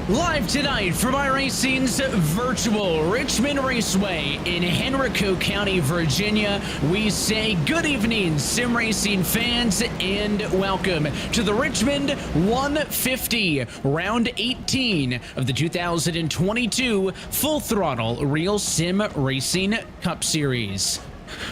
Live tonight from iRacing's virtual Richmond Raceway in Henrico County, Virginia, we say good evening, sim racing fans, and welcome to the Richmond 150, round 18 of the 2022 Full Throttle Real Sim Racing Cup Series.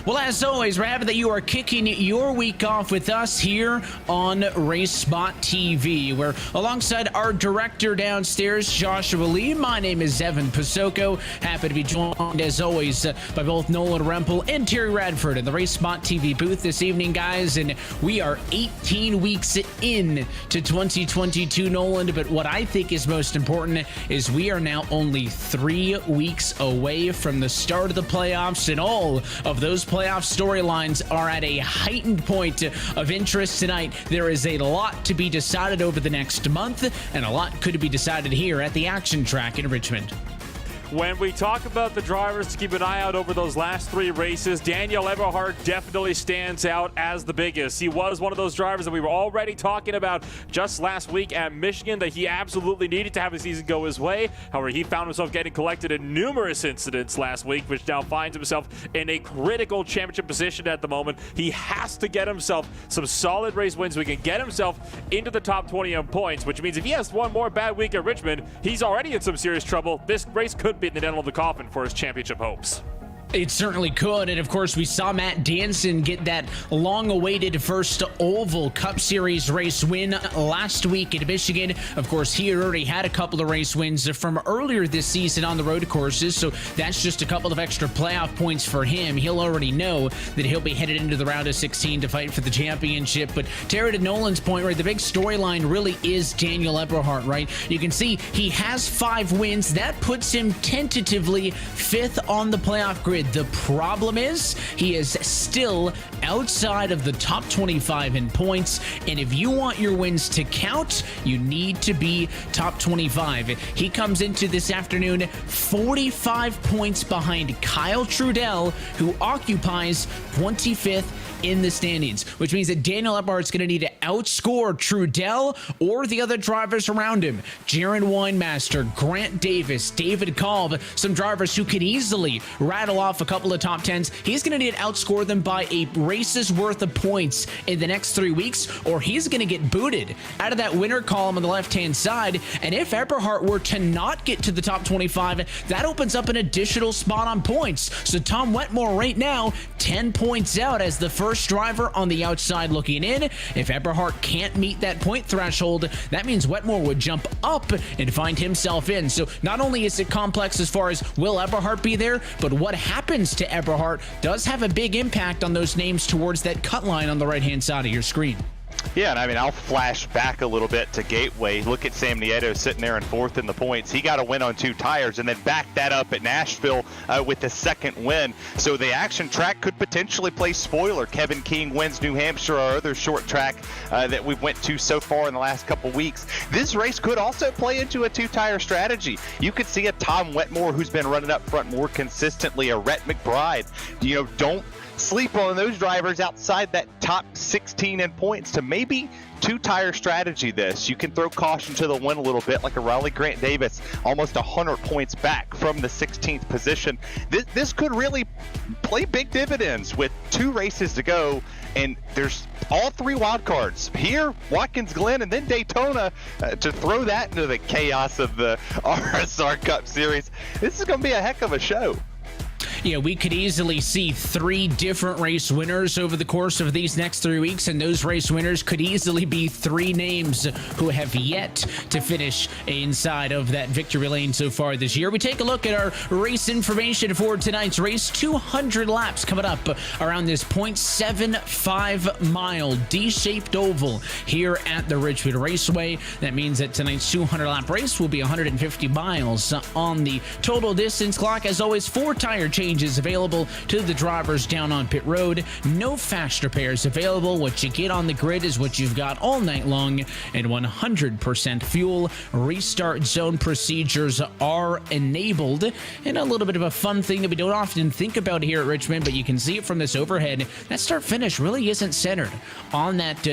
Well, as always, we're happy that you are kicking your week off with us here on RaceSpotTV. We're alongside our director downstairs, Joshua Lee. My name is Evan Pasoko. Happy to be joined, as always, by both Nolan Rempel and Terry Radford in the RaceSpotTV booth this evening, guys. And we are 18 weeks in to 2022, Nolan. But what I think is most important is we are now only 3 weeks away from the start of the playoffs, and all of those playoff storylines are at a heightened point of interest tonight. There is a lot to be decided over the next month, and a lot could be decided here at the action track in Richmond. When we talk about the drivers to keep an eye out over those last 3 races, Daniel Eberhard definitely stands out as the biggest. He was one of those drivers that we were already talking about just last week at Michigan, that he absolutely needed to have the season go his way. However, he found himself getting collected in numerous incidents last week, which now finds himself in a critical championship position at the moment. He has to get himself some solid race wins so he can get himself into the top 20 in points, which means if he has one more bad week at Richmond, he's already in some serious trouble. This race could be in the nail of the coffin for his championship hopes. It certainly could, and of course we saw Matt Danson get that long-awaited first Oval Cup Series race win last week at Michigan. Of course, he already had a couple of race wins from earlier this season on the road courses, so that's just a couple of extra playoff points for him. He'll already know that he'll be headed into the round of 16 to fight for the championship. But Terry, to Nolan's point, right, the big storyline really is Daniel Eberhard, right? You can see he has 5 wins. That puts him tentatively 5th on the playoff grid. The problem is he is still outside of the top 25 in points, and if you want your wins to count, you need to be top 25. He comes into this afternoon 45 points behind Kyle Trudell, who occupies 25th in the standings, which means that Daniel Eberhard's going to need to outscore Trudell or the other drivers around him. Jaron Weinmaster, Grant Davis, David Kolb, some drivers who could easily rattle off a couple of top 10s. He's going to need to outscore them by a race's worth of points in the next 3 weeks, or he's going to get booted out of that winner column on the left-hand side. And if Eberhard were to not get to the top 25, that opens up an additional spot on points. So Tom Wetmore right now 10 points out as the first driver on the outside looking in. If Eberhard can't meet that point threshold, that means Wetmore would jump up and find himself in. So not only is it complex as far as will Eberhard be there, but what happens to Eberhard does have a big impact on those names towards that cut line on the right-hand side of your screen. Yeah, and I mean, I'll flash back a little bit to Gateway. Look at Sam Nieto sitting there in 4th in the points. He got a win on 2 tires and then backed that up at Nashville with the 2nd win. So the action track could potentially play spoiler. Kevin King wins New Hampshire, our other short track that we've went to so far in the last couple weeks. This race could also play into a 2-tire strategy. You could see a Tom Wetmore who's been running up front more consistently, a Rhett McBride. You know, don't sleep on those drivers outside that top 16 in points to maybe two-tire strategy this. You can throw caution to the wind a little bit, like a Riley Grant Davis, almost 100 points back from the 16th position. This could really play big dividends with 2 races to go, and there's all 3 wild cards here, Watkins Glen, and then Daytona to throw that into the chaos of the RSR Cup Series. This is going to be a heck of a show. Yeah, we could easily see 3 different race winners over the course of these next 3 weeks, and those race winners could easily be 3 names who have yet to finish inside of that victory lane so far this year. We take a look at our race information for tonight's race. 200 laps coming up around this 0.75 mile D-shaped oval here at the Richmond Raceway. That means that tonight's 200 lap race will be 150 miles on the total distance clock. As always, 4 tire changes available to the drivers down on pit road. No fast repairs available. What you get on the grid is what you've got all night long, and 100% fuel. Restart zone procedures are enabled, and a little bit of a fun thing that we don't often think about here at Richmond, but you can see it from this overhead. That start finish really isn't centered on that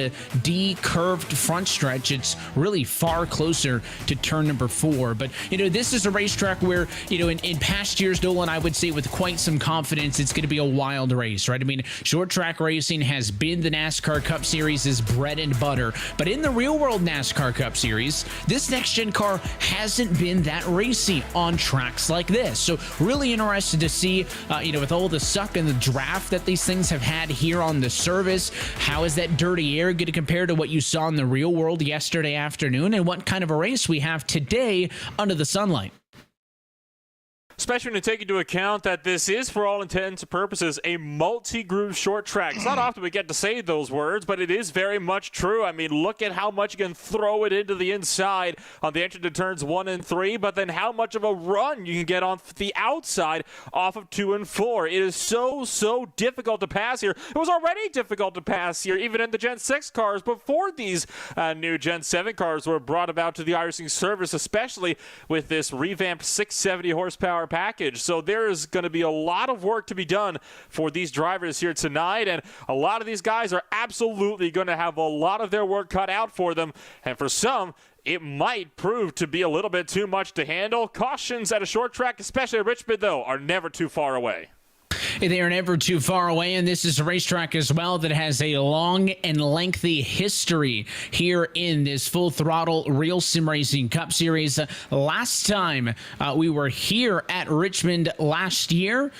D-curved front stretch. It's really far closer to turn number 4. But this is a racetrack where in past years, Nolan, I would say with quite some confidence it's going to be a wild race, right? I mean, short track racing has been the NASCAR Cup Series' bread and butter, but in the real world NASCAR Cup Series, this next gen car hasn't been that racy on tracks like this. So really interested to see, with all the suck and the draft that these things have had here on the service, how is that dirty air going to compare to what you saw in the real world yesterday afternoon, and what kind of a race we have today under the sunlight. Especially when you take into account that this is, for all intents and purposes, a multi-groove short track. It's not often we get to say those words, but it is very much true. I mean, look at how much you can throw it into the inside on the entry to turns 1 and 3, but then how much of a run you can get on the outside off of 2 and 4. It is so difficult to pass here. It was already difficult to pass here, even in the Gen 6 cars, before these new Gen 7 cars were brought about to the iRacing service, especially with this revamped 670 horsepower package. So there is going to be a lot of work to be done for these drivers here tonight, and a lot of these guys are absolutely going to have a lot of their work cut out for them, and for some it might prove to be a little bit too much to handle. Cautions at a short track, especially at Richmond, though, are never too far away. They are never too far away, and this is a racetrack as well that has a long and lengthy history here in this Full Throttle RealSimRacing Cup Series. Last time we were here at Richmond last year,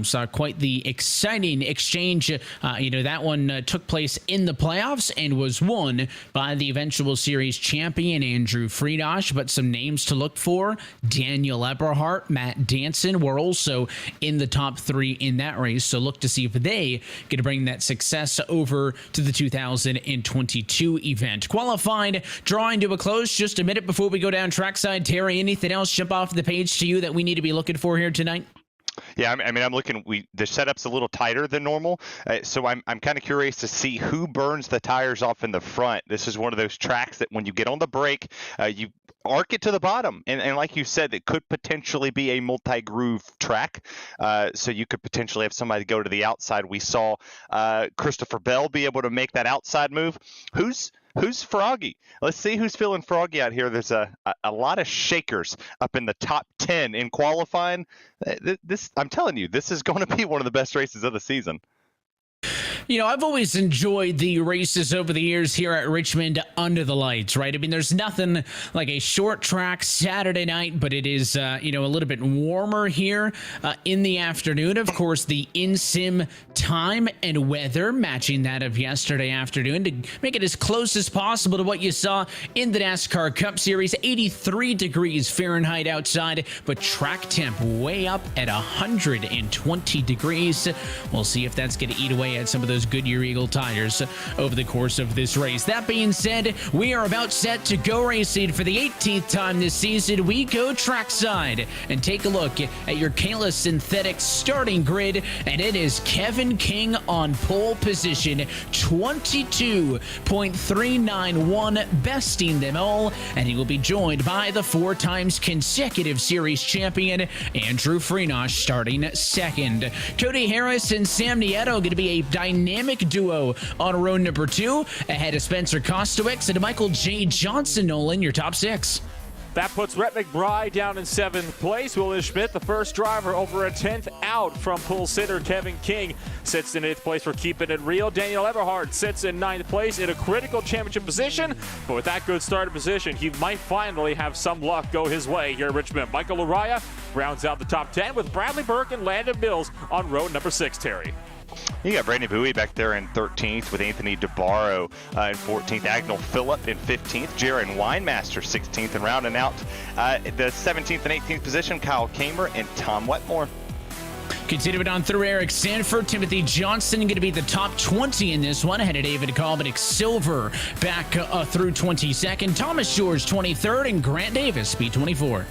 saw quite the exciting exchange. That one took place in the playoffs and was won by the eventual series champion Andrew Friedosh, but some names to look for: Daniel Eberhardt, Matt Danson were also in the top 3 in that race, so look to see if they get to bring that success over to the 2022 event. Qualified drawing to a close just a minute before we go down trackside. Terry, anything else jump off the page to you that we need to be looking for here tonight? Yeah, I mean, I'm looking. The setup's a little tighter than normal, so I'm kind of curious to see who burns the tires off in the front. This is one of those tracks that when you get on the brake, you arc it to the bottom, and like you said, it could potentially be a multi-groove track. So you could potentially have somebody go to the outside. We saw Christopher Bell be able to make that outside move. Who's froggy? Let's see who's feeling froggy out here. There's a lot of shakers up in the top 10 in qualifying. I'm telling you, this is going to be one of the best races of the season. I've always enjoyed the races over the years here at Richmond under the lights, right? I mean, there's nothing like a short track Saturday night, but it is, a little bit warmer here in the afternoon. Of course, the in-sim time and weather matching that of yesterday afternoon to make it as close as possible to what you saw in the NASCAR Cup Series. 83 degrees Fahrenheit outside, but track temp way up at 120 degrees. We'll see if that's going to eat away at some of the those Goodyear Eagle tires over the course of this race. That being said, we are about set to go racing for the 18th time this season. We go trackside and take a look at your Kayla Synthetic starting grid, and it is Kevin King on pole position, 22.391, besting them all, and he will be joined by the 4 times consecutive series champion Andrew Freenosh starting second. Cody Harris and Sam Nieto going to be a dynamic duo on row number 2, ahead of Spencer Kostowicz and Michael J. Johnson. Nolan, your top 6. That puts Rhett McBride down in 7th place. Willis Schmidt, the first driver, over a 10th out from pole sitter Kevin King, sits in 8th place for keeping it real. Daniel Eberhardt sits in 9th place in a critical championship position, but with that good starting position, he might finally have some luck go his way here at Richmond. Michael Araya rounds out the top 10 with Bradley Burke and Landon Mills on row number 6, Terry. You got Brandon Bowie back there in 13th with Anthony DeBarro in 14th, Agnell Phillip in 15th, Jaron Winemaster 16th, and rounding out the 17th and 18th position, Kyle Kamer and Tom Wetmore. Continuing on through, Eric Sanford, Timothy Johnson going to be the top 20 in this one, ahead of David Kalbanick Silver back through 22nd, Thomas George 23rd, and Grant Davis B24.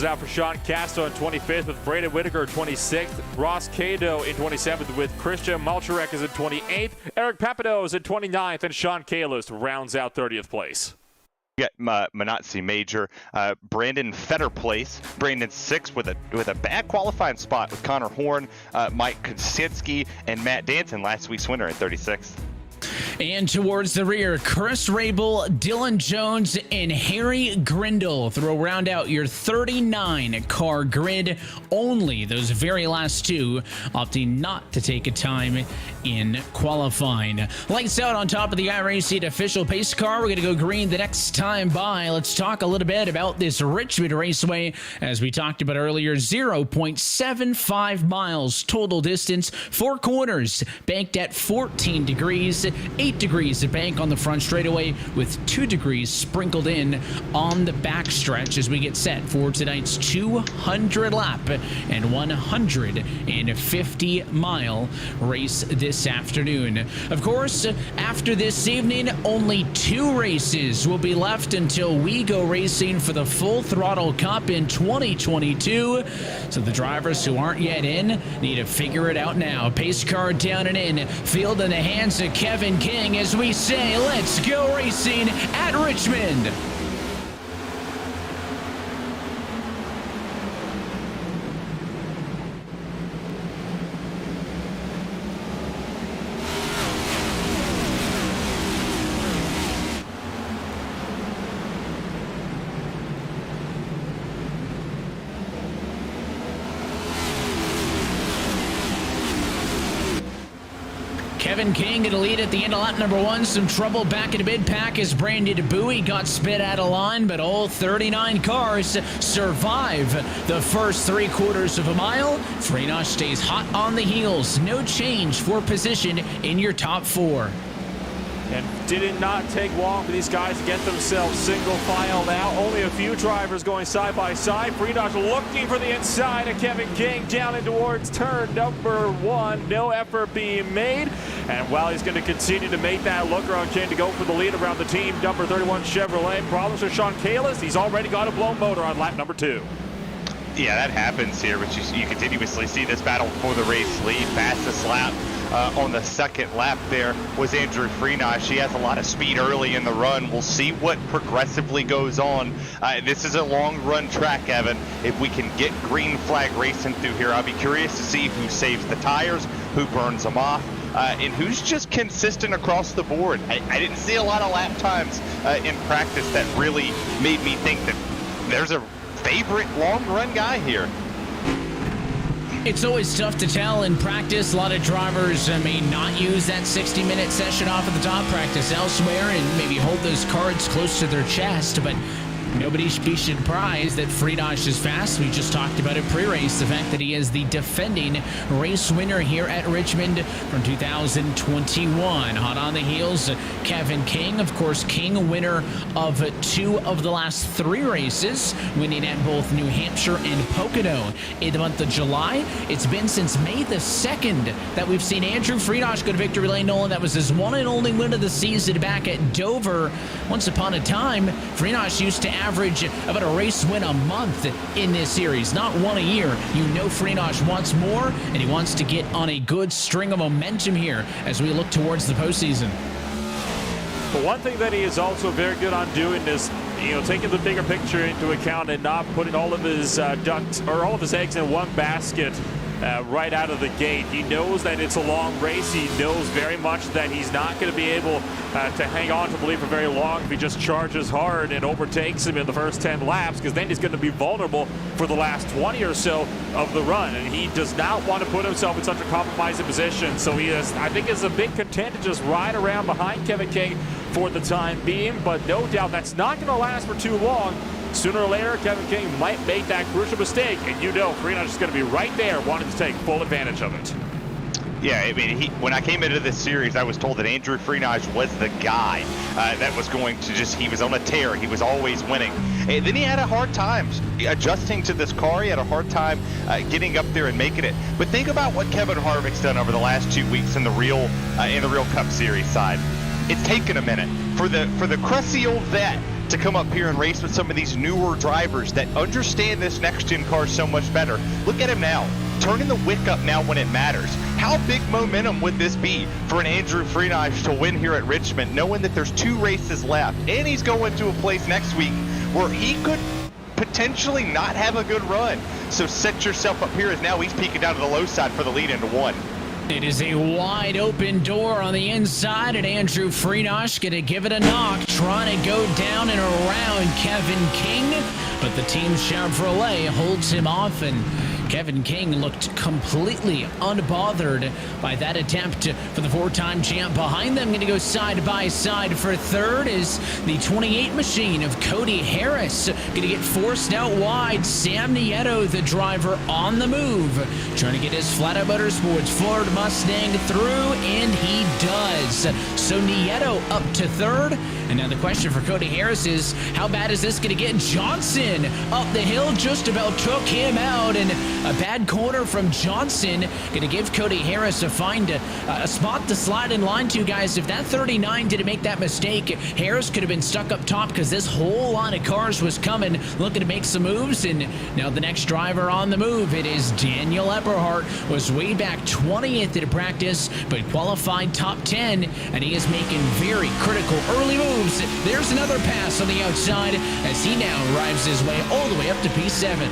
Out for Sean Castro in 25th with Braden Whitaker 26th, Ross Cato in 27th with Christian Malcharek is in 28th, Eric Papineau is in 29th, and Sean Kalis rounds out 30th place. You got Manatsi Major, Brandon Fetter place, Brandon 6th with a bad qualifying spot with Connor Horn, Mike Kosinski, and Matt Danton, last week's winner at 36th. And towards the rear, Chris Rabel, Dylan Jones, and Harry Grindle throw round out your 39-car grid. Only those very last 2 opting not to take a time in qualifying. Lights out on top of the iRacing official pace car. We're going to go green the next time by. Let's talk a little bit about this Richmond Raceway. As we talked about earlier, 0.75 miles total distance, 4 corners, banked at 14 degrees, 8 degrees to bank on the front straightaway, with 2 degrees sprinkled in on the backstretch as we get set for tonight's 200 lap and 150-mile race this afternoon. Of course, after this evening, only 2 races will be left until we go racing for the Full Throttle Cup in 2022. So the drivers who aren't yet in need to figure it out now. Pace car down and in, field in the hands of Kevin King as we say, let's go racing at Richmond. Kevin King going to lead at the end of lap number 1. Some trouble back in the mid pack as Brandon Bowie got spit out of line, but all 39 cars survive the first 3/4 of a mile. Freenosh stays hot on the heels. No change for position in your top 4. And did it not take long for these guys to get themselves single file now? Only a few drivers going side by side. Freenosh looking for the inside of Kevin King down in towards turn number 1. No effort being made. And while he's going to continue to make that look around King to go for the lead around the team, number 31 Chevrolet. Problems with Sean Kalis. He's already got a blown motor on lap number 2. Yeah, that happens here, but you continuously see this battle for the race lead. Fastest lap on the second lap there was Andrew Freenosh. He has a lot of speed early in the run. We'll see what progressively goes on. This is a long run track, Evan. If we can get green flag racing through here, I'll be curious to see who saves the tires, who burns them off, and who's just consistent across the board. I didn't see a lot of lap times in practice that really made me think that there's a favorite long run guy here. It's always tough to tell in practice. A lot of drivers may not use that 60-minute session off at the top, practice elsewhere, and maybe hold those cards close to their chest. But Nobody should be surprised that Friedrich is fast. We just talked about it pre-race. The fact that he is the defending race winner here at Richmond from 2021. Hot on the heels, Kevin King. Of course, King, a winner of 2 of the last 3 races, winning at both New Hampshire and Pocono in the month of July. It's been since May the 2nd that we've seen Andrew Friedrich go to victory lane. Nolan, that was his one and only win of the season back at Dover. Once upon a time, Friedrich used to average about a race win a month in this series, not one a year. You know Friedrich wants more, and he wants to get on a good string of momentum here as we look towards the postseason. But one thing that he is also very good on doing is, taking the bigger picture into account and not putting all of his ducks or all of his eggs in one basket right out of the gate. He knows that it's a long race. He knows very much that he's not going to be able to hang on to the lead for very long if he just charges hard and overtakes him in the first 10 laps, because then he's going to be vulnerable for the last 20 or so of the run, and he does not want to put himself in such a compromising position. So he is, I think, is a big content to just ride around behind Kevin King for the time being, but no doubt that's not going to last for too long. Sooner or later, Kevin King might make that crucial mistake, and Friedrich is going to be right there wanting to take full advantage of it. Yeah, I mean, when I came into this series, I was told that Andrew Friedrich was the guy that was going to he was on a tear. He was always winning. And then he had a hard time adjusting to this car. He had a hard time getting up there and making it. But think about what Kevin Harvick's done over the last 2 weeks in the Real Cup Series side. It's taken a minute for the crusty old vet to come up here and race with some of these newer drivers that understand this next-gen car so much better. Look at him now, turning the wick up now when it matters. How big momentum would this be for an Andrew Friedrich to win here at Richmond, knowing that there's 2 races left, and he's going to a place next week where he could potentially not have a good run. So set yourself up here as now he's peeking down to the low side for the lead into 1. It is a wide open door on the inside, and Andrew Friedrich going to give it a knock, trying to go down and around Kevin King, but the team Chevrolet holds him off, and Kevin King looked completely unbothered by that attempt for the 4-time champ. Behind them, going to go side by side for third is the 28 machine of Cody Harris. Going to get forced out wide. Sam Nieto, the driver, on the move, trying to get his Flat Out Motorsports Ford Mustang through, and he does. So Nieto up to third. And now the question for Cody Harris is, how bad is this going to get? Johnson up the hill, just about took him out, and a bad corner from Johnson. Going to give Cody Harris a spot to slide in line to, guys. If that 39 didn't make that mistake, Harris could have been stuck up top because this whole line of cars was coming, looking to make some moves. And now the next driver on the move, it is Daniel Eberhardt. Was way back 20th at practice, but qualified top 10, and he is making very critical early moves. There's another pass on the outside as he now drives his way all the way up to P7.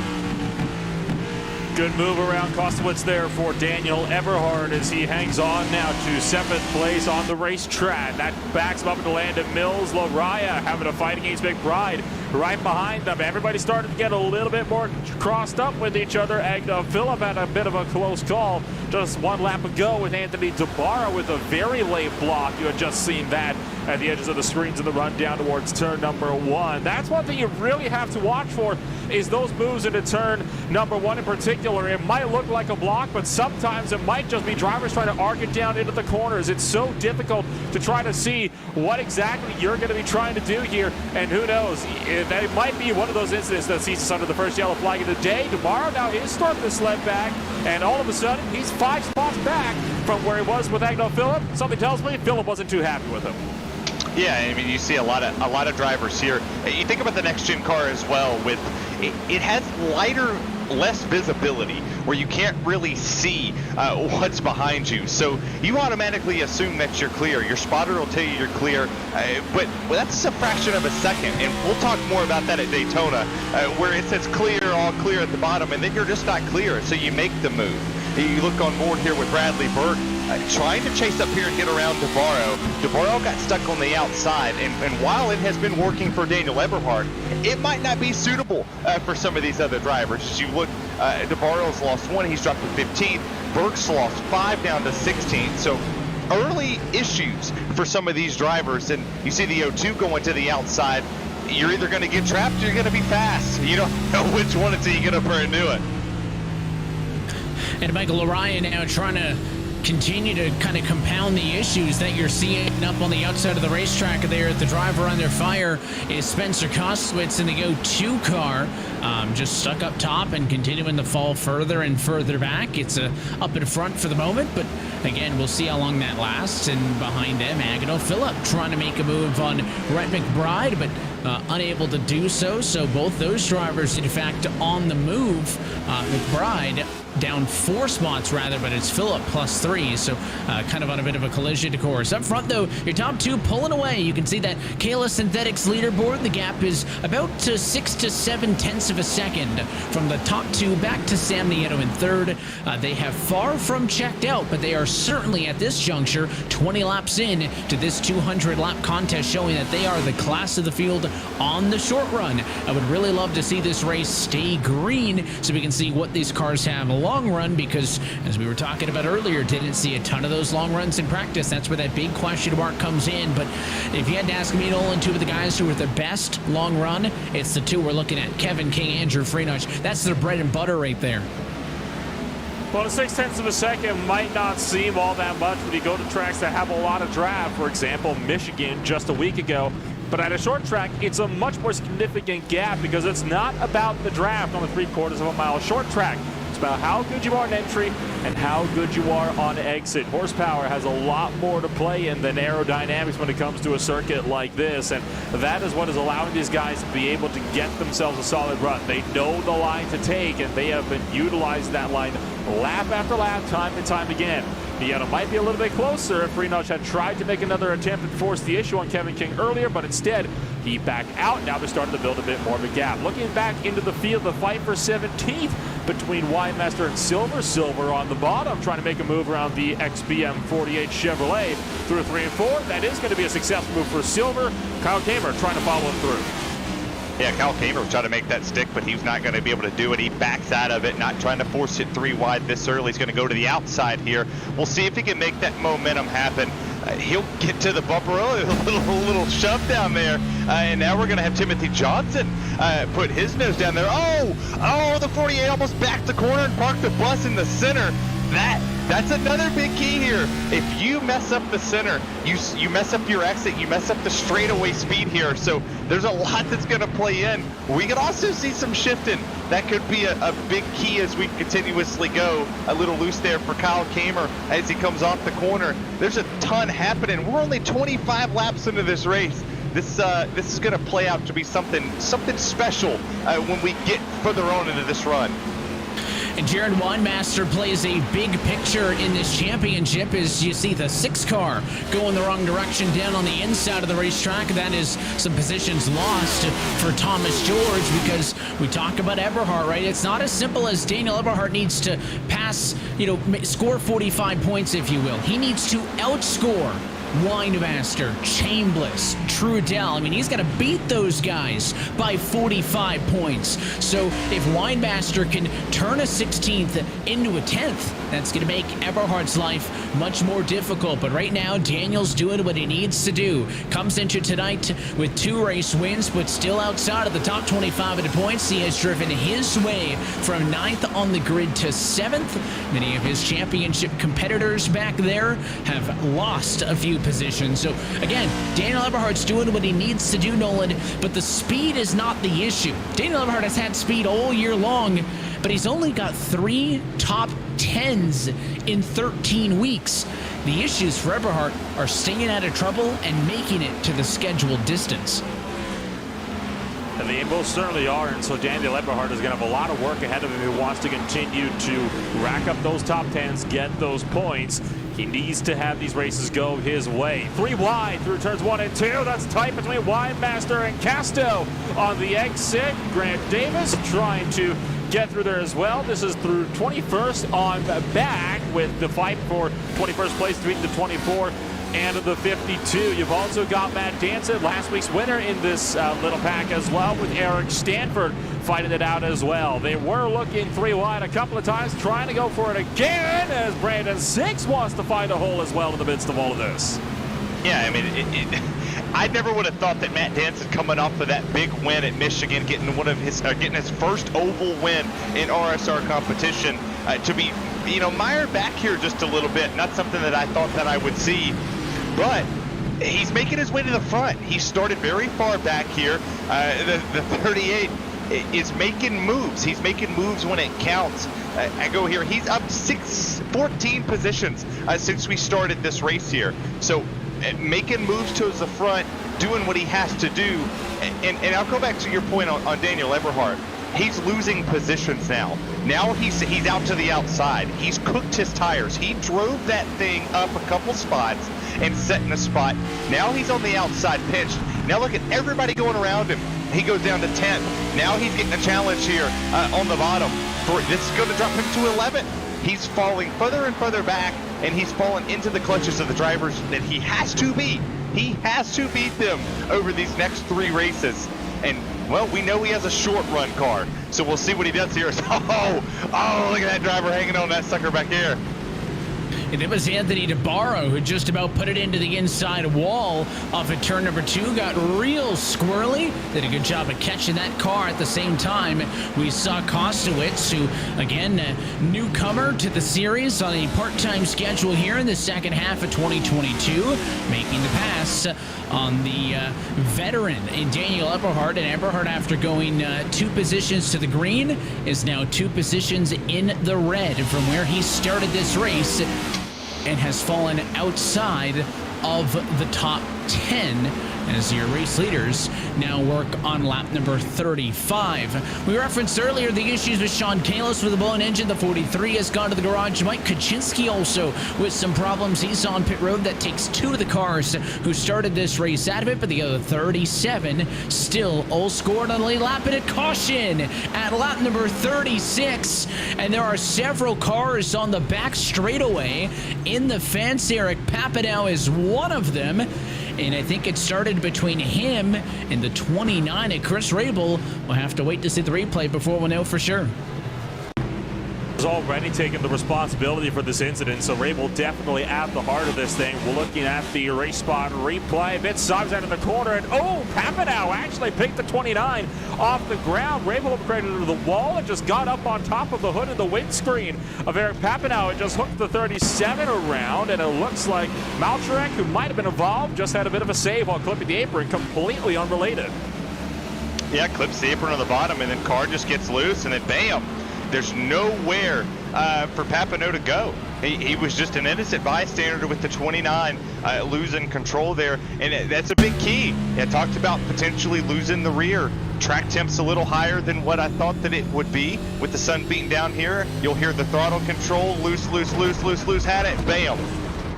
Good move around Kostowitz there for Daniel Eberhardt as he hangs on now to 7th place on the racetrack. That backs him up into Landon Mills. Lariah having a fight against McBride right behind them. Everybody started to get a little bit more crossed up with each other. Phillip had a bit of a close call just 1 lap ago with Anthony DeBarra with a very late block. You had just seen that at the edges of the screens in the run down towards turn number 1. That's one thing you really have to watch for, is those moves into turn number 1 in particular. It might look like a block, but sometimes it might just be drivers trying to arc it down into the corners. It's so difficult to try to see what exactly you're going to be trying to do here, and who knows, that it might be one of those incidents that sees us under the first yellow flag of the day. DeBarra now is starting to sled back, and all of a sudden he's 5 spots back from where he was with Agno Phillip. Something tells me Phillip wasn't too happy with him. Yeah, I mean, you see a lot of drivers here. You think about the next-gen car as well. With it has lighter, less visibility, where you can't really see what's behind you. So you automatically assume that you're clear. Your spotter will tell you you're clear, but that's a fraction of a second. And we'll talk more about that at Daytona, where it says clear, all clear at the bottom, and then you're just not clear. So you make the move. You look on board here with Bradley Burke, trying to chase up here and get around DeBarra. DeBarra got stuck on the outside, and while it has been working for Daniel Eberhardt, it might not be suitable for some of these other drivers. As you look, DeBarra's lost 1, he's dropped to 15th. Burke's lost 5 down to 16th. So early issues for some of these drivers, and you see the O2 going to the outside. you're either going to get trapped or you're going to be fast. You don't know which one until you get up there and do it. And Michael O'Ryan now trying to continue to kind of compound the issues that you're seeing up on the outside of the racetrack there. At the driver under fire is Spencer Kostwitz in the Go2 car, just stuck up top and continuing to fall further and further back. It's up in front for the moment, but again, we'll see how long that lasts. And behind them, Agnew Phillip trying to make a move on Rhett McBride, but unable to do so. So both those drivers, in fact, on the move. McBride down 4 spots rather, but it's Phillip +3, so kind of on a bit of a collision course. Up front, though, your top 2 pulling away. You can see that Kayla Synthetics leaderboard. The gap is about 6 to 7 tenths of a second from the top 2 back to Sam Nieto in 3rd. They have far from checked out, but they are certainly at this juncture 20 laps in to this 200-lap contest, showing that they are the class of the field on the short run. I would really love to see this race stay green so we can see what these cars have long run, because as we were talking about earlier, didn't see a ton of those long runs in practice. That's where that big question mark comes in. But if you had to ask me, Nolan, 2 of the guys who are the best long run, it's the 2 we're looking at, Kevin King, Andrew Freenich. That's their bread and butter right there. Well, a 6 tenths of a second might not seem all that much when you go to tracks that have a lot of draft. For example, Michigan just a week ago. But at a short track, it's a much more significant gap because it's not about the draft on the 3/4 of a mile short track. It's about how good you are in entry and how good you are on exit. Horsepower has a lot more to play in than aerodynamics when it comes to a circuit like this, and that is what is allowing these guys to be able to get themselves a solid run. They know the line to take, and they have been utilizing that line lap after lap, time and time again. It might be a little bit closer if Freenich had tried to make another attempt and force the issue on Kevin King earlier, but instead he backed out. Now they're starting to build a bit more of a gap. Looking back into the field, the fight for 17th between Winemaster and Silver. Silver on the bottom, trying to make a move around the XBM 48 Chevrolet through 3 and 4. That is going to be a successful move for Silver. Kyle Kamer trying to follow him through. Yeah, Kyle Kamer was trying to make that stick, but he's not going to be able to do it. He backs out of it, not trying to force it 3 wide this early. He's going to go to the outside here. We'll see if he can make that momentum happen. He'll get to the bumper, a little shove down there, and now we're going to have Timothy Johnson put his nose down there. Oh, the 48 almost backed the corner and parked the bus in the center. That's another big key here. If you mess up the center, you mess up your exit, you mess up the straightaway speed here. So there's a lot that's going to play in. We could also see some shifting. That could be a big key as we continuously go. A little loose there for Kyle Kamer as he comes off the corner. There's a ton happening. We're only 25 laps into this race. This is going to play out to be something special when we get further on into this run. And Jared Winemaster plays a big picture in this championship as you see the 6 car going the wrong direction down on the inside of the racetrack. That is some positions lost for Thomas George, because we talk about Eberhard, right? It's not as simple as Daniel Eberhard needs to pass, score 45 points, if you will. He needs to outscore Winemaster, Chambliss, Trudell. I mean, he's got to beat those guys by 45 points. So if Winemaster can turn a 16th into a 10th, that's going to make Eberhard's life much more difficult. But right now, Daniel's doing what he needs to do. Comes into tonight with 2 race wins, but still outside of the top 25 of the points. He has driven his way from 9th on the grid to 7th. Many of his championship competitors back there have lost a few positions. So again, Daniel Eberhard's doing what he needs to do, Nolan, but the speed is not the issue. Daniel Eberhard has had speed all year long, but he's only got 3 top 10s in 13 weeks. The issues for Eberhard are staying out of trouble and making it to the scheduled distance. And they most certainly are, and so Daniel Eberhard is going to have a lot of work ahead of him. He wants to continue to rack up those top 10s, get those points. He needs to have these races go his way. 3 wide through turns 1 and 2. That's tight between Winemaster and Casto on the exit. Grant Davis trying to get through there as well. This is through 21st on back, with the fight for 21st place between the 24 and the 52. You've also got Matt Danson, last week's winner in this little pack as well, with Eric Stanford fighting it out as well. They were looking 3 wide a couple of times, trying to go for it again as Brandon Six wants to find a hole as well in the midst of all of this. Yeah, I mean, I never would have thought that Matt Danson, coming off of that big win at Michigan, getting his first oval win in RSR competition, to be, mired back here just a little bit. Not something that I thought that I would see, but he's making his way to the front. He started very far back here. The 38 is making moves. He's making moves when it counts. I go here. He's up 14 positions since we started this race here. So making moves towards the front, doing what he has to do. And I'll go back to your point on Daniel Eberhard. He's losing positions now. Now he's out to the outside. He's cooked his tires. He drove that thing up a couple spots and set in a spot. Now he's on the outside pinched. Now look at everybody going around him. He goes down to 10th. Now he's getting a challenge here on the bottom. This is going to drop him to 11th. He's falling further and further back, and he's falling into the clutches of the drivers that he has to beat. He has to beat them over these next 3 races. And, well, we know he has a short run car, so we'll see what he does here. Oh, look at that driver hanging on that sucker back here. And it was Anthony DeBarro who just about put it into the inside wall off of turn number 2. Got real squirrely. Did a good job of catching that car at the same time. We saw Kostowitz, who, again, newcomer to the series on a part-time schedule here in the second half of 2022, making the pass on the veteran in Daniel Eberhard. And Eberhard, after going 2 positions to the green, is now 2 positions in the red from where he started this race, and has fallen outside of the top 10 as your race leaders now work on lap number 35. We referenced earlier the issues with Sean Kalis with a blown engine. The 43 has gone to the garage. Mike Kaczynski also with some problems. He's on pit road. That takes 2 of the cars who started this race out of it, but the other 37 still all scored on the lead lap, and a caution at lap number 36. And there are several cars on the back straightaway in the fence. Eric Papineau is one of them. And I think it started between him and the 29 at Chris Rabel. We'll have to wait to see the replay before we'll know for sure. Has already taken the responsibility for this incident, so Rabel definitely at the heart of this thing. We're looking at the race spot replay. Bit sides out of the corner, and Papineau actually picked the 29 off the ground. Rabel upgraded to the wall and just got up on top of the hood of the windscreen of Eric Papineau and just hooked the 37 around, and it looks like Malcharek, who might have been involved, just had a bit of a save while clipping the apron, completely unrelated. Yeah, clips the apron on the bottom, and then car just gets loose, and then bam! There's nowhere for Papineau to go. He was just an innocent bystander with the 29 losing control there, and that's a big key. I talked about potentially losing the rear. Track temp's a little higher than what I thought that it would be. With the sun beating down here, you'll hear the throttle control, loose, had it, bam.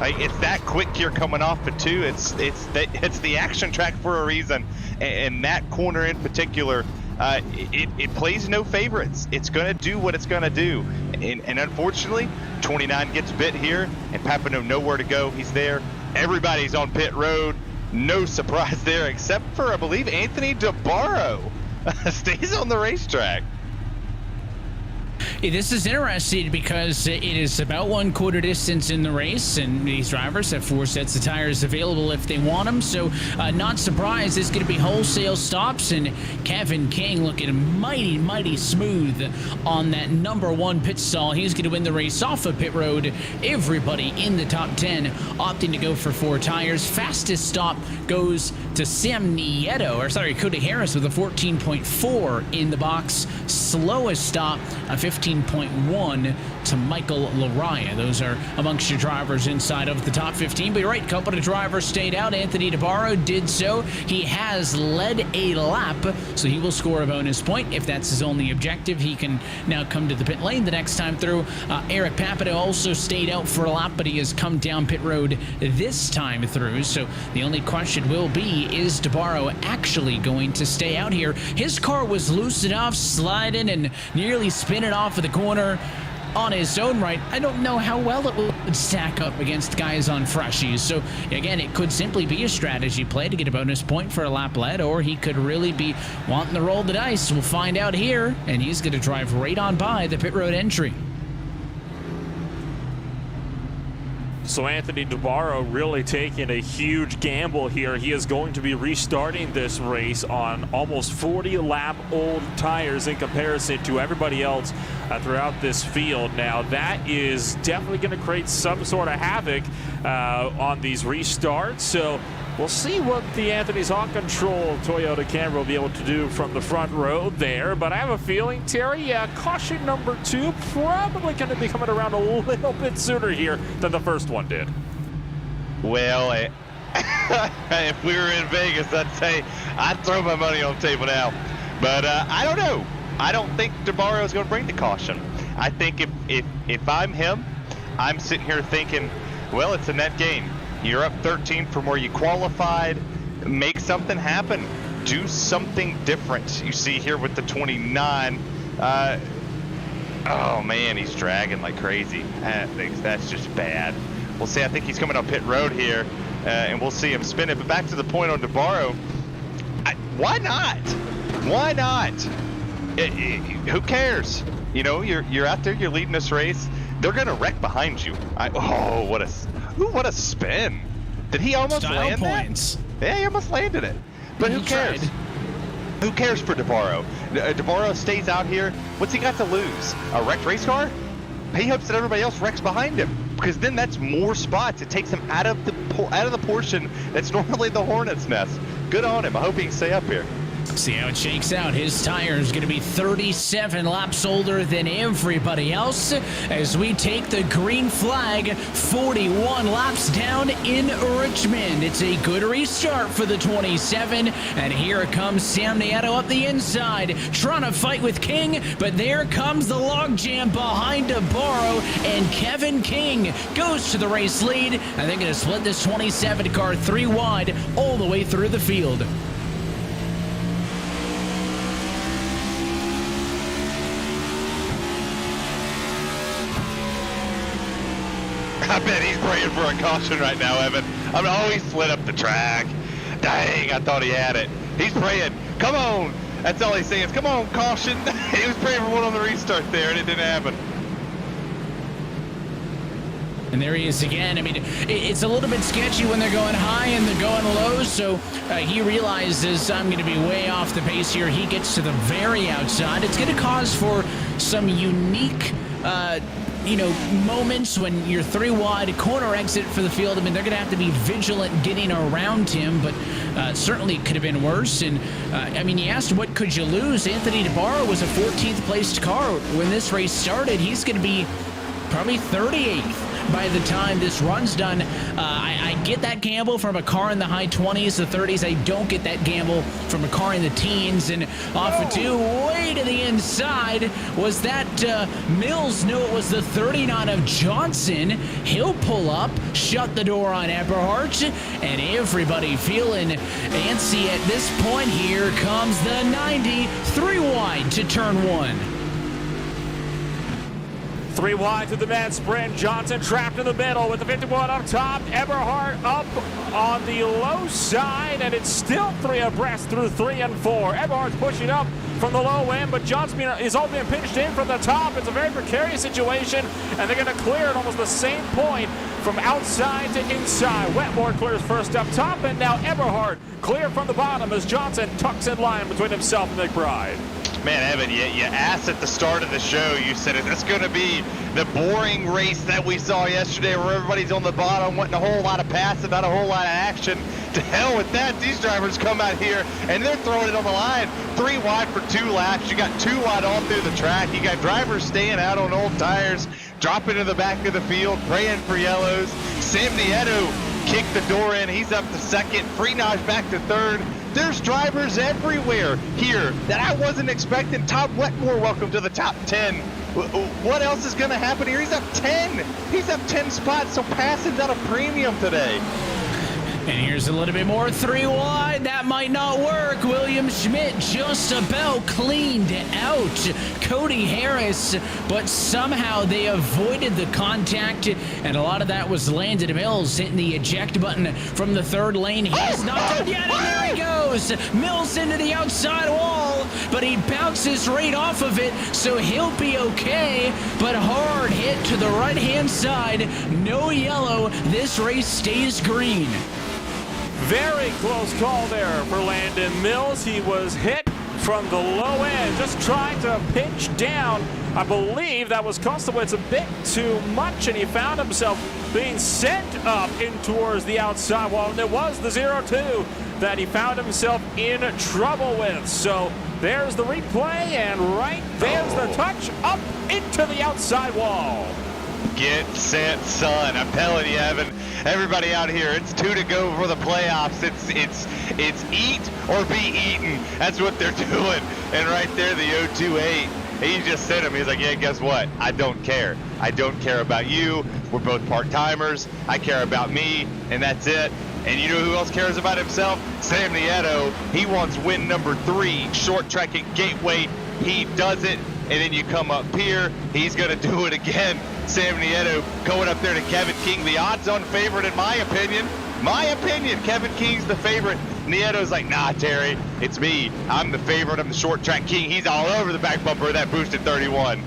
It's that quick here coming off it too. It's the action track for a reason, and that corner in particular, it plays no favorites. It's going to do what it's going to do. And unfortunately, 29 gets bit here, and Papineau nowhere to go. He's there. Everybody's on pit road. No surprise there, except for, I believe, Anthony DeBarro stays on the racetrack. This is interesting because it is about 1/4 distance in the race, and these drivers have 4 sets of tires available if they want them. So not surprised, it's going to be wholesale stops, and Kevin King looking mighty smooth on that number 1 pit stall. He's going to win the race off of pit road. Everybody in the top 10 opting to go for 4 tires. Fastest stop goes to Sam Nieto, Cody Harris with a 14.4 in the box. Slowest stop, a 15.1 to Michael Laraya. Those are amongst your drivers inside of the top 15. But you're right, a couple of drivers stayed out. Anthony DeBarro did so. He has led a lap, so he will score a bonus point. If that's his only objective, he can now come to the pit lane the next time through. Eric Papineau also stayed out for a lap, but he has come down pit road this time through. So the only question will be, is DeBarro actually going to stay out here? His car was loose enough, sliding and nearly spinning off of the corner on his own right. I don't know how well it would stack up against guys on freshies. So again, it could simply be a strategy play to get a bonus point for a lap led, or he could really be wanting to roll the dice. We'll find out here, and he's going to drive right on by the pit road entry. So Anthony DeBarro really taking a huge gamble here. He is going to be restarting this race on almost 40-lap-old tires in comparison to everybody else throughout this field. Now, that is definitely going to create some sort of havoc on these restarts. So we'll see what the Anthony's Hawk Control Toyota Camry will be able to do from the front row there. But I have a feeling, Terry, caution number 2 probably going to be coming around a little bit sooner here than the first one did. Well, if we were in Vegas, I'd say I'd throw my money on the table now. But I don't know. I don't think DeBarro is going to bring the caution. I think if I'm him, I'm sitting here thinking, well, it's a net gain. You're up 13 from where you qualified. Make something happen. Do something different. You see here with the 29. Oh, man, he's dragging like crazy. That's just bad. We'll see. I think he's coming up pit road here, and we'll see him spin it. But back to the point on DeBarro. Why not? Why not? Who cares? You know, you're out there. You're leading this race. They're going to wreck behind you. What a spin. Did he almost land points. that? Yeah, he almost landed it. But who cares? Who cares for DeBarro? DeBarro stays out here. What's he got to lose? A wrecked race car? He hopes that everybody else wrecks behind him, because then that's more spots. It takes him out of the portion that's normally the Hornet's nest. Good on him. I hope he can stay up here. See how it shakes out. His tire is going to be 37 laps older than everybody else as we take the green flag 41 laps down in Richmond. It's a good restart for the 27, and here comes Sam Nieto up the inside trying to fight with King, but there comes the logjam behind DeBarro, and Kevin King goes to the race lead, and they're going to split this 27 car 3 wide all the way through the field. I bet he's praying for a caution right now, Evan. I mean, oh, he slid up the track. Dang, I thought he had it. He's praying. Come on. That's all he's saying is, come on, caution. He was praying for one on the restart there, and it didn't happen. And there he is again. I mean, it's a little bit sketchy when they're going high and they're going low, so he realizes I'm going to be way off the pace here. He gets to the very outside. It's going to cause for some unique moments when you're 3 wide, corner exit for the field. I mean, they're going to have to be vigilant getting around him, but certainly it could have been worse. And, you asked what could you lose. Anthony DeBarro was a 14th placed car when this race started. He's going to be probably 38th by the time this run's done. I get that gamble from a car in the high 20s, the 30s. I don't get that gamble from a car in the teens. And off of 2, way to the inside, was that Mills. No, it was the 39 of Johnson. He'll pull up, shut the door on Eberhardt, and everybody feeling antsy at this point. Here comes the 90, 3 wide to turn 1. 3 wide to the net sprint. Johnson trapped in the middle with the 51 up top. Eberhardt up on the low side, and it's still 3 abreast through 3 and 4. Eberhardt's pushing up from the low end, but Johnson is all being pinched in from the top. It's a very precarious situation, and they're going to clear at almost the same point from outside to inside. Wetmore clears first up top, and now Eberhardt clear from the bottom as Johnson tucks in line between himself and McBride. Man, Evan, you asked at the start of the show, you said, is this going to be the boring race that we saw yesterday where everybody's on the bottom, wanting a whole lot of passing, not a whole lot of action? To hell with that. These drivers come out here, and they're throwing it on the line. 3 wide for 2 laps. You got 2 wide all through the track. You got drivers staying out on old tires, dropping to the back of the field, praying for yellows. Sam Nieto kicked the door in. He's up to 2nd. Freenage back to 3rd. There's drivers everywhere here that I wasn't expecting. Todd Wetmore, welcome to the top 10. What else is going to happen here? He's up 10. He's up 10 spots, so passing's at a premium today. And here's a little bit more 3 wide. That might not work. William Schmidt just about cleaned out Cody Harris, but somehow they avoided the contact, and a lot of that was Landon Mills hitting the eject button from the 3rd lane. He's not done yet, and there he goes. goes. Mills into the outside wall, but he bounces right off of it, so he'll be okay. But hard hit to the right-hand side. No yellow. This race stays green. Very close call there for Landon Mills. He was hit from the low end, just trying to pinch down. I believe that was Kostowitz a bit too much, and he found himself being sent up in towards the outside wall, and it was the 0-2 that he found himself in trouble with. So there's the replay, and right there's the touch up into the outside wall. Get set, son. I'm telling you, Evan, everybody out here, it's 2 to go for the playoffs. It's eat or be eaten. That's what they're doing. And right there, the 0-2-8. He just said him. He's like, yeah, guess what? I don't care. I don't care about you. We're both part-timers. I care about me, and that's it. And you know who else cares about himself? Sam Nieto. He wants win number 3, short track at Gateway. He does it, and then you come up here. He's going to do it again. Sam Nieto going up there to Kevin King, the odds-on favorite in my opinion. Kevin King's the favorite. Nieto's like, nah, Terry, it's me. I'm the favorite. I'm the short track king. He's all over the back bumper of that boosted 31.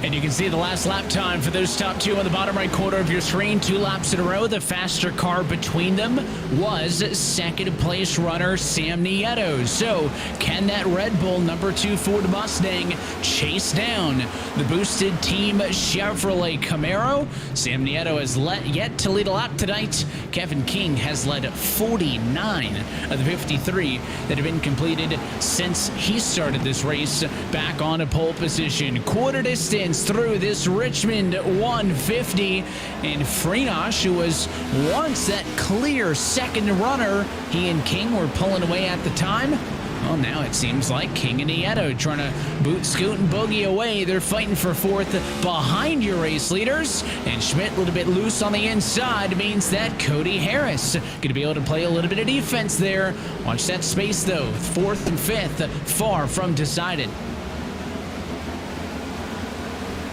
And you can see the last lap time for those top 2 on the bottom right corner of your screen. 2 laps in a row. The faster car between them was second place runner Sam Nieto. So can that Red Bull number 2 Ford Mustang chase down the boosted team Chevrolet Camaro? Sam Nieto has yet to lead a lap tonight. Kevin King has led 49 of the 53 that have been completed since he started this race back on a pole position. Quarter distance through this Richmond 150, and Freenosh, who was once that clear second runner, he and King were pulling away at the time. Well, now it seems like King and Nieto trying to boot, scoot, and boogie away. They're fighting for 4th behind your race leaders. And Schmidt a little bit loose on the inside means that Cody Harris going to be able to play a little bit of defense there. Watch that space, though. 4th and 5th, far from decided.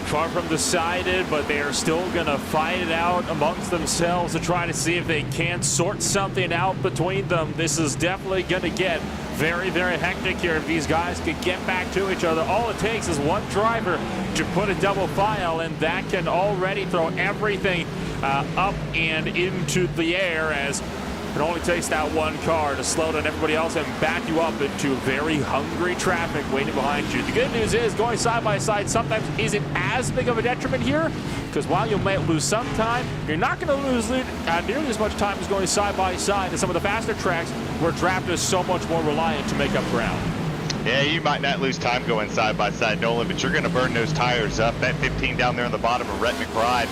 Far from decided, but they are still going to fight it out amongst themselves to try to see if they can sort something out between them. This is definitely going to get very, very hectic here if these guys could get back to each other. All it takes is one driver to put a double file, and that can already throw everything up and into the air, as it only takes that one car to slow down everybody else and back you up into very hungry traffic waiting behind you. The good news is going side by side sometimes isn't as big of a detriment here, because while you might lose some time, you're not going to lose nearly as much time as going side by side in some of the faster tracks where draft is so much more reliant to make up ground. Yeah, you might not lose time going side by side, Nolan, but you're going to burn those tires up. That 15 down there on the bottom of Rhett McBride,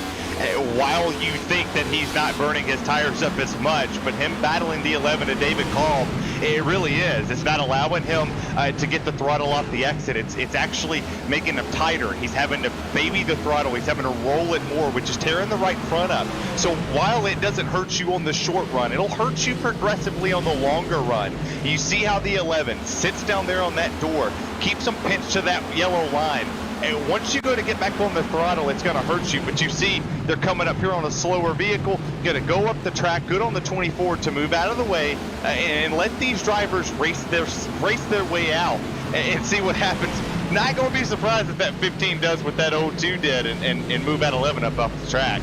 while you think that he's not burning his tires up as much, but him battling the 11 to David Kalb, it really is. It's not allowing him to get the throttle off the exit. It's actually making him tighter. He's having to baby the throttle. He's having to roll it more, which is tearing the right front up. So while it doesn't hurt you on the short run, it'll hurt you progressively on the longer run. You see how the 11 sits down there on that door, keeps him pinched to that yellow line. And once you go to get back on the throttle, it's going to hurt you. But you see, they're coming up here on a slower vehicle, going to go up the track, good on the 24 to move out of the way, and let these drivers race their way out and see what happens. Not going to be surprised if that 15 does what that 02 did and move that 11 up off the track.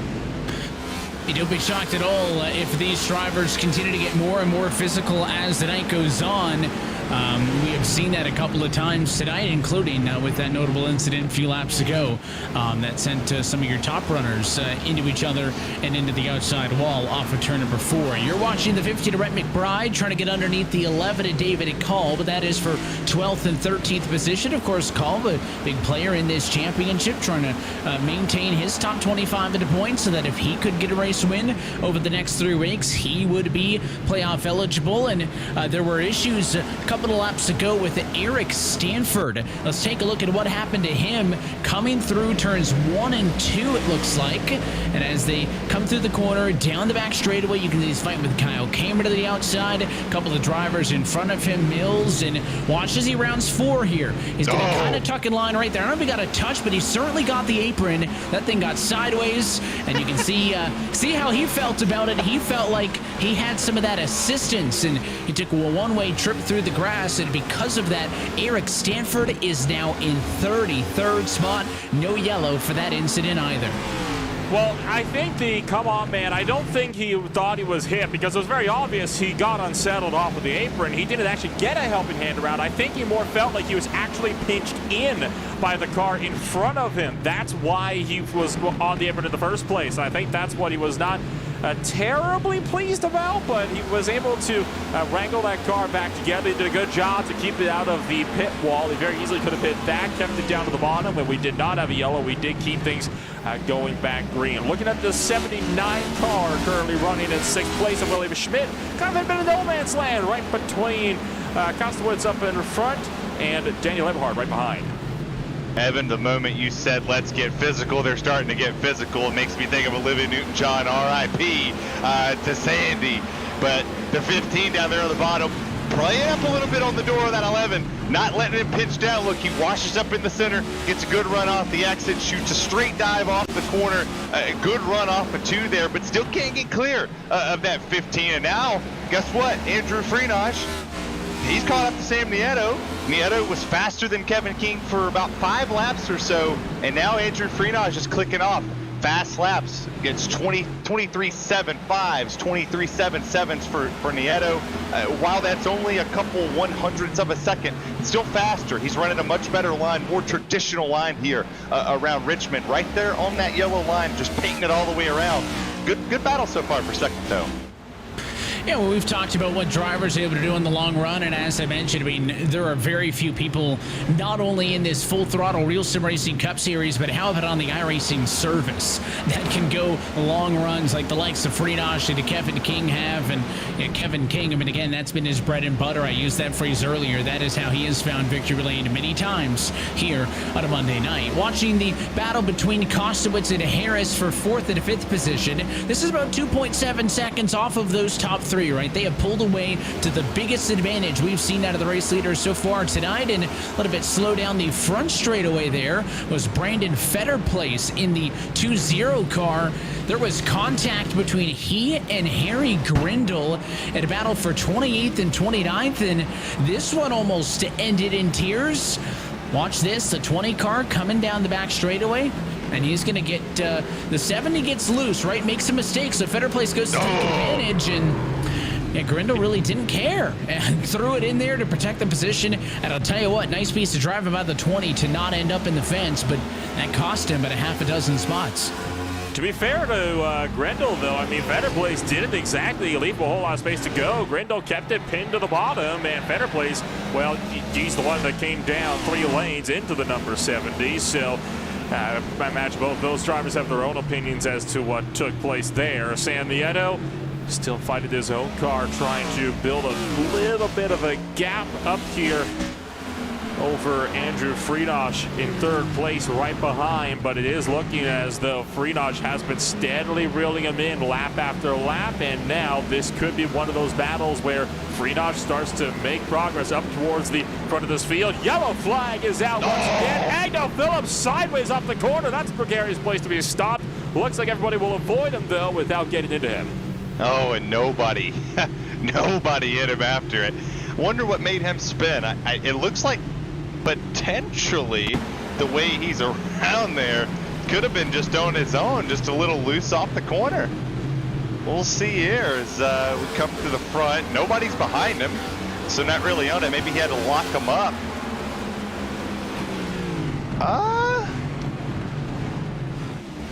You don't be shocked at all if these drivers continue to get more and more physical as the night goes on. We have seen that a couple of times tonight, including with that notable incident a few laps ago that sent some of your top runners into each other and into the outside wall off of turn number 4. You're watching the 50 to Rhett McBride trying to get underneath the 11 to David Kalb, but that is for 12th and 13th position. Of course, Kalb, a big player in this championship, trying to maintain his top 25 into points so that if he could get a race win over the next 3 weeks, he would be playoff eligible. And there were issues a couple couple of laps to go with Eric Stanford. Let's take a look at what happened to him coming through turns 1 and 2, it looks like. And as they come through the corner, down the back straightaway, you can see he's fighting with Kyle Kamer to the outside. A couple of drivers in front of him, Mills, and watch as he rounds 4 here. He's going to kind of tuck in line right there. I don't know if he got a touch, but he certainly got the apron. That thing got sideways, and you can see how he felt about it. He felt like he had some of that assistance, and he took a one-way trip through the grass, and because of that, Eric Stanford is now in 33rd spot. No yellow for that incident either. Well, I think come on, man, I don't think he thought he was hit because it was very obvious he got unsettled off of the apron. He didn't actually get a helping hand around. I think he more felt like he was actually pinched in by the car in front of him. That's why he was on the apron in the first place. I think that's what he was not terribly pleased about, but he was able to wrangle that car back together. He did a good job to keep it out of the pit wall. He very easily could have hit that, kept it down to the bottom, and we did not have a yellow. We did keep things going back green. Looking at the 79 car currently running in 6th place, and William Schmidt kind of in a bit of no man's land right between Costawoods up in front and Daniel Eberhard right behind. Evan, the moment you said, let's get physical, they're starting to get physical. It makes me think of Olivia Newton-John, RIP to Sandy. But the 15 down there on the bottom, playing up a little bit on the door of that 11, not letting him pitch down. Look, he washes up in the center, gets a good run off the exit, shoots a straight dive off the corner, a good run off of 2 there, but still can't get clear of that 15. And now, guess what? Andrew Freenage, he's caught up to Sam Nieto. Nieto was faster than Kevin King for about 5 laps or so, and now Andrew Freenage is clicking off fast laps. Gets 23.75s, 23.77s for Nieto. While that's only a couple 100ths of a second, it's still faster. He's running a much better line, more traditional line here around Richmond. Right there on that yellow line, just painting it all the way around. Good battle so far for second, though. Yeah, well, we've talked about what drivers are able to do in the long run, and as I mentioned, I mean, there are very few people not only in this Full Throttle RealSimRacing Cup Series, but how about on the iRacing service that can go long runs like the likes of Freenage and Kevin King have, and Kevin King, I mean, again, that's been his bread and butter. I used that phrase earlier. That is how he has found victory lane many times here on a Monday night. Watching the battle between Kostowitz and Harris for 4th and 5th position. This is about 2.7 seconds off of those top 3, right? They have pulled away to the biggest advantage we've seen out of the race leaders so far tonight, and a little bit slow down the front straightaway there was Brandon Fetterplace in the 2-0 car. There was contact between he and Harry Grindle at a battle for 28th and 29th, and this one almost ended in tears. Watch this, the 20 car coming down the back straightaway, and he's going to get, the 70 gets loose, right? Makes some mistakes, so Fetterplace goes to take advantage, and Grindle really didn't care and threw it in there to protect the position. And I'll tell you what, nice piece of driving by the 20 to not end up in the fence, but that cost him about a half a dozen spots. To be fair to Grindle, though, I mean, Fetterplace didn't exactly leave a whole lot of space to go. Grindle kept it pinned to the bottom, and Fetterplace, well, he's the one that came down 3 lanes into the number 70. So I imagine both those drivers have their own opinions as to what took place there. Sam Nieto still fighting his own car, trying to build a little bit of a gap up here over Andrew Freenage in 3rd place right behind, but it is looking as though Freenage has been steadily reeling him in lap after lap, and now this could be one of those battles where Freenage starts to make progress up towards the front of this field. Yellow flag is out once again. Agno Phillips sideways up the corner. That's a precarious place to be stopped. Looks like everybody will avoid him, though, without getting into him. Oh, and nobody hit him after it. Wonder what made him spin. It looks like potentially the way he's around there could have been just on his own, just a little loose off the corner. We'll see here as we come to the front. Nobody's behind him, so not really on it. Maybe he had to lock him up.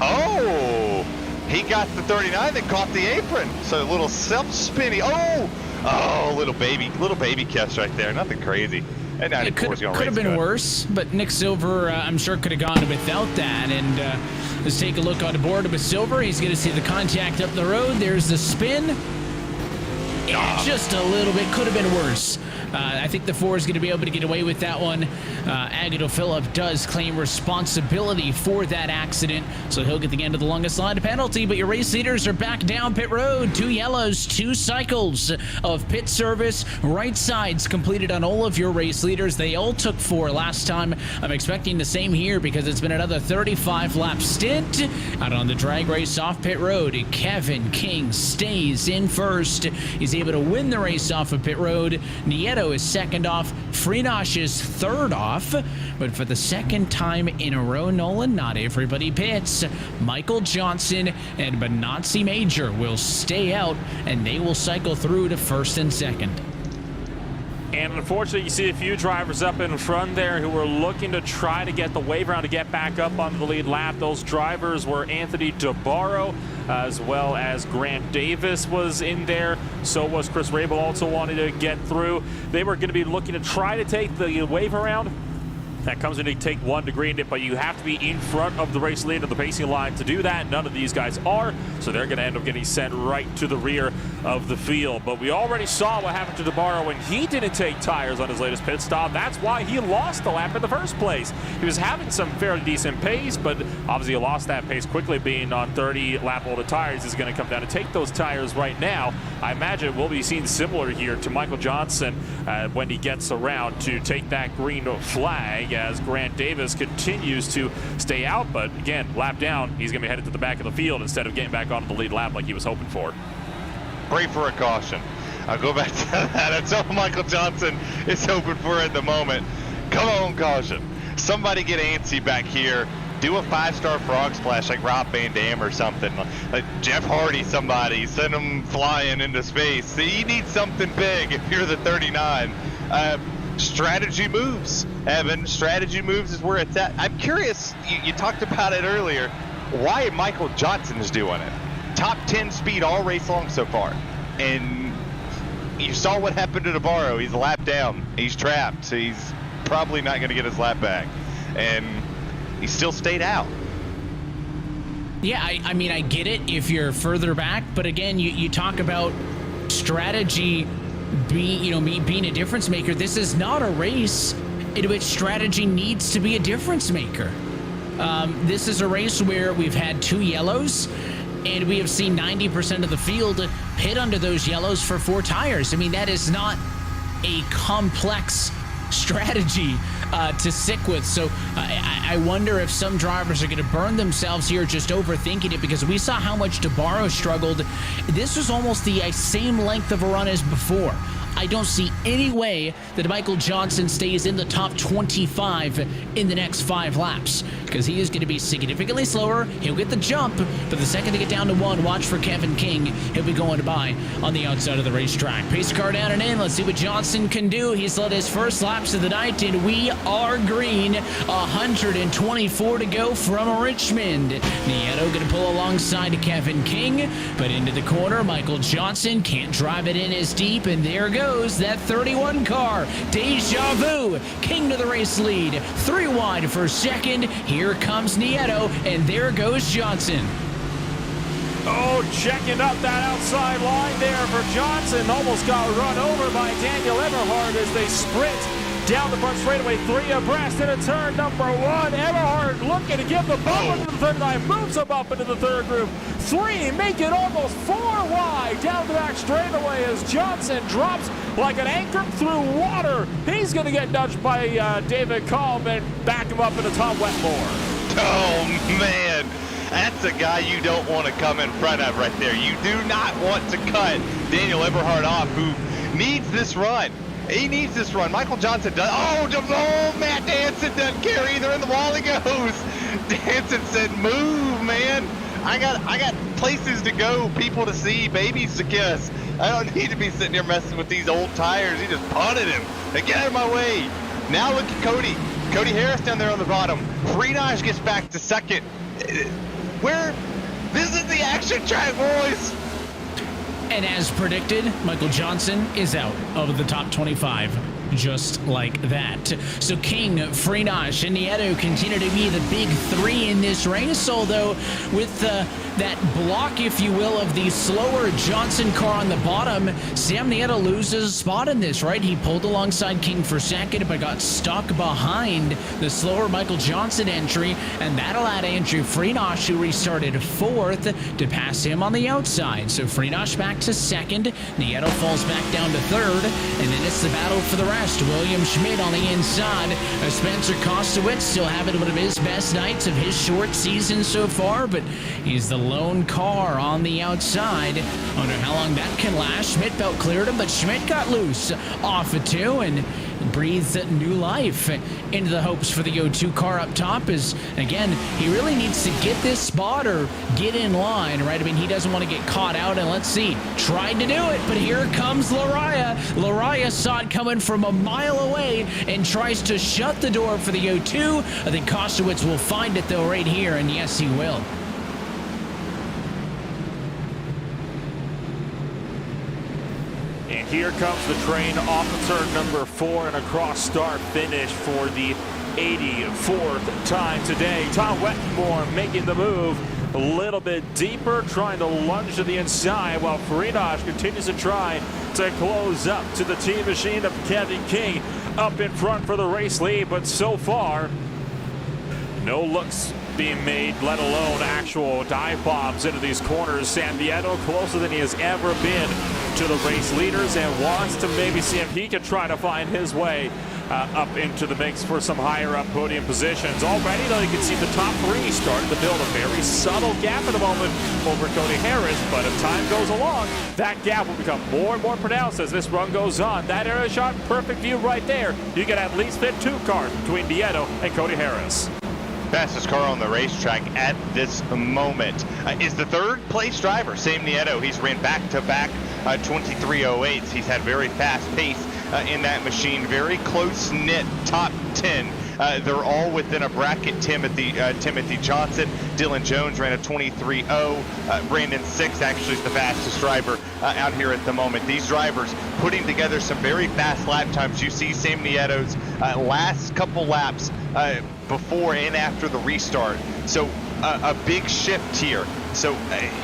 Oh! He got the 39 that caught the apron. So a little self-spinny. Oh, little baby catch right there. Nothing crazy. And it could have been worse, but Nick Silver, I'm sure, could have gone without that. And let's take a look on the board with Silver. He's going to see the contact up the road. There's the spin. Yeah, just a little bit. Could have been worse. I think the 4 is going to be able to get away with that one. Agato Phillip does claim responsibility for that accident, so he'll get the end of the longest line penalty. But your race leaders are back down pit road. 2 yellows, 2 cycles of pit service. Right sides completed on all of your race leaders. They all took 4 last time. I'm expecting the same here because it's been another 35-lap stint out on the drag race off pit road. Kevin King stays in first. He's able to win the race off of pit road. Nieto is second off. Freenosh is third off. But for the second time in a row, Nolan, not everybody pits. Michael Johnson and Benazzi Major will stay out, and they will cycle through to first and second. And unfortunately, you see a few drivers up in front there who were looking to try to get the wave around to get back up onto the lead lap. Those drivers were Anthony DeBarro, as well as Grant Davis was in there. So was Chris Rabel, also wanted to get through. They were going to be looking to try to take the wave around. That comes when you take 1 to green it, but you have to be in front of the race lead of the pacing line to do that. None of these guys are, so they're going to end up getting sent right to the rear of the field. But we already saw what happened to DeBarro when he didn't take tires on his latest pit stop. That's why he lost the lap in the first place. He was having some fairly decent pace, but obviously he lost that pace quickly. Being on 30 lap older tires is going to come down to take those tires right now. I imagine we'll be seeing similar here to Michael Johnson when he gets around to take that green flag, as Grant Davis continues to stay out. But again, lap down, he's going to be headed to the back of the field instead of getting back onto the lead lap like he was hoping for. Pray for a caution. I'll go back to that. That's all Michael Johnson is hoping for at the moment. Come on, caution. Somebody get antsy back here. Do a 5-star frog splash like Rob Van Dam or something. Like Jeff Hardy, somebody. Send him flying into space. See, you need something big if you're the 39. Strategy moves, Evan. Strategy moves is where it's at. I'm curious, you talked about it earlier, why Michael Johnson is doing it. Top 10 speed all race long so far. And you saw what happened to DeBarro. He's a lap down. He's trapped. So he's probably not going to get his lap back. And he still stayed out. Yeah, I mean, I get it if you're further back. But again, you talk about strategy being a difference maker. This is not a race in which strategy needs to be a difference maker. This is a race where we've had 2 yellows, and we have seen 90% of the field pit under those yellows for 4 tires. I mean, that is not a complex strategy to stick with. So I wonder if some drivers are going to burn themselves here just overthinking it, because we saw how much DeBarro struggled. This was almost the same length of a run as before. I don't see any way that Michael Johnson stays in the top 25 in the next 5 laps, because he is going to be significantly slower. He'll get the jump, but the second they get down to 1, watch for Kevin King. He'll be going by on the outside of the racetrack. Pace car down and in. Let's see what Johnson can do. He's led his first laps of the night, and we are green. 124 to go from Richmond. Nieto going to pull alongside Kevin King, but into the corner, Michael Johnson can't drive it in as deep, and there goes that 31 car. Deja vu. King to the race lead. 3 wide for second. Here comes Nieto, and there goes Johnson. Oh, checking up that outside line there for Johnson. Almost got run over by Daniel Eberhard as they sprint down the front straightaway, 3 abreast into turn number 1. Eberhard looking to give the bump into the third line, moves him up into the third group. 3, make it almost 4 wide down the back straightaway as Johnson drops like an anchor through water. He's going to get nudged by David Kalm and back him up into Tom Wetmore. Oh, man. That's a guy you don't want to come in front of right there. You do not want to cut Daniel Eberhard off, who needs this run. He needs this run. Michael Johnson does. Oh, Matt Danson doesn't care either. In the wall he goes. Danson said, "Move, man. I got places to go, people to see, babies to kiss. I don't need to be sitting here messing with these old tires." He just punted him. Like, get out of my way. Now look at Cody. Cody Harris down there on the bottom. Freenosh gets back to second. This is the action track, boys. And as predicted, Michael Johnson is out of the top 25. just like that. So King, Freenach, and Nieto continue to be the big three in this race, although with that block, if you will, of the slower Johnson car on the bottom, Sam Nieto loses a spot in this, right? He pulled alongside King for second, but got stuck behind the slower Michael Johnson entry, and that allowed Andrew Freenach, who restarted fourth, to pass him on the outside. So Freenach back to second, Nieto falls back down to third, and then it's the battle for the rest. William Schmidt on the inside. Spencer Kostowitz still having one of his best nights of his short season so far, but he's the lone car on the outside. Wonder how long that can last. Schmidt felt cleared him, but Schmidt got loose off of two and breathed new life into the hopes for the O2 car up top. Is again, he really needs to get this spot or get in line, right? I mean, he doesn't want to get caught out, and let's see, tried to do it, but here comes Lariah. Lariah saw it coming from a mile away and tries to shut the door for the O2. I think Kostowitz will find it though right here, and yes, he will. And here comes the train off of turn number 4 and a cross start finish for the 84th time today. Tom Wetmore making the move a little bit deeper, trying to lunge to the inside, while Freenach continues to try to close up to the team machine of Kevin King up in front for the race lead. But so far, no looks being made, let alone actual dive bombs into these corners. Sam Nieto closer than he has ever been to the race leaders, and wants to maybe see if he can try to find his way up into the mix for some higher up podium positions. Already, though, you can see the top three starting to build a very subtle gap at the moment over Cody Harris, but as time goes along, that gap will become more and more pronounced as this run goes on. That aero shot, perfect view right there. You can at least fit 2 cars between Nieto and Cody Harris. Fastest car on the racetrack at this moment is the third place driver, Sam Nieto. He's ran back-to-back 23.08s. He's had very fast pace in that machine, very close-knit top 10. They're all within a bracket. Timothy Johnson, Dylan Jones ran a 23.0. Brandon Six actually is the fastest driver out here at the moment. These drivers putting together some very fast lap times. You see Sam Nieto's last couple laps before and after the restart. So a big shift here. So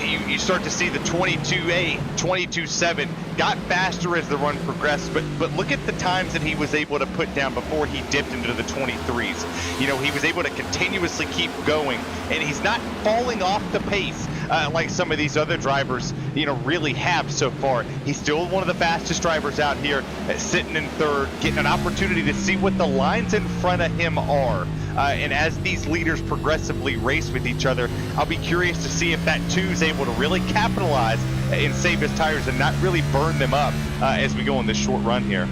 you start to see the 22.8, 22.7 got faster as the run progressed, but look at the times that he was able to put down before he dipped into the 23s. You know, he was able to continuously keep going, and he's not falling off the pace like some of these other drivers, you know, really have so far. He's still one of the fastest drivers out here, sitting in third, getting an opportunity to see what the lines in front of him are. And as these leaders progressively race with each other, I'll be curious to see if that 2 is able to really capitalize and save his tires and not really burn them up as we go on this short run here.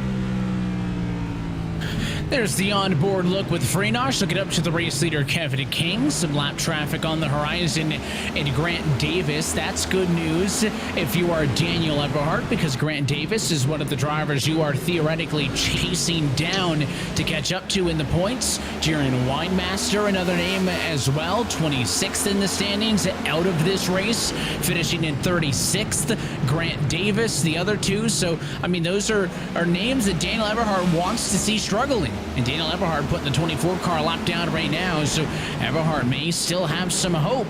There's the onboard look with Freenach looking up to the race leader Kevin King. Some lap traffic on the horizon and Grant Davis. That's good news if you are Daniel Eberhardt, because Grant Davis is one of the drivers you are theoretically chasing down to catch up to in the points. Jaron Weinmaster, another name as well, 26th in the standings out of this race, finishing in 36th. Grant Davis, the other two. So, I mean, those are names that Daniel Eberhardt wants to see struggling. And Daniel Eberhardt putting the 24 car lap down right now, so Eberhardt may still have some hope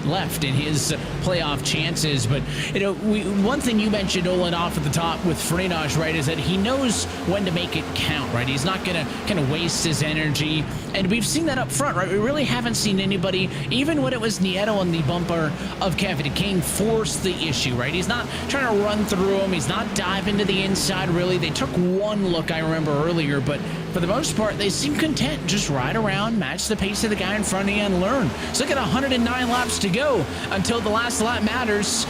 left in his playoff chances. But you know, one thing you mentioned, Olin, off at the top with Freenach, right, is that he knows when to make it count, right? He's not gonna kind of waste his energy, and we've seen that up front, right? We really haven't seen anybody, even when it was Nieto on the bumper of Kevin King, force the issue, right? He's not trying to run through him. He's not diving to the inside, really. They took one look, I remember earlier, but for the most part, they seem content. Just ride around, match the pace of the guy in front of you, and learn. So look at 109 laps to go until the last lap matters.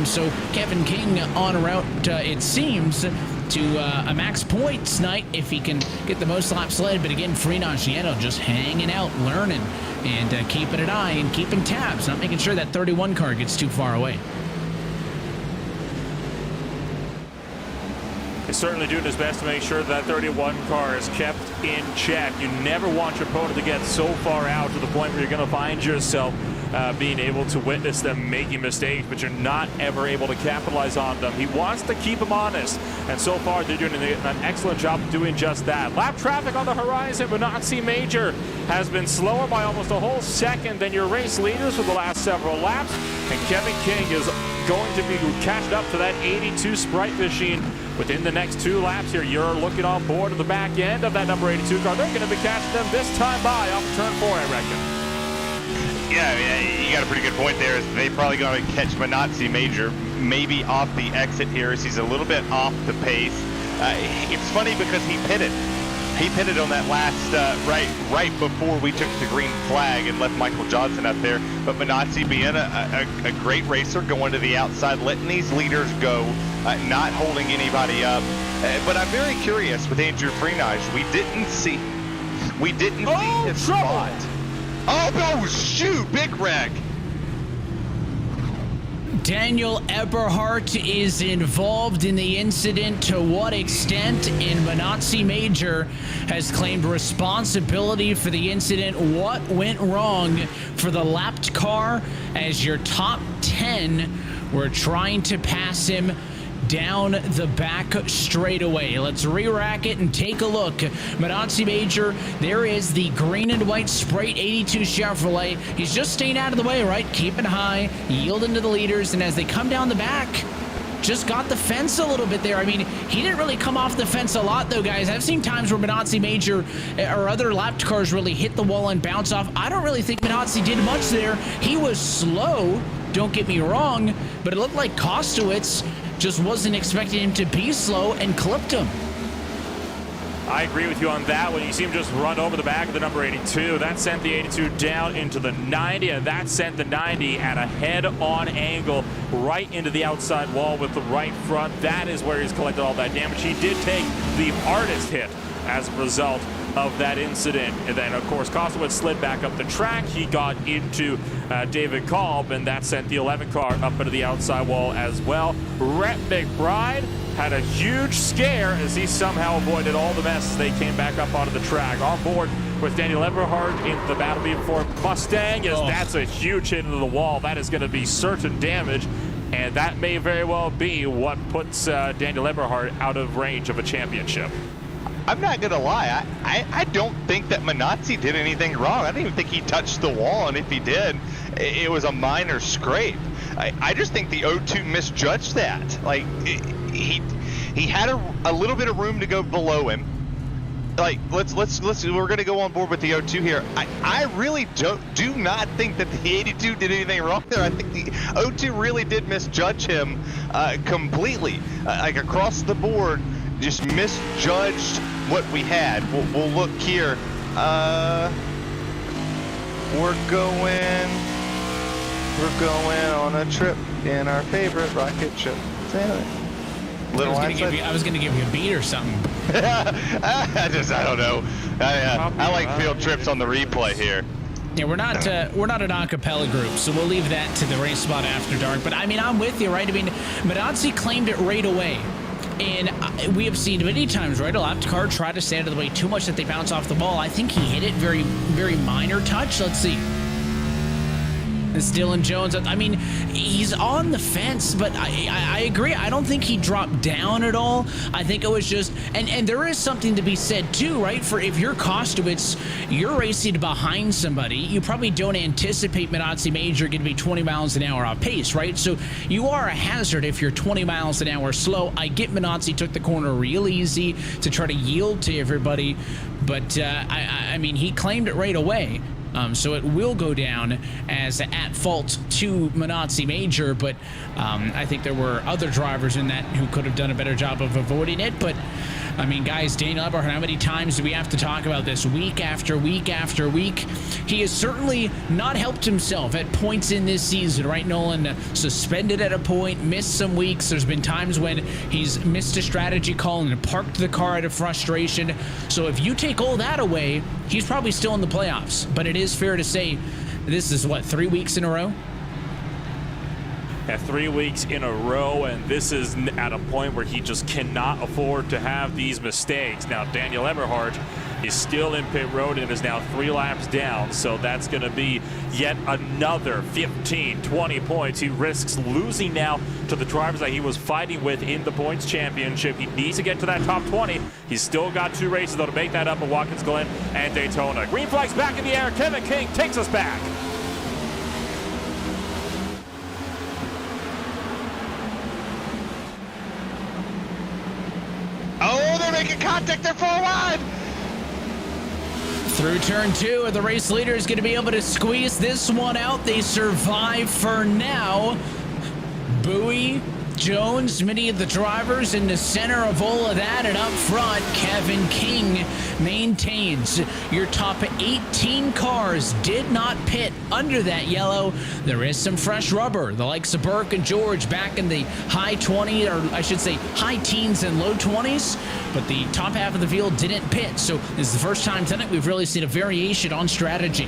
So Kevin King on route, it seems, to a max points night if he can get the most laps led. But again, Freenach, Nieto just hanging out, learning, and keeping an eye and keeping tabs, not making sure that 31 car gets too far away. He's certainly doing his best to make sure that 31 car is kept in check. You never want your opponent to get so far out to the point where you're going to find yourself being able to witness them making mistakes, but you're not ever able to capitalize on them. He wants to keep them honest, and so far they're doing an excellent job of doing just that. Lap traffic on the horizon. Benazzi Major has been slower by almost a whole second than your race leaders for the last several laps, and Kevin King is going to be catching up to that 82 Sprite machine within the next 2 laps here. You're looking on board at the back end of that number 82 car. They're going to be catching them this time by off of turn 4, I reckon. Yeah, you got a pretty good point there. They probably going to catch Benazzi Major maybe off the exit here as he's a little bit off the pace. It's funny because he pitted. He pitted on that last right before we took the green flag and left Michael Johnson up there. But Benazzi being a great racer, going to the outside, letting these leaders go, not holding anybody up. But I'm very curious with Andrew Freenage. We didn't see his spot. Oh, shoot, big wreck. Daniel Eberhardt is involved in the incident. To what extent? And Benazzi Major has claimed responsibility for the incident. What went wrong for the lapped car as your top 10 were trying to pass him down the back straightaway? Let's re-rack it and take a look. Benazzi Major, there is the green and white Sprite 82 Chevrolet. He's just staying out of the way, right? Keeping high, yielding to the leaders, and as they come down the back, just got the fence a little bit there. I mean, he didn't really come off the fence a lot, though, guys. I've seen times where Benazzi Major or other lapped cars really hit the wall and bounce off. I don't really think Benazzi did much there. He was slow, don't get me wrong, but it looked like Kostowitz just wasn't expecting him to be slow and clipped him. I agree with you on that one. You see him just run over the back of the number 82. That sent the 82 down into the 90, and that sent the 90 at a head-on angle right into the outside wall with the right front. That is where he's collected all that damage. He did take the hardest hit as a result of that incident. And then, of course, Kostowitz slid back up the track. He got into David Kolb, and that sent the 11 car up into the outside wall as well. Rhett McBride had a huge scare as he somehow avoided all the mess as they came back up onto the track. On board with Daniel Eberhardt in the battle for Mustang, as that's a huge hit into the wall. That is going to be certain damage, and that may very well be what puts Daniel Eberhardt out of range of a championship. I'm not going to lie. I don't think that Benazzi did anything wrong. I don't even think he touched the wall, and if he did, it was a minor scrape. I just think the O2 misjudged that. Like, he had a little bit of room to go below him. Like, let's we're going to go on board with the O2 here. I really do not think that the 82 did anything wrong there. I think the O2 really did misjudge him completely. Like, across the board, just misjudged what we had. We'll look here. We're going on a trip in our favorite rocket ship. I was gonna give you a beat or something. I don't know. I like field trips on the replay here. Yeah, we're not an a cappella group, so we'll leave that to the Race Spot After Dark. But I mean, I'm with you, right? I mean, Benazzi claimed it right away. And we have seen many times, right, a lapped car try to stay out of the way too much that they bounce off the ball. I think he hit it very, very minor touch. Let's see. It's Dylan Jones. I mean, he's on the fence, but I agree. I don't think he dropped down at all. I think it was just, and there is something to be said too, right? For if you're Kostowitz, you're racing behind somebody, you probably don't anticipate Benazzi Major going to be 20 miles an hour off pace, right? So you are a hazard if you're 20 miles an hour slow. I get Benazzi took the corner real easy to try to yield to everybody, but I mean, he claimed it right away. So it will go down as at fault to Benazzi Major, but I think there were other drivers in that who could have done a better job of avoiding it. But I mean, guys, Daniel Eberhardt, how many times do we have to talk about this week after week after week? He has certainly not helped himself at points in this season, right, Nolan? Suspended at a point, missed some weeks. There's been times when he's missed a strategy call and parked the car out of frustration. So if you take all that away, he's probably still in the playoffs. But it is fair to say this is, what, 3 weeks in a row? at 3 weeks in a row, and this is at a point where he just cannot afford to have these mistakes. Now, Daniel Eberhard is still in pit road and is now 3 laps down, so that's going to be yet another 15, 20 points. He risks losing now to the drivers that he was fighting with in the points championship. He needs to get to that top 20. He's still got 2 races, though, to make that up at Watkins Glen and Daytona. Green flag's back in the air. Kevin King takes us back. Oh, they're making contact. They're full wide. Through turn 2, the race leader is going to be able to squeeze this one out. They survive for now. Bowie, Jones, many of the drivers in the center of all of that, and up front, Kevin King maintains. Your top 18 cars did not pit under that yellow. There is some fresh rubber. The likes of Burke and George back in the high 20s, or I should say high teens and low 20s, but the top half of the field didn't pit. So this is the first time tonight we've really seen a variation on strategy.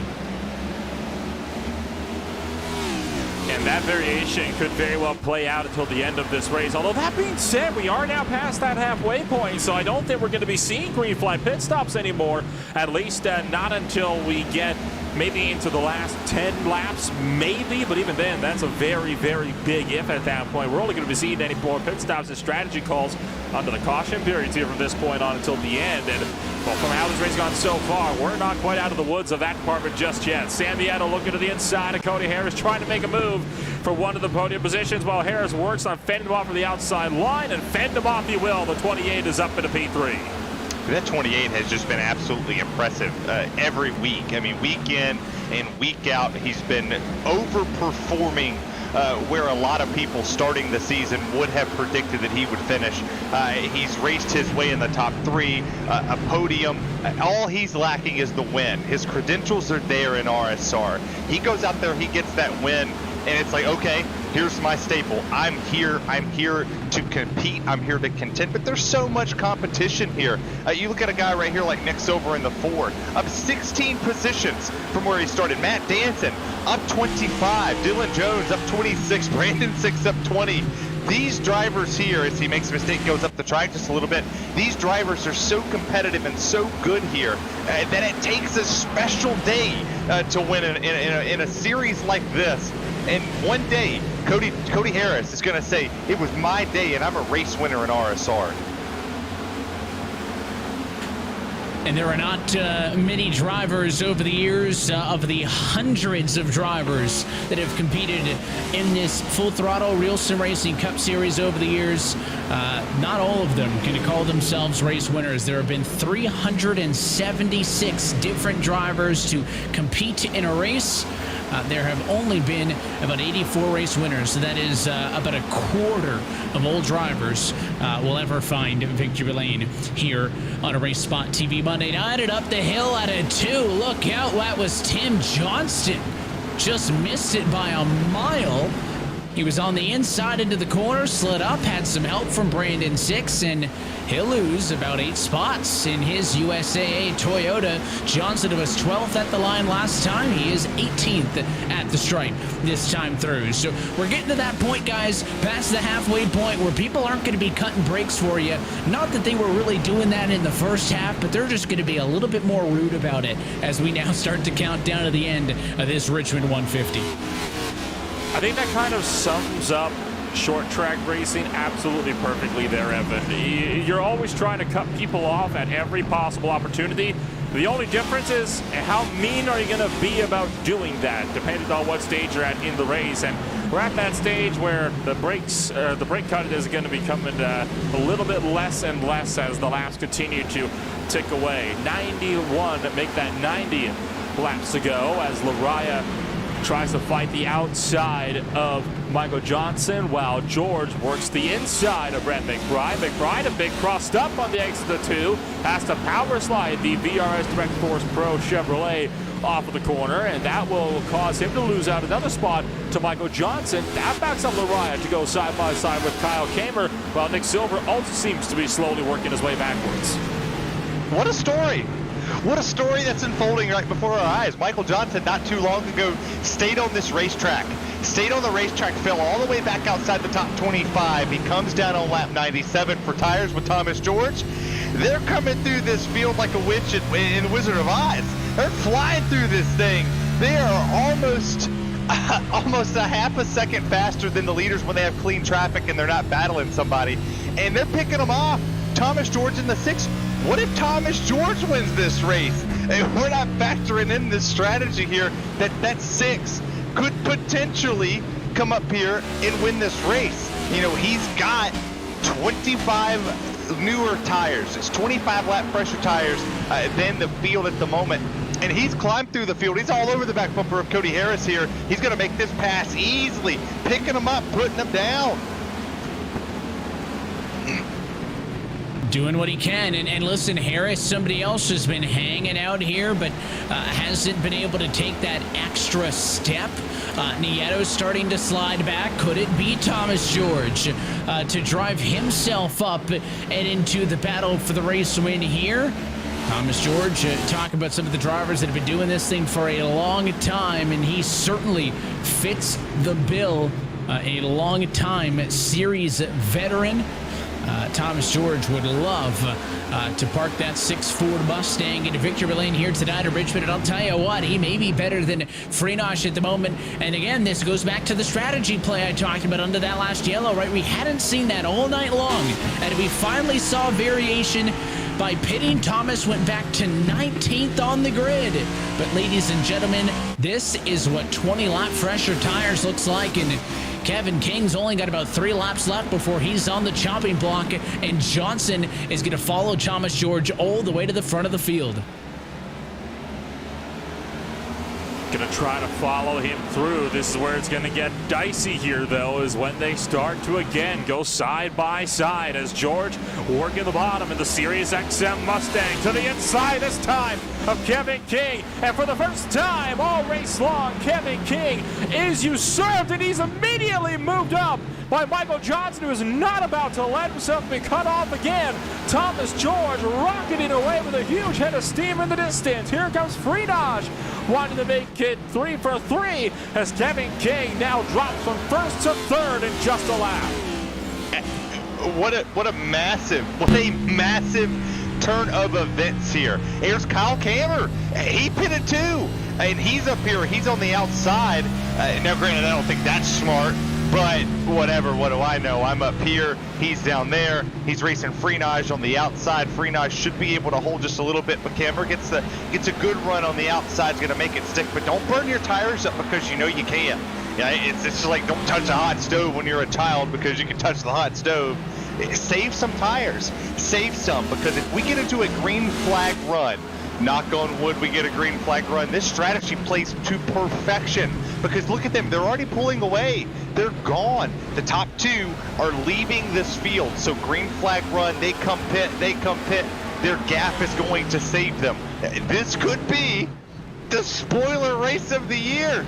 And that variation could very well play out until the end of this race. Although that being said, we are now past that halfway point, so I don't think we're going to be seeing green flag pit stops anymore, at least not until we get maybe into the last 10 laps, maybe, but even then, that's a very, very big if at that point. We're only going to be seeing any more pit stops and strategy calls under the caution periods here from this point on until the end. And well, from how this race has gone so far, we're not quite out of the woods of that department just yet. Sam Vieto looking to the inside of Cody Harris, trying to make a move for one of the podium positions, while Harris works on fending him off from the outside line, and fend him off he will. The 28 is up into P3. That 28 has just been absolutely impressive every week. I mean, week in and week out, he's been overperforming where a lot of people starting the season would have predicted that he would finish. He's raced his way in the top 3, a podium. All he's lacking is the win. His credentials are there in RSR. He goes out there, he gets that win, and it's like, okay, here's my staple. I'm here to compete. I'm here to contend. But there's so much competition here. You look at a guy right here like Nick Silver in the Ford, up 16 positions from where he started. Matt Danson up 25. Dylan Jones up 26. Brandon Six up 20. These drivers here, as he makes a mistake, goes up the track just a little bit. These drivers are so competitive and so good here that it takes a special day to win in a series like this. And one day, Cody Harris is going to say, it was my day and I'm a race winner in RSR. And there are not many drivers over the years, of the hundreds of drivers that have competed in this Full Throttle RealSimRacing Cup Series over the years. Not all of them can call themselves race winners. There have been 376 different drivers to compete in a race. There have only been about 84 race winners, so that is about a quarter of all drivers will ever find victory lane here on a RaceSpotTV Monday night. And up the hill at a 2. Look out, that was Tim Johnston. Just missed it by a mile. He was on the inside into the corner, slid up, had some help from Brandon Six, and he'll lose about 8 spots in his USAA Toyota. Johnson was 12th at the line last time. He is 18th at the stripe this time through. So we're getting to that point, guys, past the halfway point where people aren't going to be cutting brakes for you. Not that they were really doing that in the first half, but they're just going to be a little bit more rude about it as we now start to count down to the end of this Richmond 150. I think that kind of sums up short track racing absolutely perfectly there, Evan. You're always trying to cut people off at every possible opportunity. The only difference is how mean are you going to be about doing that, depending on what stage you're at in the race. And we're at that stage where the brake cut is going to be coming a little bit less and less as the laps continue to tick away. 91 make that 90 laps to go as Lariah tries to fight the outside of Michael Johnson, while George works the inside of Brett McBride. McBride a bit crossed up on the exit of the 2, has to power slide the VRS Direct Force Pro Chevrolet off of the corner, and that will cause him to lose out another spot to Michael Johnson. That backs up Lariah to go side by side with Kyle Kamer, while Nick Silver also seems to be slowly working his way backwards. What a story. What a story that's unfolding right before our eyes. Michael Johnson, not too long ago, stayed on this racetrack. Stayed on the racetrack, fell all the way back outside the top 25. He comes down on lap 97 for tires with Thomas George. They're coming through this field like a witch in Wizard of Oz. They're flying through this thing. They are almost a half a second faster than the leaders when they have clean traffic and they're not battling somebody. And they're picking them off. Thomas George in the 6th. What if Thomas George wins this race? And we're not factoring in this strategy here that 6 could potentially come up here and win this race. You know, he's got 25 newer tires. It's 25 lap pressure tires than the field at the moment. And he's climbed through the field. He's all over the back bumper of Cody Harris here. He's going to make this pass easily, picking them up, putting them down. Doing what he can, and listen, Harris, somebody else has been hanging out here, but hasn't been able to take that extra step. Nieto's starting to slide back. Could it be Thomas George to drive himself up and into the battle for the race win here? Thomas George, talking about some of the drivers that have been doing this thing for a long time, and he certainly fits the bill. A long time series veteran. Thomas George would love to park that 6 Ford Mustang into victory lane here tonight at Richmond. And I'll tell you what, he may be better than Freenash at the moment. And again, this goes back to the strategy play I talked about under that last yellow, right? We hadn't seen that all night long. And we finally saw variation. By pitting, Thomas went back to 19th on the grid. But ladies and gentlemen, this is what 20 lap fresher tires looks like. And Kevin King's only got about 3 laps left before he's on the chopping block, and Johnson is going to follow Thomas George all the way to the front of the field. Going to try to follow him through. This is where it's going to get dicey here, though, is when they start to again go side by side as George working the bottom in the Sirius XM Mustang to the inside this time of Kevin King. And for the first time all race long, Kevin King is usurped, and he's immediately moved up by Michael Johnson, who is not about to let himself be cut off again. Thomas George rocketing away with a huge head of steam in the distance. Here comes Freenash wanting to make it 3 for 3 as Kevin King now drops from 1st to 3rd in just a lap. What a massive turn of events here. Here's Kyle Kammer. He pitted too, and he's up here. He's on the outside. Now, granted, I don't think that's smart, but whatever. What do I know? I'm up here. He's down there. He's racing Freenash on the outside. Freenash should be able to hold just a little bit, but Kammer gets a good run on the outside. Is going to make it stick, but don't burn your tires up because you know you can. Yeah, it's just like don't touch a hot stove when you're a child because you can touch the hot stove. Save some tires. Save some, because if we get into a green flag run, knock on wood, we get a green flag run, this strategy plays to perfection, because look at them. They're already pulling away. They're gone. The top 2 are leaving this field. So green flag run, they come pit. Their gap is going to save them. This could be the spoiler race of the year.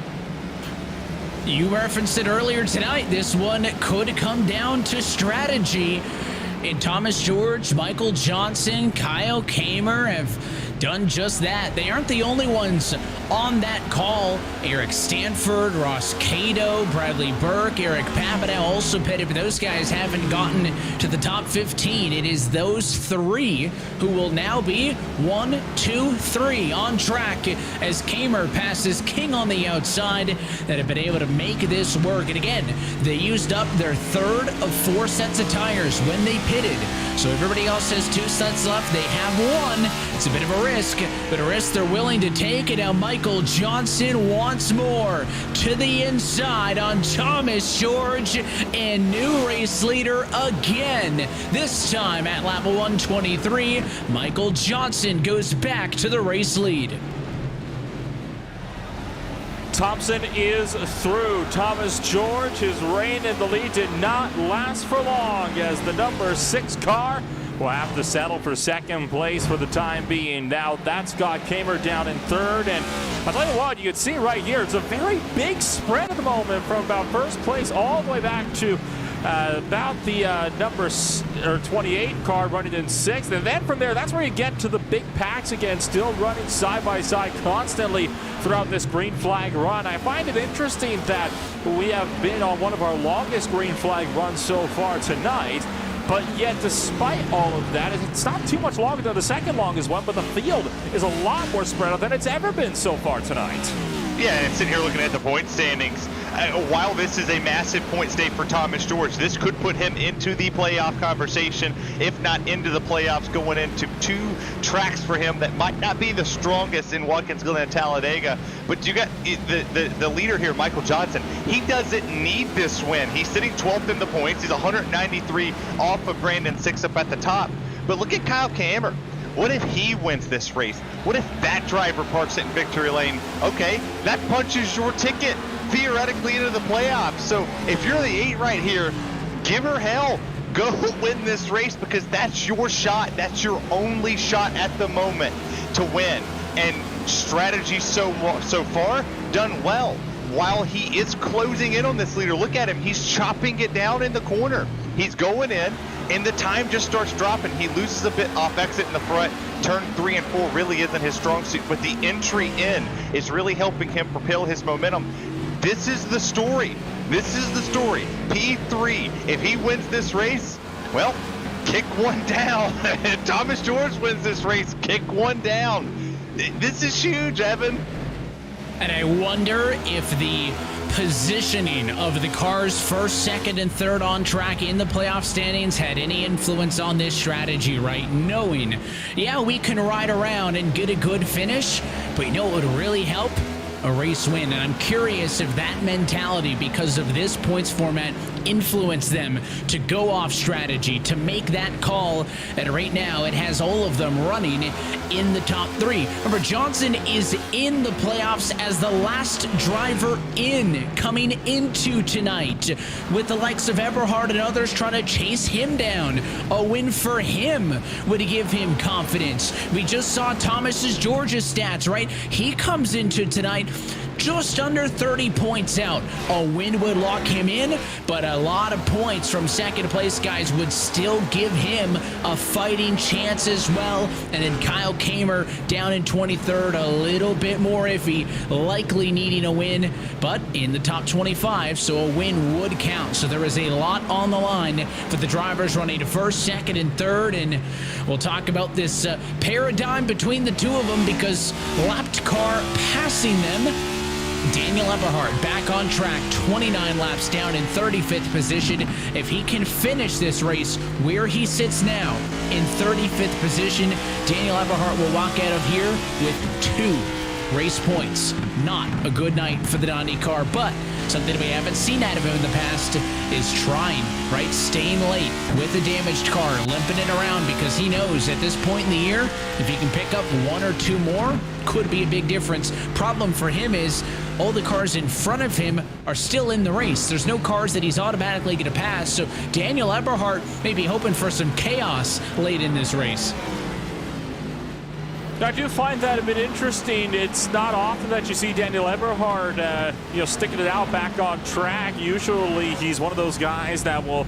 You referenced it earlier tonight. This one could come down to strategy. And Thomas George, Michael Johnson, Kyle Kammer have done just that. They aren't the only ones on that call. Eric Stanford, Ross Cato, Bradley Burke, Eric Papineau also pitted, but those guys haven't gotten to the top 15. It is those 3 who will now be 1, 2, 3 on track as Kammer passes King on the outside that have been able to make this work. And again, they used up their 3rd of 4 sets of tires when they pitted. So everybody else has 2 sets left. They have 1. It's a bit of a risk, but a risk they're willing to take. And now Michael Johnson once more to the inside on Thomas George, and new race leader again. This time at lap 123, Michael Johnson goes back to the race lead. Thompson is through. Thomas George, his reign in the lead did not last for long as the number 6 car will have to settle for 2nd place for the time being. Now that's got Kammer down in 3rd, and I'll tell you what, you can see right here, it's a very big spread at the moment from about 1st place all the way back to about the number 28 car running in 6th. And then from there, that's where you get to the big packs again, still running side by side constantly throughout this green flag run. I find it interesting that we have been on one of our longest green flag runs so far tonight. But yet, despite all of that, it's not too much longer than the second longest one, but the field is a lot more spread out than it's ever been so far tonight. Yeah, and sitting here looking at the point standings, while this is a massive points day for Thomas George, this could put him into the playoff conversation, if not into the playoffs, going into 2 tracks for him that might not be the strongest in Watkins Glen and Talladega. But you got the leader here, Michael Johnson. He doesn't need this win. He's sitting 12th in the points. He's 193 off of Brandon Six up at the top. But look at Kyle Kammer. What if he wins this race? What if that driver parks it in victory lane? Okay, that punches your ticket theoretically into the playoffs. So if you're the 8 right here, give her hell. Go win this race, because that's your shot. That's your only shot at the moment to win. And strategy so far done well. While he is closing in on this leader, look at him. He's chopping it down in the corner. He's going in, and the time just starts dropping. He loses a bit off exit in the front. Turn 3 and 4 really isn't his strong suit, but the entry in is really helping him propel his momentum. This is the story. This is the story. P3, if he wins this race, well, kick one down. Thomas George wins this race, kick one down. This is huge, Evan. And I wonder if the positioning of the cars first, second, and third on track in the playoff standings had any influence on this strategy, right? Knowing, yeah, we can ride around and get a good finish, but you know what would really help? A race win. And I'm curious if that mentality, because of this points format, influenced them to go off strategy, to make that call. And right now, it has all of them running in the top 3. Remember, Johnson is in the playoffs as the last driver in, coming into tonight, with the likes of Eberhard and others trying to chase him down. A win for him would give him confidence. We just saw George's stats, right? He comes into tonight just under 30 points out. A win would lock him in, but a lot of points from second place guys would still give him a fighting chance as well. And then Kyle Kammer down in 23rd, a little bit more iffy, likely needing a win, but in the top 25, so a win would count. So there is a lot on the line for the drivers running first, second, and third, and we'll talk about this paradigm between the two of them, because lapped car passing them. Daniel Eberhard back on track, 29 laps down in 35th position. If he can finish this race where he sits now in 35th position, Daniel Eberhard will walk out of here with 2 race points. Not a good night for the Donny car, but something we haven't seen out of him in the past is trying, right? Staying late with a damaged car, limping it around, because he knows at this point in the year, if he can pick up 1 or 2 more, could be a big difference. Problem for him is all the cars in front of him are still in the race. There's no cars that he's automatically going to pass, so Daniel Eberhard may be hoping for some chaos late in this race. I do find that a bit interesting. It's not often that you see Daniel Eberhard, sticking it out back on track. Usually he's one of those guys that will,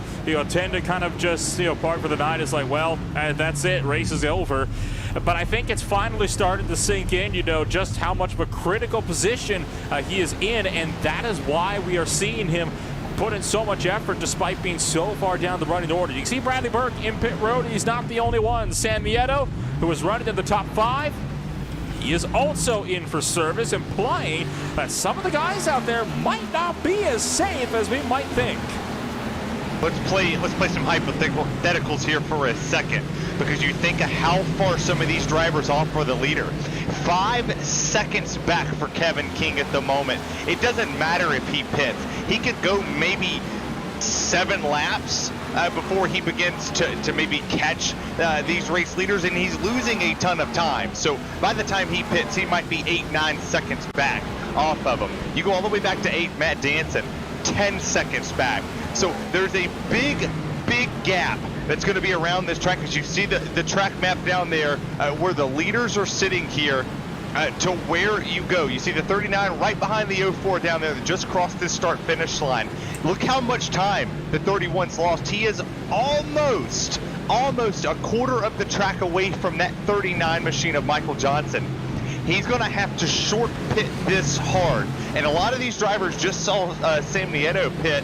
tend to kind of just, park for the night. It's like, well, that's it, race is over. But I think it's finally started to sink in, just how much of a critical position he is in, and that is why we are seeing him put in so much effort despite being so far down the running order. You can see Bradley Burke in pit road. He's not the only one. San Nieto, who was running in the top 5, he is also in for service, implying that some of the guys out there might not be as safe as we might think. Let's play some hypotheticals here for a second, because you think of how far some of these drivers are for the leader. 5 seconds back for Kevin King at the moment. It doesn't matter if he pits. He could go maybe 7 laps before he begins to maybe catch these race leaders, and he's losing a ton of time. So by the time he pits, he might be 8-9 seconds back off of him. You go all the way back to 8, Matt Danson, 10 seconds back. So there's a big gap that's going to be around this track, as you see the track map down there where the leaders are sitting here. to where you go. You see the 39 right behind the 04 down there that just crossed this start-finish line. Look how much time the 31's lost. He is almost a quarter of the track away from that 39 machine of Michael Johnson. He's going to have to short pit this hard. And a lot of these drivers just saw Sam Nieto pit.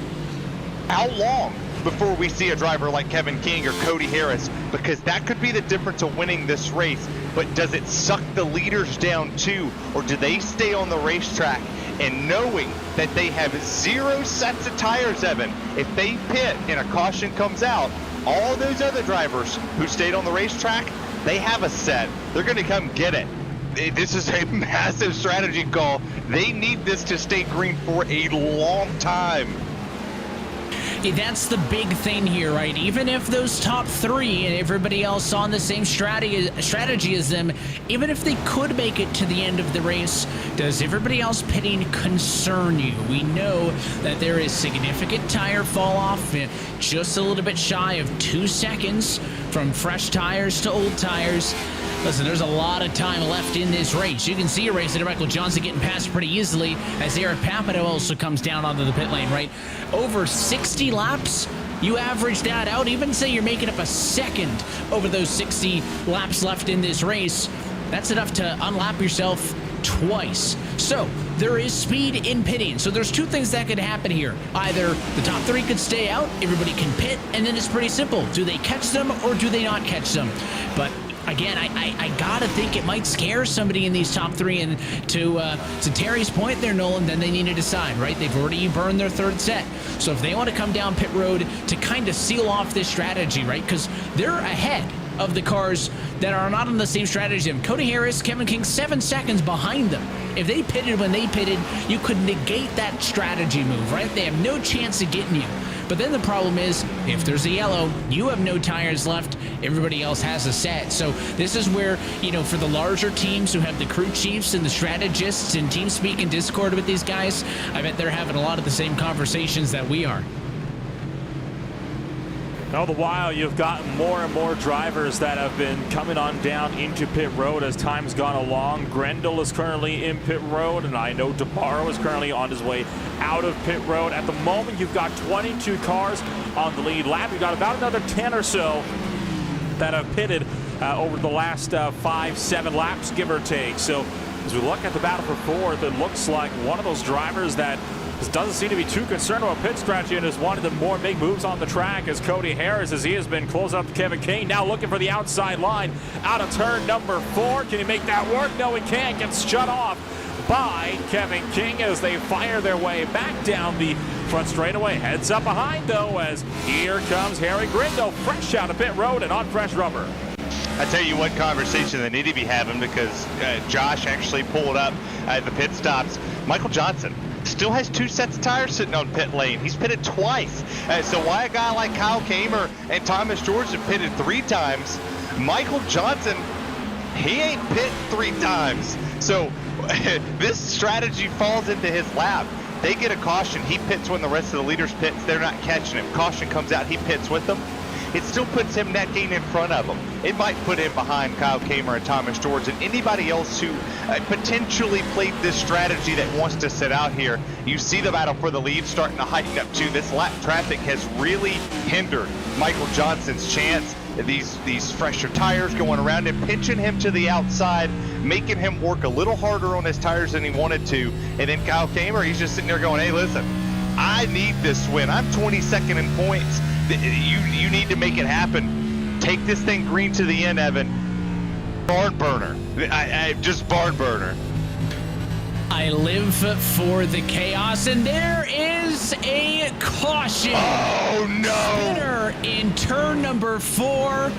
How long before we see a driver like Kevin King or Cody Harris? Because that could be the difference of winning this race. But does it suck the leaders down too? Or do they stay on the racetrack and knowing that they have 0 sets of tires, Evan, if they pit and a caution comes out, all those other drivers who stayed on the racetrack, they have a set. They're going to come get it. This is a massive strategy call. They need this to stay green for a long time. That's the big thing here, right? Even if those top 3 and everybody else on the same strategy as them, even if they could make it to the end of the race, does everybody else pitting concern you? We know that there is significant tire fall off, just a little bit shy of 2 seconds from fresh tires to old tires. Listen, there's a lot of time left in this race. You can see a race that Michael Johnson getting past pretty easily as Eric Papito also comes down onto the pit lane, right? Over 60 laps, you average that out. Even say you're making up a second over those 60 laps left in this race. That's enough to unlap yourself twice. So there is speed in pitting. So there's 2 things that could happen here. Either the top 3 could stay out, everybody can pit, and then it's pretty simple. Do they catch them or do they not catch them? But again, I gotta think it might scare somebody in these top 3, and to Terry's point there, Nolan, then they need to decide, right? They've already burned their 3rd set. So if they want to come down pit road to kind of seal off this strategy, right? Because they're ahead of the cars that are not on the same strategy. Cody Harris, Kevin King, 7 seconds behind them. If they pitted when they pitted, you could negate that strategy move, right? They have no chance of getting you. But then the problem is, if there's a yellow, you have no tires left, everybody else has a set. So this is where, you know, for the larger teams who have the crew chiefs and the strategists and TeamSpeak and Discord with these guys, I bet they're having a lot of the same conversations that we are. All the while, you've got more and more drivers that have been coming on down into pit road as time's gone along. Grendel is currently in pit road, and I know DeBarro is currently on his way out of pit road. At the moment, you've got 22 cars on the lead lap. You've got about another 10 or so that have pitted over the last 5-7 laps, give or take. So as we look at the battle for 4th, it looks like one of those drivers that doesn't seem to be too concerned about pit strategy and has wanted to more big moves on the track as Cody Harris, as he has been closing up to Kevin King. Now looking for the outside line out of turn number 4. Can he make that work? No, he can't. Gets shut off by Kevin King as they fire their way back down the front straightaway. Heads up behind, though, as here comes Harry Grindle, fresh out of pit road and on fresh rubber. I tell you what conversation they need to be having, because Josh actually pulled up at the pit stops. Michael Johnson still has 2 sets of tires sitting on pit lane. He's pitted twice. So why a guy like Kyle Kamer and Thomas George have pitted 3 times, Michael Johnson, he ain't pit 3 times. So this strategy falls into his lap. They get a caution. He pits when the rest of the leaders pits. They're not catching him. Caution comes out. He pits with them. It still puts him net gain in front of him. It might put him behind Kyle Kamer and Thomas George and anybody else who potentially played this strategy that wants to sit out here. You see the battle for the lead starting to heighten up too. This lap traffic has really hindered Michael Johnson's chance. These fresher tires going around him, pinching him to the outside, making him work a little harder on his tires than he wanted to. And then Kyle Kamer, he's just sitting there going, hey, listen, I need this win. I'm 22nd in points. You need to make it happen. Take this thing green to the end, Evan. Barn burner. Just barn burner. I live for the chaos, and there is a caution. Oh, no. Spinner in turn number 4.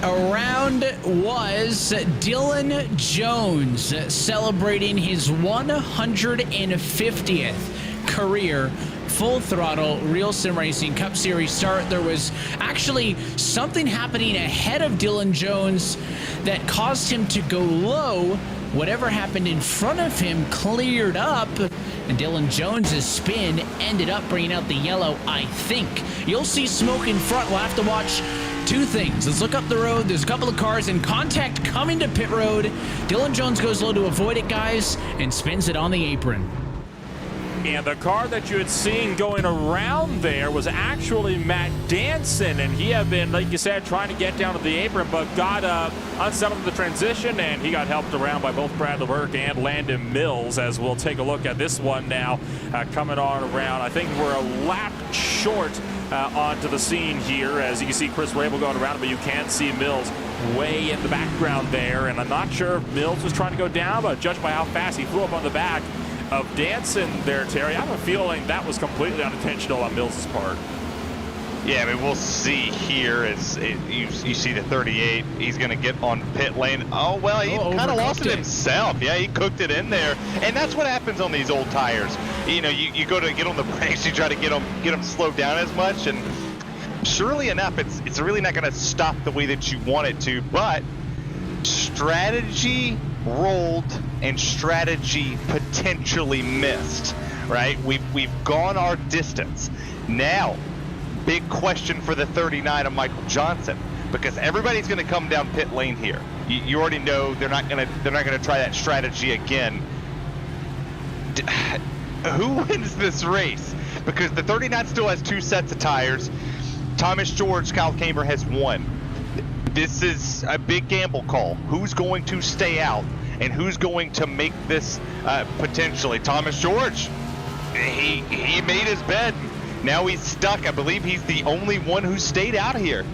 Around was Dylan Jones, celebrating his 150th career Full Throttle RealSimRacing Cup Series start. There was actually something happening ahead of Dylan Jones that caused him to go low. Whatever happened in front of him cleared up, and Dylan Jones's spin ended up bringing out the yellow, I think. You'll see smoke in front. We'll have to watch Two things. Let's look up the road. There's a couple of cars in contact coming to pit road. Dylan Jones goes low to avoid it, guys, and spins it on the apron. And the car that you had seen going around there was actually Matt Danson, and he had been, like you said, trying to get down to the apron, but got unsettled in the transition, and he got helped around by both Brad LeBurk and Landon Mills, as we'll take a look at this one now coming on around. I think we're a lap short onto the scene here, as you can see Chris Rabel going around, but you can see Mills way in the background there, and I'm not sure if Mills was trying to go down, but judged by how fast he flew up on the back of Danson there, Terry, I have a feeling that was completely unintentional on Mills' part. Yeah, I mean, we'll see here as you see the 38. He's going to get on pit lane. Oh, well, he kind of lost it himself. Yeah, he cooked it in there. And that's what happens on these old tires. You know, you go to get on the brakes, you try to get them slowed down as much, and surely enough, it's really not going to stop the way that you want it to, but strategy rolled and strategy potentially missed, right? We've gone our distance. Now, big question for the 39 of Michael Johnson, because everybody's going to come down pit lane here. You already know they're not going to try that strategy again. Who wins this race? Because the 39 still has 2 sets of tires. Thomas George, Kyle Kamer has 1. This is a big gamble call. Who's going to stay out and who's going to make this potentially? Thomas George, he made his bed. Now he's stuck. I believe he's the only one who stayed out here.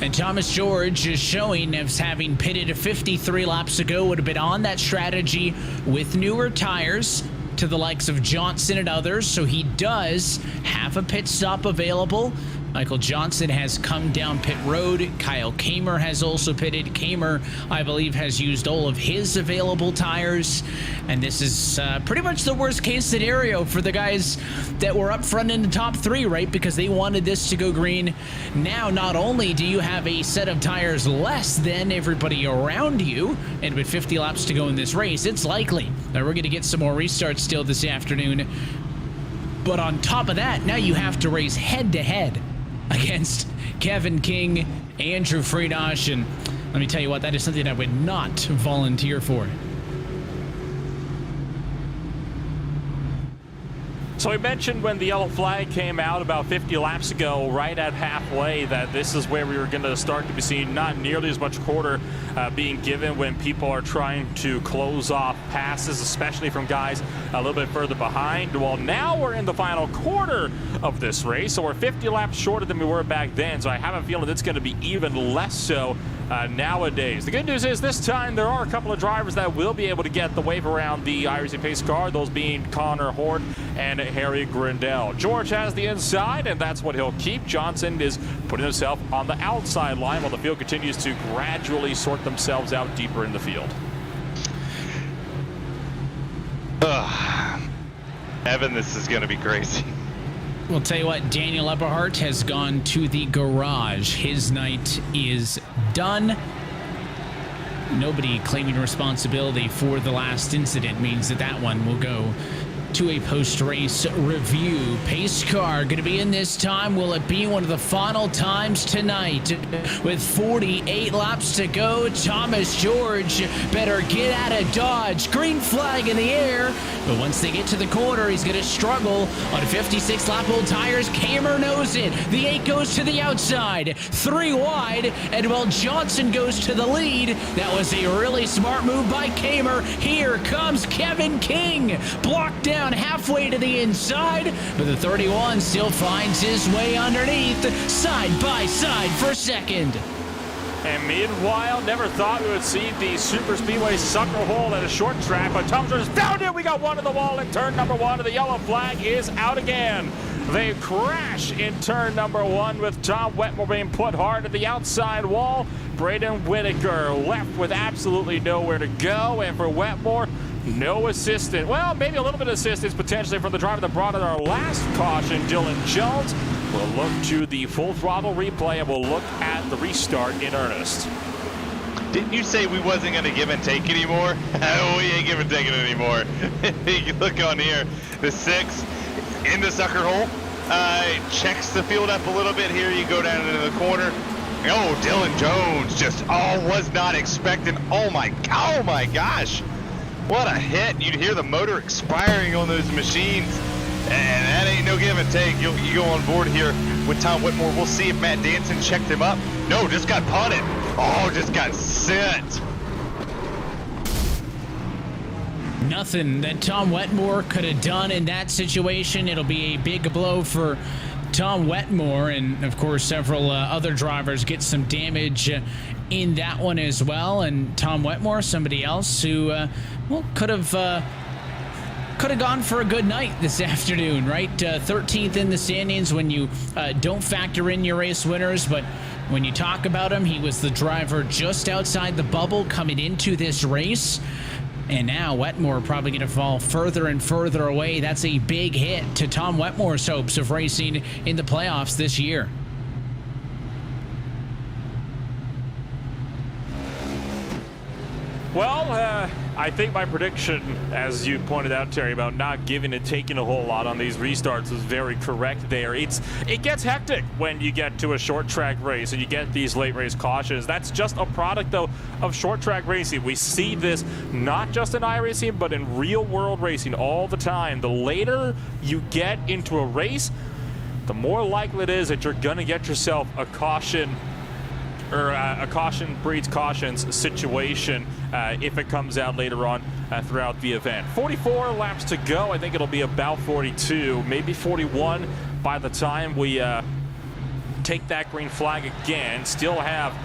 And Thomas George is showing as having pitted 53 laps ago, would have been on that strategy with newer tires to the likes of Johnson and others. So he does have a pit stop available. Michael Johnson has come down pit road. Kyle Kamer has also pitted. Kamer, I believe, has used all of his available tires. And this is pretty much the worst case scenario for the guys that were up front in the top 3, right? Because they wanted this to go green. Now, not only do you have a set of tires less than everybody around you, and with 50 laps to go in this race, it's likely that we're going to get some more restarts still this afternoon. But on top of that, now you have to race head-to-head against Kevin King, Andrew Friedosh, and let me tell you what, that is something I would not volunteer for. So we mentioned when the yellow flag came out about 50 laps ago, right at halfway, that this is where we were going to start to be seeing not nearly as much quarter being given when people are trying to close off passes, especially from guys a little bit further behind. Well, now we're in the final quarter of this race, so we're 50 laps shorter than we were back then, so I have a feeling it's going to be even less so nowadays. The good news is this time there are a couple of drivers that will be able to get the wave around the iRacing pace car, those being Connor Hort and Harry Grindell. George has the inside, and that's what he'll keep. Johnson is putting himself on the outside line while the field continues to gradually sort themselves out deeper in the field. Evan, this is going to be crazy. We'll tell you what, Daniel Eberhardt has gone to the garage. His night is done. Nobody claiming responsibility for the last incident means that that one will go to a post-race review. Pace car going to be in this time. Will it be one of the final times tonight? With 48 laps to go, Thomas George better get out of Dodge. Green flag in the air, but once they get to the corner, he's going to struggle on 56-lap-old tires. Kamer knows it. The 8 goes to the outside, 3 wide, and while Johnson goes to the lead, that was a really smart move by Kamer. Here comes Kevin King, blocked down halfway to the inside, but the 31 still finds his way underneath, side by side for second. And meanwhile, never thought we would see the Super Speedway sucker hole at a short track, but Thomas George found it. We got one in the wall in turn number 1, and the yellow flag is out again. They crash in turn number 1 with Tom Wetmore being put hard at the outside wall. Braden Whitaker left with absolutely nowhere to go, and for Wetmore, no assistance. Well, maybe a little bit of assistance potentially from the driver that brought in our last caution, Dylan Jones. We'll look to the full throttle replay, and we'll look at the restart in earnest. Didn't you say we wasn't going to give and take anymore? Oh, we ain't give and taking anymore. You look on here, the 6 in the sucker hole. Checks the field up a little bit here. You go down into the corner. Oh, Dylan Jones just, was not expecting. Oh my gosh. What a hit. You'd hear the motor expiring on those machines. And that ain't no give and take. You go on board here with Tom Whitmore. We'll see if Matt Danson checked him up. No, just got punted. Oh, just got sent. Nothing that Tom Wetmore could have done in that situation. It'll be a big blow for Tom Wetmore, and of course several other drivers get some damage in that one as well. And Tom Wetmore, somebody else who could have gone for a good night this afternoon, right? 13th in the standings when you don't factor in your race winners, but when you talk about him, he was the driver just outside the bubble coming into this race. And now Wetmore probably going to fall further and further away. That's a big hit to Tom Wetmore's hopes of racing in the playoffs this year. Well, I think my prediction, as you pointed out, Terry, about not giving and taking a whole lot on these restarts was very correct there. It gets hectic when you get to a short track race and you get these late race cautions. That's just a product, though, of short track racing. We see this not just in iRacing, but in real world racing all the time. The later you get into a race, the more likely it is that you're going to get yourself a caution, or a caution breeds cautions situation if it comes out later on throughout the event. 44 laps to go. I think it'll be about 42, maybe 41 by the time we take that green flag again. Still have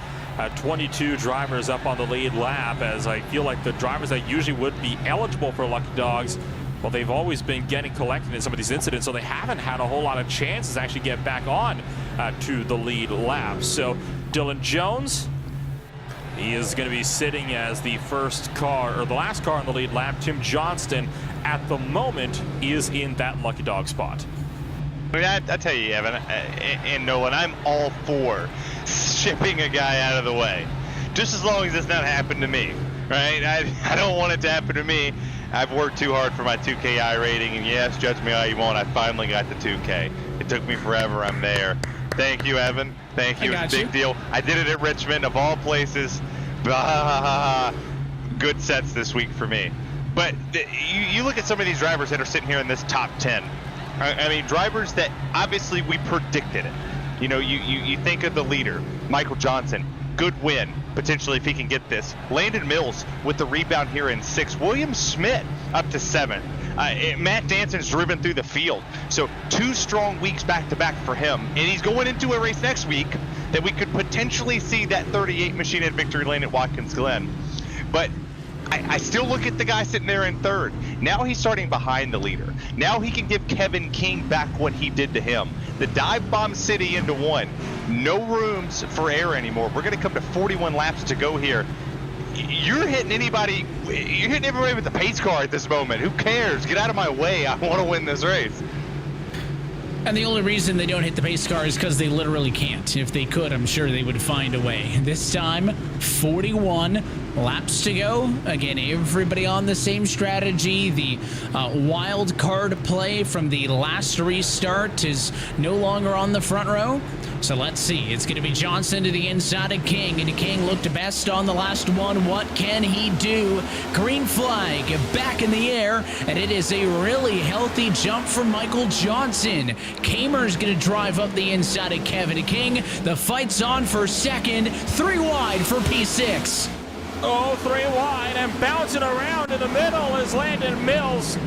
22 drivers up on the lead lap, as I feel like the drivers that usually would be eligible for Lucky Dogs, well, they've always been getting collected in some of these incidents, so they haven't had a whole lot of chances to actually get back on to the lead lap. So Dylan Jones, he is going to be sitting as the first car, or the last car on the lead lap. Tim Johnston, at the moment, is in that Lucky Dog spot. I mean, I tell you, Evan and Nolan, I'm all for shipping a guy out of the way, just as long as it's not happened to me, right? I don't want it to happen to me. I've worked too hard for my 2K rating, and yes, judge me all you want, I finally got the 2K. It took me forever, I'm there. Thank you, Evan. Thank you. It's a big deal. I did it at Richmond, of all places. Good sets this week for me. But you look at some of these drivers that are sitting here in this top 10. I mean, drivers that obviously we predicted it. You know, you think of the leader, Michael Johnson. Good win, potentially, if he can get this. Landon Mills with the rebound here in 6th. William Smith up to 7th. Matt Danson's driven through the field. So 2 strong weeks back-to-back for him. And he's going into a race next week that we could potentially see that 38 machine at victory lane at Watkins Glen. But I still look at the guy sitting there in 3rd. Now he's starting behind the leader. Now he can give Kevin King back what he did to him. The dive bomb city into 1. No rooms for error anymore. We're going to come to 41 laps to go here. You're hitting anybody. You're hitting everybody with the pace car at this moment. Who cares? Get out of my way. I want to win this race. And the only reason they don't hit the pace car is because they literally can't. If they could, I'm sure they would find a way. This time, 41 laps to go. Again, everybody on the same strategy. The wild card play from the last restart is no longer on the front row. So let's see. It's going to be Johnson to the inside of King. And King looked best on the last one. What can he do? Green flag back in the air. And it is a really healthy jump from Michael Johnson. Kamer's going to drive up the inside of Kevin King. The fight's on for 2nd. 3 wide for P6. Oh, 3 wide, and bouncing around in the middle is Landon Mills.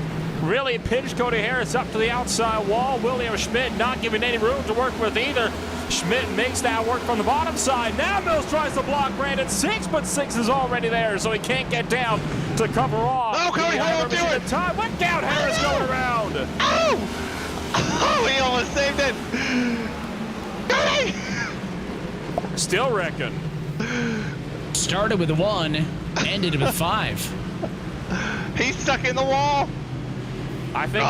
Really pinched Cody Harris up to the outside wall. William Schmidt not giving any room to work with either. Schmidt makes that work from the bottom side. Now Mills tries to block Brandon 6, but 6 is already there, so he can't get down to cover off. Oh, Cody, how do it? Time. Look out, Harris going around. Oh! Oh, he almost saved it. Cody! Still reckon. Started with 1, ended with 5. He's stuck in the wall. I think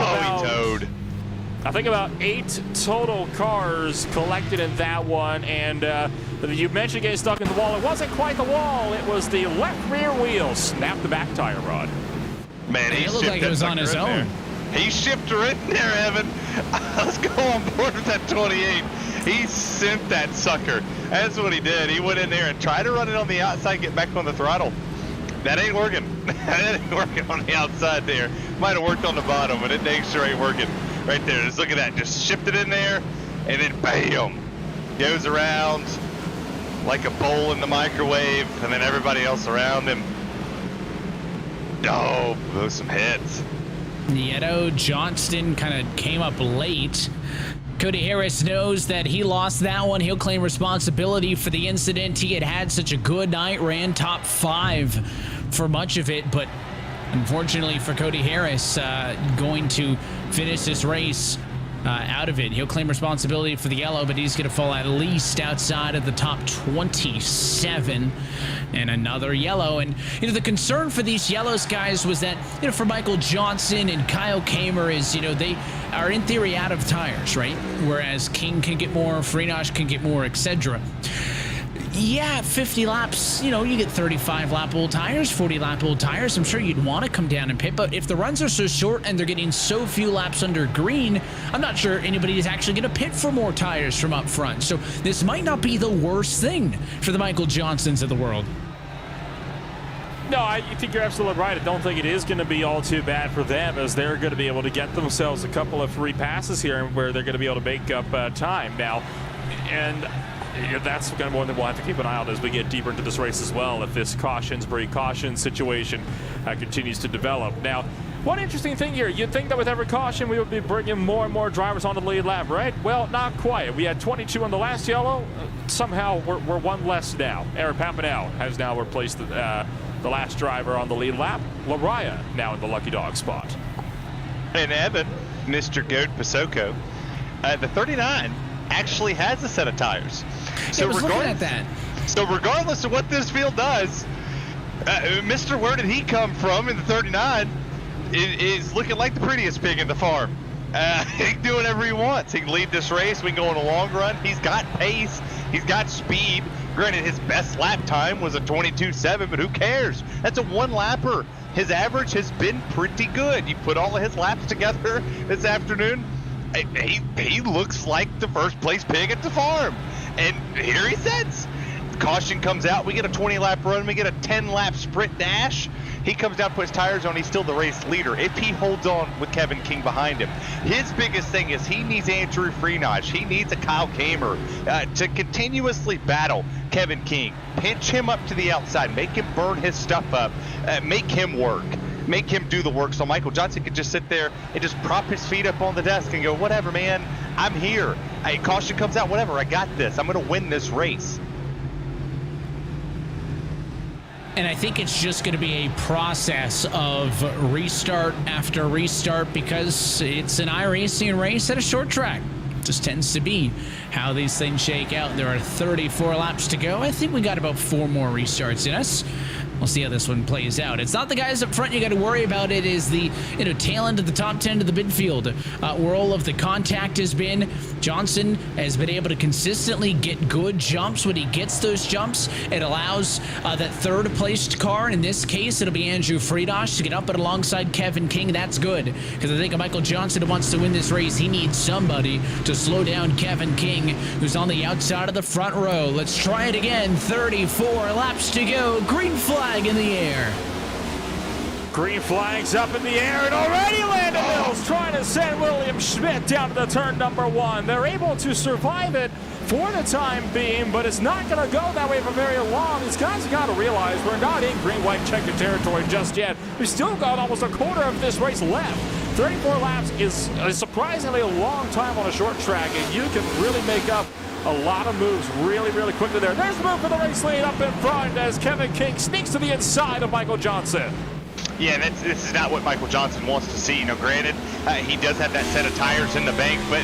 I think about 8 total cars collected in that one, and you mentioned getting stuck in the wall. It wasn't quite the wall. It was the left rear wheel. Snapped the back tire rod. Man, he looked like it was on his own. He shipped her in there, Evan. Let's go on board with that 28. He sent that sucker. That's what he did. He went in there and tried to run it on the outside, get back on the throttle. That ain't working. That ain't working on the outside there. Might have worked on the bottom, but it dang sure ain't working. Right there, just look at that. Just shifted in there, and then bam! Goes around like a bowl in the microwave, and then everybody else around him. Oh, those some hits. Nieto Johnston kind of came up late. Cody Harris knows that he lost that one. He'll claim responsibility for the incident. He had such a good night, ran top 5 for much of it, but unfortunately for Cody Harris, going to finish this race out of it. He'll claim responsibility for the yellow, but he's going to fall at least outside of the top 27. And another yellow. And, the concern for these yellows, guys, was that, for Michael Johnson and Kyle Kamer is, they are in theory out of tires, right? Whereas King can get more, Freenosh can get more, etc. Yeah, 50 laps, you get 35-lap old tires, 40-lap old tires. I'm sure you'd want to come down and pit, but if the runs are so short and they're getting so few laps under green, I'm not sure anybody is actually going to pit for more tires from up front. So this might not be the worst thing for the Michael Johnsons of the world. No, I think you're absolutely right. I don't think it is going to be all too bad for them, as they're going to be able to get themselves a couple of free passes here where they're going to be able to make up time now. And that's kind of one that we'll have to keep an eye on as we get deeper into this race as well, if this caution situation continues to develop. Now, one interesting thing here, you'd think that with every caution we would be bringing more and more drivers onto the lead lap, right? Well, not quite. We had 22 on the last yellow. Somehow we're one less now. Eric Papineau has now replaced the last driver on the lead lap. Lariah now in the lucky dog spot. And Evan, Mr. Goat Pasoko, the 39 actually has a set of tires. So regardless of what this field does, Mr. Where did he come from in the 39 is looking like the prettiest pig in the farm. He can do whatever he wants. He can lead this race. We can go in a long run. He's got pace. He's got speed. Granted, his best lap time was a 22.7, but who cares? That's a one-lapper. His average has been pretty good. You put all of his laps together this afternoon, he looks like the first place pig at the farm. And here he sits. Caution comes out. We get a 20-lap run. We get a 10-lap sprint dash. He comes down, puts tires on. He's still the race leader if he holds on with Kevin King behind him. His biggest thing is he needs Andrew Freenosh. He needs a Kyle Kamer to continuously battle Kevin King. Pinch him up to the outside. Make him burn his stuff up. Make him work. Make him do the work so Michael Johnson can just sit there and just prop his feet up on the desk and go, whatever, man. I'm here. Caution comes out. Whatever. I got this. I'm going to win this race. And I think it's just going to be a process of restart after restart because it's an iRacing race at a short track. It just tends to be how these things shake out. There are 34 laps to go. I think we got about 4 more restarts in us. We'll see how this one plays out. It's not the guys up front you got to worry about. It is the tail end of the top 10 of the midfield where all of the contact has been. Johnson has been able to consistently get good jumps. When he gets those jumps, it allows that third-placed car, in this case, it'll be Andrew Freenosh, to get up and alongside Kevin King. That's good because I think if Michael Johnson wants to win this race, he needs somebody to slow down Kevin King, who's on the outside of the front row. Let's try it again. 34 laps to go. Green flag in the air. Green flag's up in the air, and already Landon Mills trying to send William Schmidt down to the turn number 1. They're able to survive it for the time being, but it's not going to go that way for very long. These guys have got to realize we're not in green-white checkered territory just yet. We've still got almost a quarter of this race left. 34 laps is a surprisingly long time on a short track, and you can really make up a lot of moves really, really quickly there. There's the move for the race lead up in front as Kevin King sneaks to the inside of Michael Johnson. Yeah, this is not what Michael Johnson wants to see. Granted, he does have that set of tires in the bank, but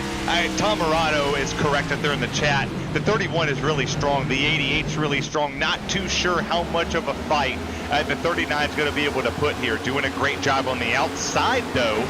Tom Morado is correct up there in the chat. The 31 is really strong. The 88 is really strong. Not too sure how much of a fight the 39 is going to be able to put here. Doing a great job on the outside, though.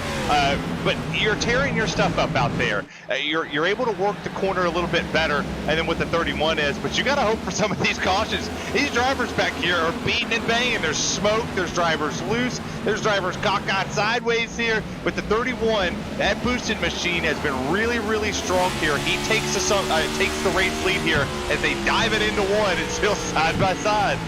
But you're tearing your stuff up out there. You're able to work the corner a little bit better than what the 31 is, but you got to hope for some of these cautions. These drivers back here are beating and banging. There's smoke. There's drivers loose. There's drivers cockeyed sideways here. But the 31, that boosted machine has been really, really strong here. He takes the race race lead here as they dive it into one. It's still side by side.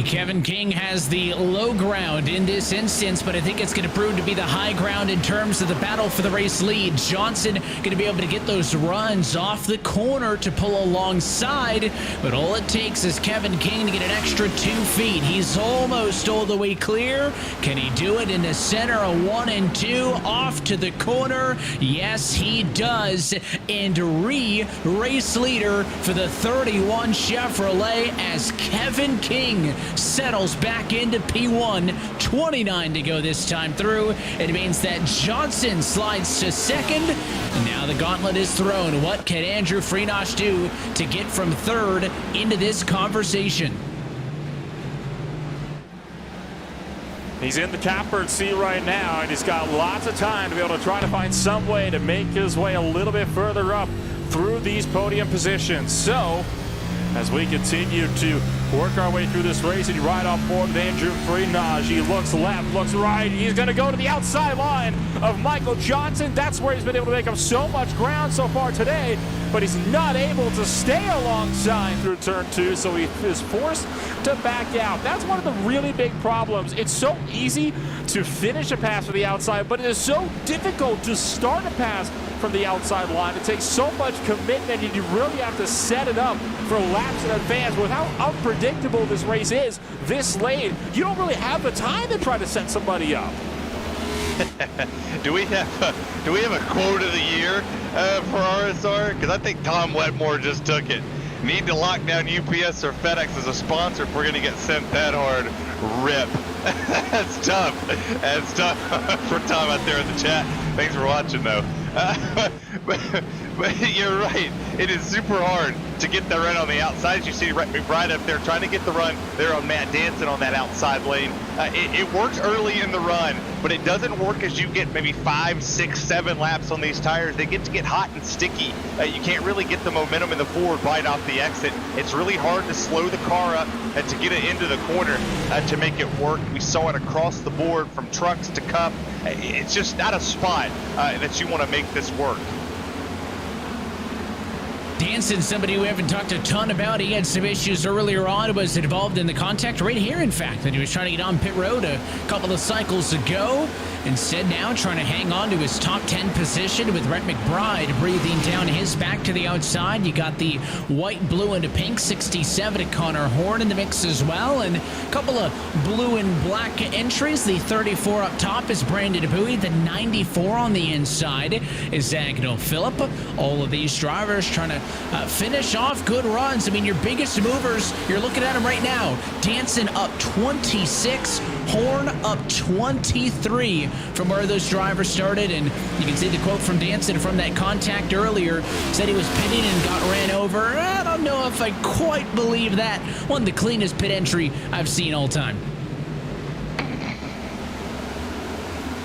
Kevin King has the low ground in this instance, but I think it's going to prove to be the high ground in terms of the battle for the race lead. Johnson going to be able to get those runs off the corner to pull alongside, but all it takes is Kevin King to get an extra 2 feet. He's almost all the way clear. Can he do it in the center of 1 and 2 off to the corner? Yes, he does. And race leader for the 31 Chevrolet as Kevin King settles back into P1. 29 to go this time through. It means that Johnson slides to second. And now the gauntlet is thrown. What can Andrew Freenosh do to get from third into this conversation? He's in the catbird seat right now, and he's got lots of time to be able to try to find some way to make his way a little bit further up through these podium positions. So, as we continue to work our way through this race, and right off board with Andrew Freenosh. He looks left, looks right. He's going to go to the outside line of Michael Johnson. That's where he's been able to make up so much ground so far today, but he's not able to stay alongside through turn 2, so he is forced to back out. That's one of the really big problems. It's so easy to finish a pass from the outside, but it is so difficult to start a pass from the outside line. It takes so much commitment, and you really have to set it up for laps in advance. With how unpredictable this race is this late, you don't really have the time to try to set somebody up. do we have a quote of the year for RSR? Because I think Tom Wetmore just took it. Need to lock down UPS or FedEx as a sponsor if we're going to get sent that hard. Rip. That's tough. That's tough for Tom out there in the chat. Thanks for watching, though. But you're right. It is super hard to get the run on the outside. As you see right up there trying to get the run there on Matt Danson on that outside lane. It works early in the run, but it doesn't work as you get maybe 5, 6, 7 laps on these tires. They get to get hot and sticky. You can't really get the momentum in the forward bite off the exit. It's really hard to slow the car up and to get it into the corner to make it work. We saw it across the board from trucks to Cup. It's just not a spot that you want to make this work. Danson, somebody we haven't talked a ton about. He had some issues earlier on, was involved in the contact right here, in fact, that he was trying to get on pit road a couple of cycles ago. Instead now trying to hang on to his top 10 position with Rhett McBride breathing down his back to the outside. You got the white, blue, and a pink 67 to Connor Horn in the mix as well. And a couple of blue and black entries. The 34 up top is Brandon Bowie. The 94 on the inside is Agno Phillip. All of these drivers trying to finish off good runs. I mean, your biggest movers, you're looking at them right now. Danson up 26, Horn up 23 from where those drivers started. And you can see the quote from Danson from that contact earlier. Said he was pitting and got ran over. I don't know if I quite believe that. One of the cleanest pit entry I've seen all time.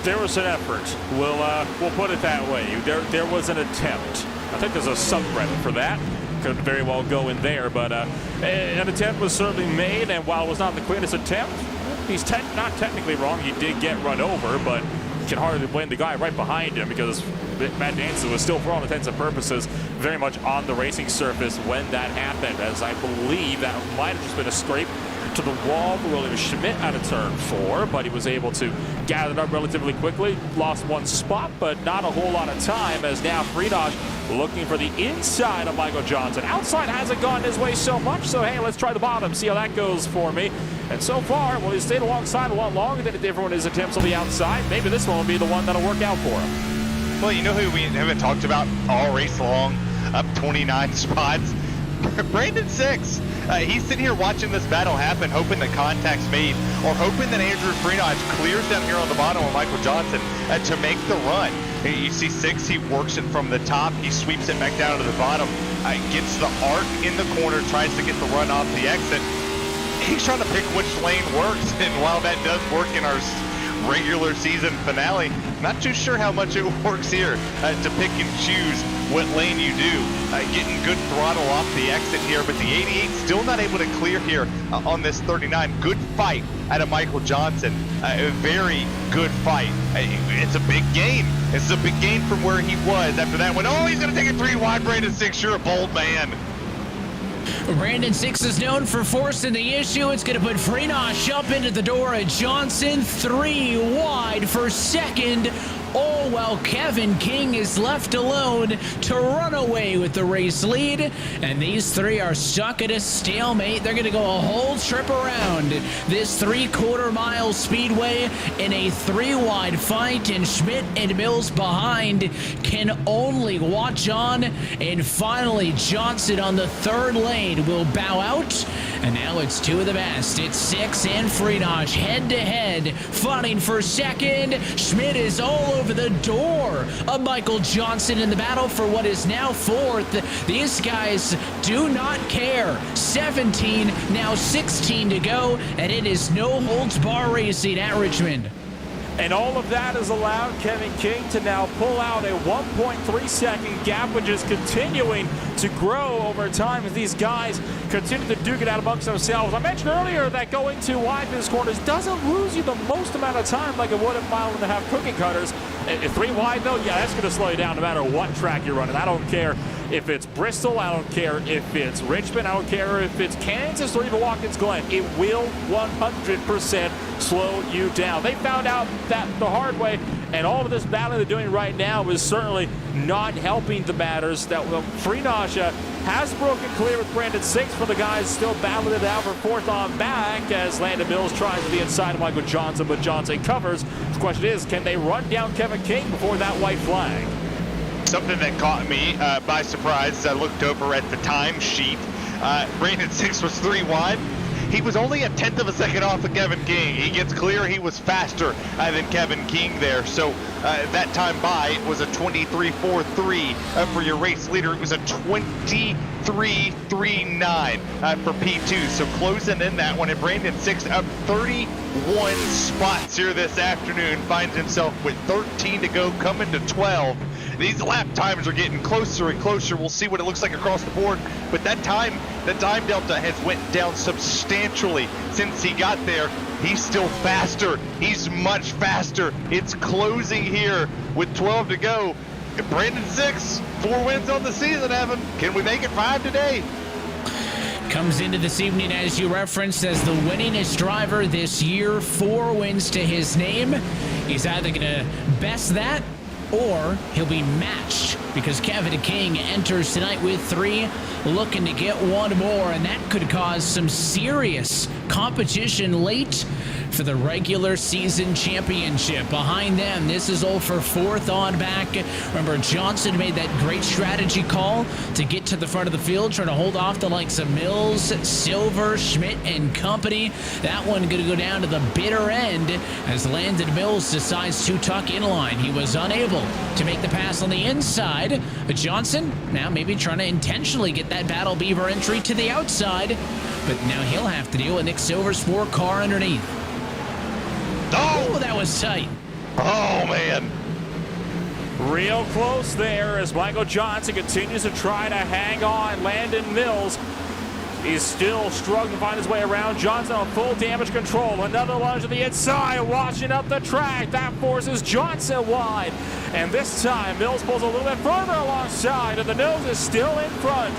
There was an effort. We'll put it that way. There was an attempt. I think there's a subreddit for that. Could very well go in there, but an attempt was certainly made, and while it was not the cleanest attempt, he's not technically wrong. He did get run over, but you can hardly blame the guy right behind him because Matt Danson was still, for all intents and purposes, very much on the racing surface when that happened, as I believe that might have just been a scrape to the wall for William Schmidt out of turn 4, but he was able to gather it up relatively quickly. Lost one spot, but not a whole lot of time, as now Freenosh looking for the inside of Michael Johnson. Outside hasn't gone his way so much, so hey, let's try the bottom, see how that goes for me. And so far, well, he's stayed alongside a lot longer than everyone his attempts on the outside. Maybe this one will be the one that'll work out for him. Well, you know who we haven't talked about all race long, up 29 spots? Brandon Six. He's sitting here watching this battle happen, hoping that contact's made, or hoping that Andrew Freenosh clears down here on the bottom of Michael Johnson to make the run. You see Six, he works it from the top, he sweeps it back down to the bottom, gets the arc in the corner, tries to get the run off the exit. He's trying to pick which lane works, and while that does work in our regular season finale, not too sure how much it works here to pick and choose what lane you do. Getting good throttle off the exit here, but the 88 still not able to clear here on this 39. Good fight out of Michael Johnson. A very good fight. It's a big gain. It's a big gain from where he was after that one. Oh, he's going to take it 3 wide. Brandon 6, you're a bold man. Brandon 6 is known for forcing the issue. It's going to put Freenosh up into the door at Johnson. 3 wide for second. Oh, well, Kevin King is left alone to run away with the race lead. And these three are stuck at a stalemate. They're going to go a whole trip around this 3/4 mile speedway in a 3-wide fight. And Schmidt and Mills behind can only watch on. And finally, Johnson on the 3rd lane will bow out. And now it's 2 of the best. It's 6 and Freenosh head-to-head, fighting for second. Schmidt is all over the door of Michael Johnson in the battle for what is now 4th. These guys do not care. 17, now 16 to go, and it is no holds bar racing at Richmond. And all of that has allowed Kevin King to now pull out a 1.3-second gap, which is continuing to grow over time as these guys continue to duke it out amongst themselves. I mentioned earlier that going too wide in this corners doesn't lose you the most amount of time like it would at 1.5 cookie cutters. At 3 wide, though, yeah, that's going to slow you down no matter what track you're running. I don't care if it's Bristol, I don't care if it's Richmond, I don't care if it's Kansas or even Watkins Glen. It will 100% slow you down. They found out that the hard way, and all of this battling they're doing right now is certainly not helping the matters. That Freenosh has broken clear with Brandon 6 for the guys still battling it out for 4th on back as Landon Mills tries to the inside of Michael Johnson, but Johnson covers. The question is, can they run down Kevin King before that white flag? Something that caught me by surprise as I looked over at the time sheet. Brandon 6 was 3 wide. He was only a 1/10 of a second off of Kevin King. He gets clear. He was faster than Kevin King there. So that time by was a 23.43 for your race leader. It was a 23.39 for P2. So closing in that one. And Brandon 6 up 31 spots here this afternoon. Finds himself with 13 to go, coming to 12. These lap times are getting closer and closer. We'll see what it looks like across the board. But that time delta has went down substantially since he got there. He's still faster. He's much faster. It's closing here with 12 to go. Brandon 6, 4 wins on the season, Evan. Can we make it 5 today? Comes into this evening, as you referenced, as the winningest driver this year. 4 wins to his name. He's either going to best that or he'll be matched because Kevin King enters tonight with 3, looking to get 1 more, and that could cause some serious competition late for the regular season championship. Behind them, this is all for 4th on back. Remember, Johnson made that great strategy call to get to the front of the field, trying to hold off the likes of Mills, Silver, Schmidt, and company. That one going to go down to the bitter end as Landon Mills decides to tuck in line. He was unable to make the pass on the inside. But Johnson now maybe trying to intentionally get that Battle Beaver entry to the outside. But now he'll have to deal with Nick Silver's 4 car underneath. Oh, that was tight. Oh, man. Real close there as Michael Johnson continues to try to hang on. Landon Mills, he's still struggling to find his way around. Johnson on full damage control. Another lunge to the inside, washing up the track. That forces Johnson wide. And this time, Mills pulls a little bit further alongside, and the nose is still in front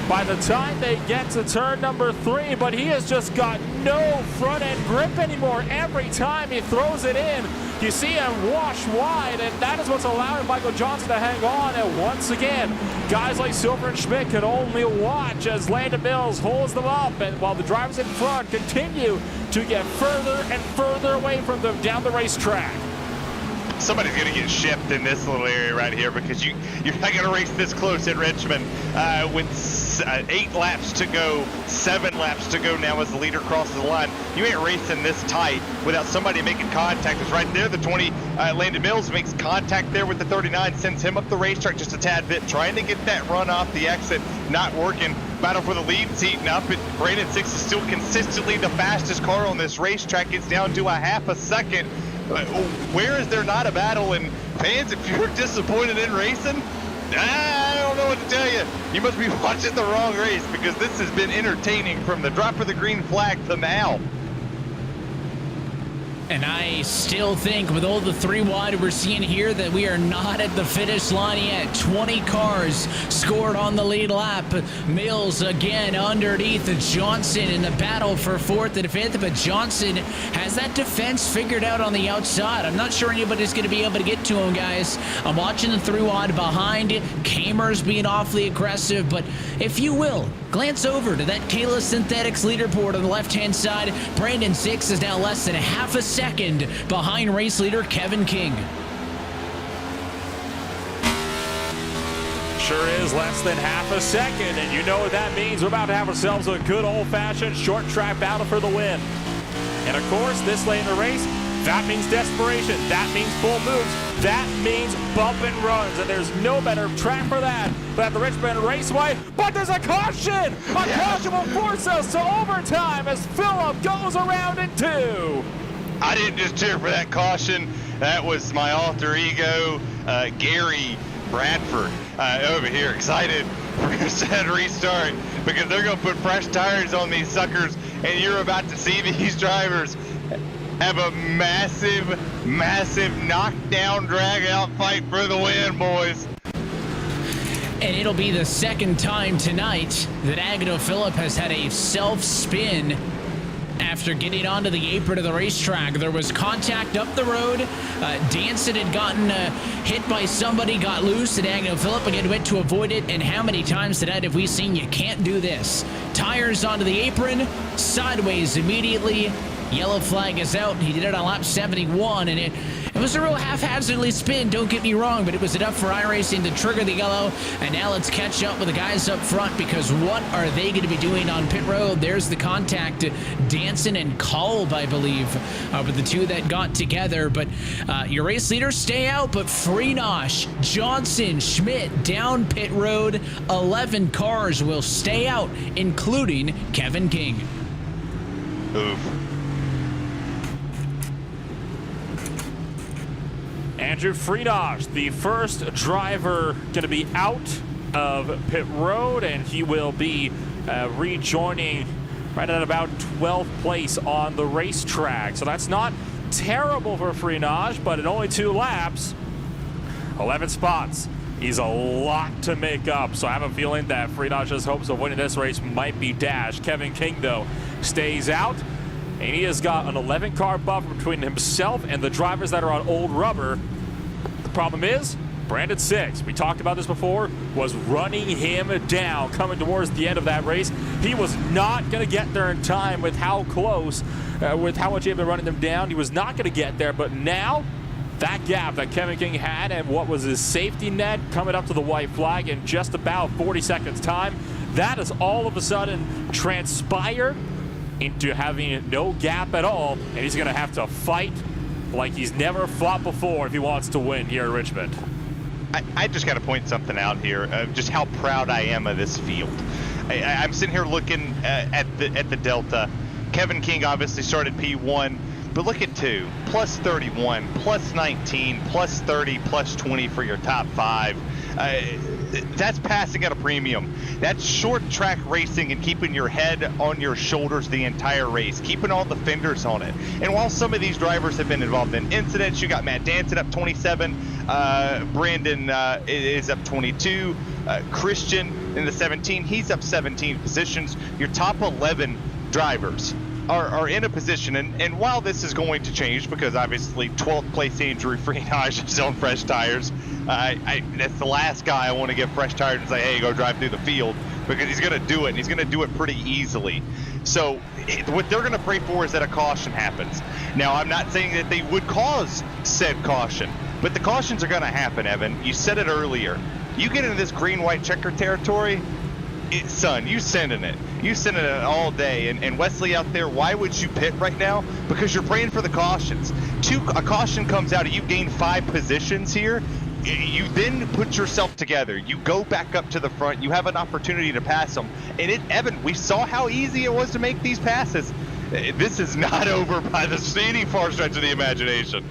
by the time they get to turn number 3, but he has just got no front end grip anymore. Every time he throws it in, you see him wash wide, and that is what's allowing Michael Johnson to hang on. And once again, guys like Silver and Schmidt can only watch as Landon Mills holds them up, and while the drivers in front continue to get further and further away from them down the racetrack. Somebody's going to get shipped in this little area right here because you're not going to race this close at Richmond with 8 laps to go, 7 laps to go now as the leader crosses the line. You ain't racing this tight without somebody making contact. It's right there. The 20, Landon Mills makes contact there with the 39, sends him up the racetrack just a tad bit, trying to get that run off the exit, not working. Battle for the lead's heating up, and Brandon 6 is still consistently the fastest car on this racetrack. It's down to a half a second. Where is there not a battle? And fans, if you're disappointed in racing, I don't know what to tell you. You must be watching the wrong race, because this has been entertaining from the drop of the green flag to now. And I still think with all the 3 wide we're seeing here that we are not at the finish line yet. 20 cars scored on the lead lap. Mills again underneath Johnson in the battle for 4th and 5th, but Johnson has that defense figured out on the outside. I'm not sure anybody's going to be able to get to him, guys. I'm watching the 3 wide behind. Kamer's being awfully aggressive, but if you will, glance over to that Kayla Synthetics leaderboard on the left-hand side. Brandon Six is now less than half a second behind race leader Kevin King. Sure is less than half a second, and you know what that means. We're about to have ourselves a good old-fashioned short track battle for the win. And of course, this late in the race, that means desperation. That means full moves. That means bump and runs, and there's no better track for that than at the Richmond Raceway. But there's a caution! A caution will force us to overtime as Phillip goes around in 2. I didn't just cheer for that caution. That was my alter ego, Gary Bradford, over here, excited for a sad restart, because they're going to put fresh tires on these suckers, and you're about to see these drivers have a massive, massive knockdown, drag-out fight for the win, boys. And it'll be the second time tonight that Agnew Phillip has had a self-spin after getting onto the apron of the racetrack. There was contact up the road. Danson had gotten hit by somebody, got loose, and Agnew Phillip again went to avoid it. And how many times tonight have we seen you can't do this? Tires onto the apron, sideways immediately. Yellow flag is out. He did it on lap 71, and it was a real haphazardly spin, don't get me wrong, but it was enough for iRacing to trigger the yellow. And now let's catch up with the guys up front, because what are they going to be doing on pit road? There's the contact. Danson and Kolb, I believe, were the 2 that got together. But your race leaders stay out, but Freenosh, Johnson, Schmidt down pit road. 11 cars will stay out, including Kevin King. Oof. Andrew Freenosh, the first driver going to be out of pit road, and he will be rejoining right at about 12th place on the racetrack. So that's not terrible for Freenosh, but in only 2 laps, 11 spots is a lot to make up. So I have a feeling that Freenosh's hopes of winning this race might be dashed. Kevin King, though, stays out, and he has got an 11-car buffer between himself and the drivers that are on old rubber. The problem is, Brandon Six, we talked about this before, was running him down coming towards the end of that race. He was not going to get there in time with how close, with how much he had been running them down. He was not going to get there, but now that gap that Kevin King had and what was his safety net coming up to the white flag in just about 40 seconds time, that has all of a sudden transpired into having no gap at all, and he's going to have to fight like he's never fought before if he wants to win here at Richmond. I just got to point something out here, just how proud I am of this field. I'm sitting here looking at the Delta. Kevin King obviously started P1, but look at 2, plus 31, plus 19, plus 30, plus 20 for your top 5. That's passing at a premium. That's short track racing and keeping your head on your shoulders the entire race, keeping all the fenders on it. And while some of these drivers have been involved in incidents, you got Matt Danson up 27, Brandon is up 22, Christian in the 17, he's up 17 positions. Your top 11 drivers are in a position, and while this is going to change, because obviously 12th place Andrew Freenosh is on fresh tires, that's the last guy I want to give fresh tires and say, hey, go drive through the field, because he's going to do it, and he's going to do it pretty easily. So what they're going to pray for is that a caution happens. Now, I'm not saying that they would cause said caution, but the cautions are going to happen, Evan. You said it earlier. You get into this green-white checker territory, son, you sending it. You sending it all day. And Wesley out there, why would you pit right now? Because you're praying for the cautions. A caution comes out, and you gain 5 positions here. You then put yourself together. You go back up to the front. You have an opportunity to pass them. And Evan, we saw how easy it was to make these passes. This is not over by any far stretch of the imagination.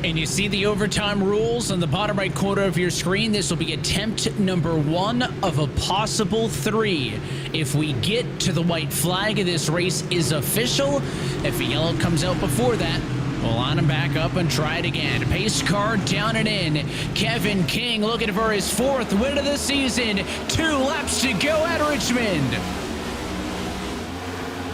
And you see the overtime rules on the bottom right corner of your screen. This will be attempt number 1 of a possible 3. If we get to the white flag, this race is official. If a yellow comes out before that, we'll line him back up and try it again. Pace car down and in. Kevin King looking for his 4th win of the season. 2 laps to go at Richmond.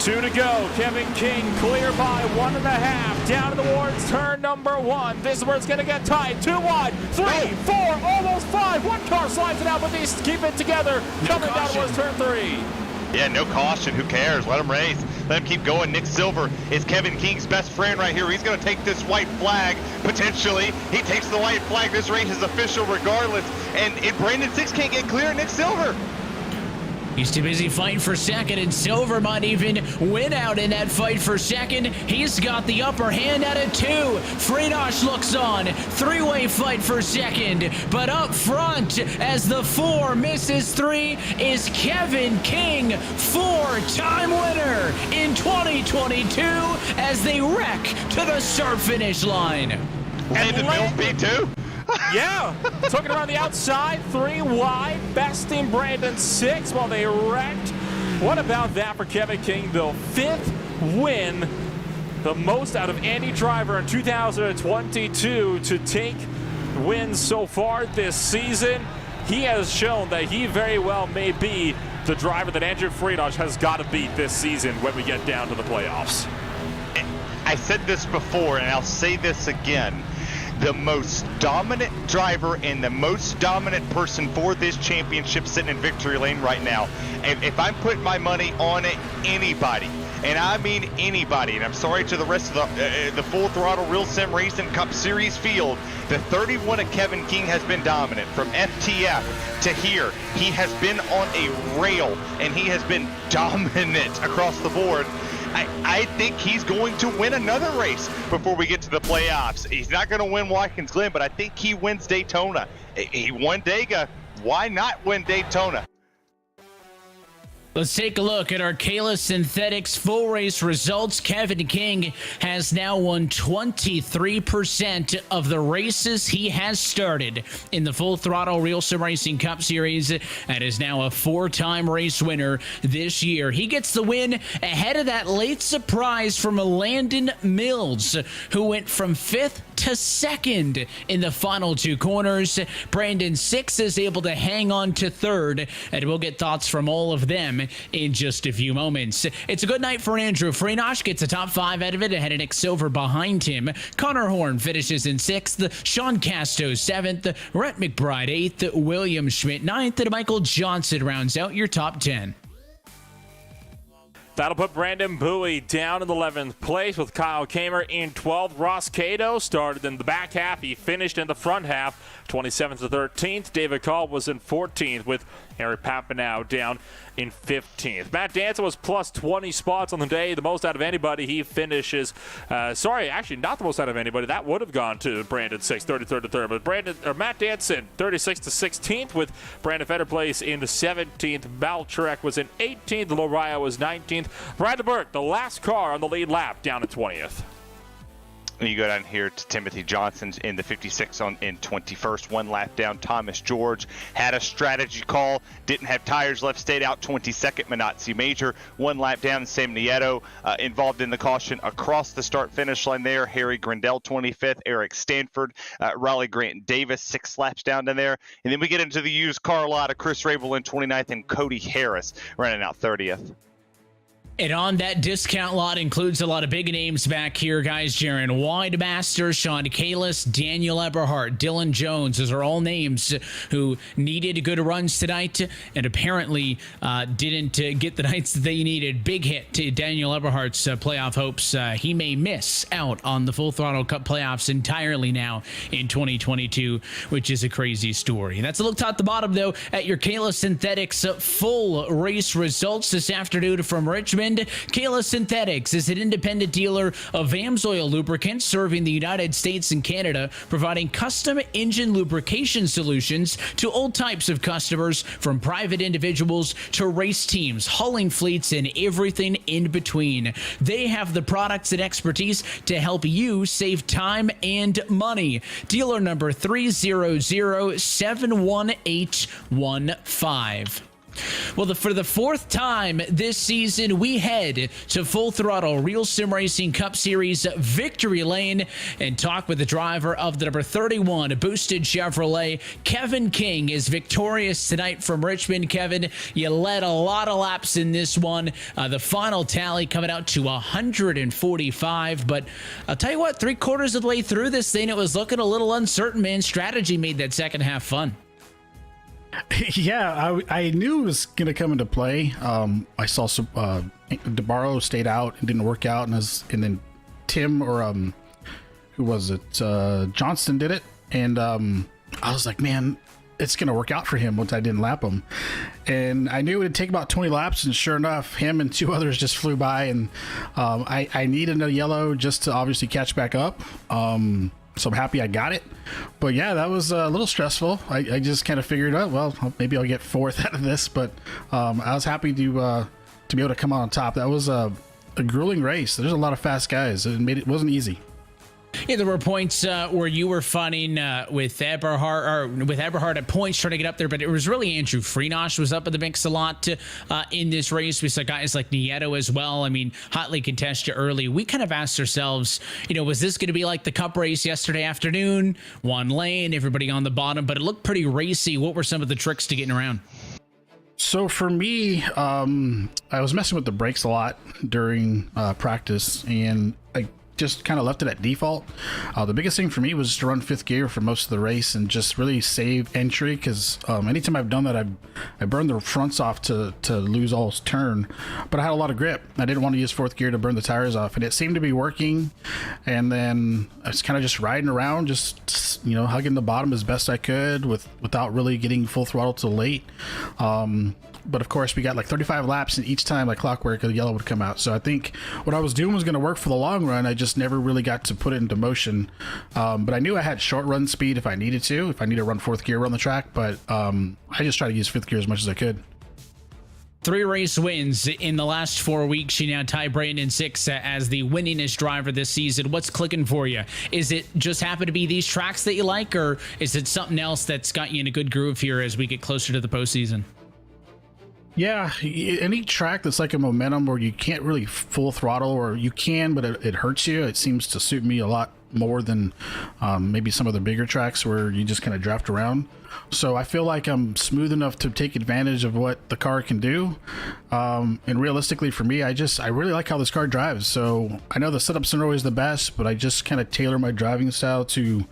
2 to go. Kevin King clear by 1.5. Down towards turn number 1. This is where it's going to get tight. 2 wide. 3, 4, almost 5. One car slides it out, but these keep it together. Coming down towards turn 3. Yeah, no caution. Who cares? Let him race. Let him keep going. Nick Silver is Kevin King's best friend right here. He's going to take this white flag, potentially. He takes the white flag. This race is official regardless. And Brandon Six can't get clear of Nick Silver. He's too busy fighting for second, and Silver might even win out in that fight for second. He's got the upper hand out of 2. Friedosh looks on. 3-way fight for second. But up front, as the 4 misses 3, is Kevin King, 4-time winner in 2022 as they wreck to the start-finish line. Landon Mills P2. Yeah, took it around the outside, 3 wide, besting Brandon Six while they wrecked. What about that for Kevin King, though? 5th win, the most out of any driver in 2022 to take wins so far this season. He has shown that he very well may be the driver that Andrew Friedosh has got to beat this season when we get down to the playoffs. I said this before, and I'll say this again. The most dominant driver and the most dominant person for this championship sitting in victory lane right now. And if I'm putting my money on it, anybody, and I mean anybody, and I'm sorry to the rest of the Full Throttle Real Sim Racing Cup Series field, the 31 of Kevin King has been dominant from FTF to here. He has been on a rail, and he has been dominant across the board. I think he's going to win another race before we get to the playoffs. He's not going to win Watkins Glen, but I think he wins Daytona. He won Dega. Why not win Daytona? Let's take a look at our Kayla Synthetics full race results. Kevin King has now won 23% of the races he has started in the Full Throttle RealSimRacing Cup Series and is now a 4-time race winner this year. He gets the win ahead of that late surprise from Landon Mills, who went from 5th to 2nd in the final 2 corners. Brandon Six is able to hang on to 3rd, and we'll get thoughts from all of them in just a few moments. It's a good night for Andrew Friedosh, gets a top 5 out of it ahead of Nick Silver behind him. Connor Horn finishes in 6th, Sean Casto 7th, Rhett McBride 8th, William Schmidt 9th, and Michael Johnson rounds out your top 10. That'll put Brandon Bowie down in 11th place with Kyle Kamer in 12th. Ross Cato started in the back half. He finished in the front half, 27th to 13th. David Call was in 14th with Eric Papanow down in 15th. Matt Danson was plus 20 spots on the day, the most out of anybody. He finishes, actually not the most out of anybody. That would have gone to Brandon Six, 33rd to 3rd. But Matt Danson, 36th to 16th with Brandon Fetterplace in the 17th. Baltrek was in 18th. Loriah was 19th. Brandon Burke, the last car on the lead lap, down at 20th. You go down here to Timothy Johnson in the 56 in 21st, 1 lap down. Thomas George had a strategy call, didn't have tires left, stayed out 22nd. Manazzi Major, 1 lap down. Sam Nieto involved in the caution across the start-finish line there. Harry Grindell, 25th. Eric Stanford, Raleigh Grant Davis, 6 laps down in there. And then we get into the used car lot of Chris Rabel in 29th and Cody Harris running out 30th. And on that discount lot includes a lot of big names back here, guys. Jaron Widemaster, Sean Kalis, Daniel Eberhardt, Dylan Jones. Those are all names who needed good runs tonight and apparently didn't get the nights that they needed. Big hit to Daniel Eberhardt's playoff hopes. He may miss out on the Full Throttle Cup playoffs entirely now in 2022, which is a crazy story. That's a look top to bottom, though, at your Kayla Synthetics full race results this afternoon from Richmond. Richmond. Kayla Synthetics is an independent dealer of Amsoil lubricants serving the United States and Canada, providing custom engine lubrication solutions to all types of customers, from private individuals to race teams, hauling fleets, and everything in between. They have the products and expertise to help you save time and money. Dealer number 300-71815. Well, for the fourth time this season, we head to Full Throttle Real Sim Racing Cup Series victory lane and talk with the driver of the number 31 boosted Chevrolet. Kevin King is victorious tonight from Richmond. Kevin, you led a lot of laps in this one. The final tally coming out to 145, but I'll tell you what, 3/4 of the way through this thing, it was looking a little uncertain, man. Strategy made that second half fun. Yeah, I knew it was going to come into play. I saw some DeBarro stayed out and didn't work out, and then Tim who was it? Johnston did it, and I was like, man, it's going to work out for him once I didn't lap him. And I knew it would take about 20 laps, and sure enough, him and two others just flew by, and I needed a yellow just to obviously catch back up. So I'm happy I got it. But yeah, that was a little stressful. I just kind of figured out, well, maybe I'll get fourth out of this. But I was happy to be able to come out on top. That was a grueling race. There's a lot of fast guys. It wasn't easy. Yeah, there were points where you were funning with Eberhard at points trying to get up there, but it was really Andrew Freenosh was up in the mix a lot in this race. We saw guys like Nieto as well. I mean, hotly contested early. We kind of asked ourselves, was this going to be like the Cup race yesterday afternoon? One lane, everybody on the bottom, but it looked pretty racy. What were some of the tricks to getting around? So for me, I was messing with the brakes a lot during practice, and I just kind of left it at default. The biggest thing for me was to run fifth gear for most of the race and just really save entry, because anytime I've done that, I burned the fronts off to lose all turn, but I had a lot of grip. I didn't want to use fourth gear to burn the tires off, and it seemed to be working. And then I was kind of just riding around, just hugging the bottom as best I could without really getting full throttle till late. But of course, we got like 35 laps, and each time like clockwork, a yellow would come out. So I think what I was doing was going to work for the long run. I just never really got to put it into motion. But I knew I had short run speed if I needed to run fourth gear around the track. But I just tried to use fifth gear as much as I could. 3 race wins in the last 4 weeks. She now tied Brandon 6 as the winningest driver this season. What's clicking for you? Is it just happen to be these tracks that you like, or is it something else that's got you in a good groove here as we get closer to the postseason? Yeah, any track that's like a momentum where you can't really full throttle, or you can, but it hurts you. It seems to suit me a lot more than maybe some of the bigger tracks where you just kind of draft around. So I feel like I'm smooth enough to take advantage of what the car can do. And realistically for me, I really like how this car drives. So I know the setups aren't always the best, but I just kind of tailor my driving style to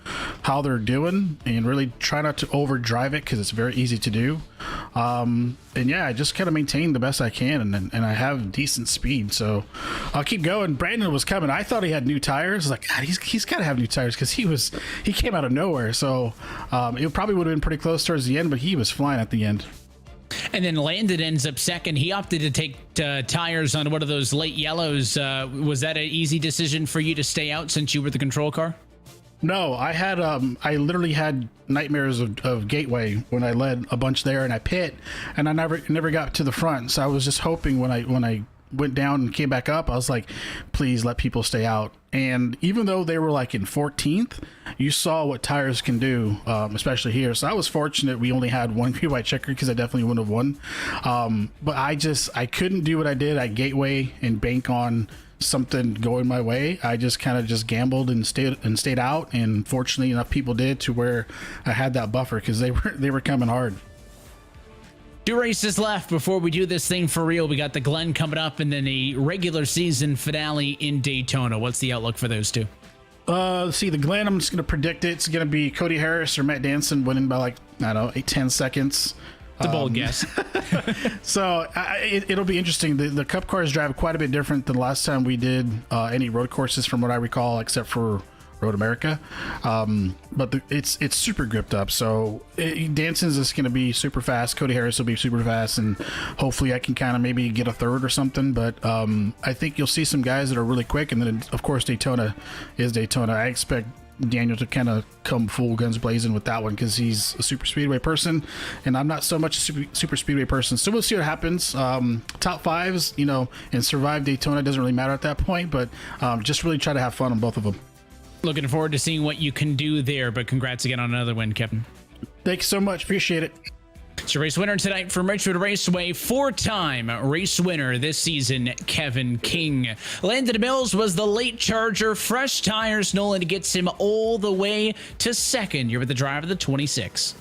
how they're doing and really try not to overdrive it, because it's very easy to do. And yeah, I just kind of maintain the best I can, and I have decent speed, so I'll keep going. Brandon was coming. I thought he had new tires. Like, God, he's got to have new tires, because he came out of nowhere. So it probably would have been pretty close towards the end, but he was flying at the end. And then Landon ends up second. He opted to take tires on one of those late yellows. Was that an easy decision for you to stay out since you were the control car? No, I literally had nightmares of Gateway when I led a bunch there, and I pit, and I never got to the front. So I was just hoping when I went down and came back up, I was like, please let people stay out. And even though they were like in 14th, you saw what tires can do, especially here. So I was fortunate we only had one green white checker, because I definitely wouldn't have won. But I couldn't do what I did at Gateway and bank on something going my way. I just kind of just gambled and stayed out, and fortunately enough people did to where I had that buffer, because they were coming hard. 2 races left before we do this thing for real. We got the Glen coming up, and then a regular season finale in Daytona. What's the outlook for those two? Let's see, the Glen, I'm just going to predict it's going to be Cody Harris or Matt Danson winning by like, I don't know, 8-10 seconds. It's a bold guess. So it'll be interesting. The Cup cars drive quite a bit different than last time we did any road courses, from what I recall, except for Road America. But it's super gripped up. So Danson's is going to be super fast. Cody Harris will be super fast, and hopefully I can kind of maybe get a third or something. But I think you'll see some guys that are really quick, and then of course Daytona is Daytona. I expect Daniel to kind of come full guns blazing with that one because he's a super speedway person, and I'm not so much a super speedway person. So we'll see what happens. Top fives, and survive Daytona doesn't really matter at that point, but just really try to have fun on both of them. Looking forward to seeing what you can do there, but congrats again on another win, Kevin. Thanks so much. Appreciate it. It's your race winner tonight from Richmond Raceway, four-time race winner this season, Kevin King. Landon Mills was the late charger, fresh tires. Nolan gets him all the way to second. You're with the drive of the 26.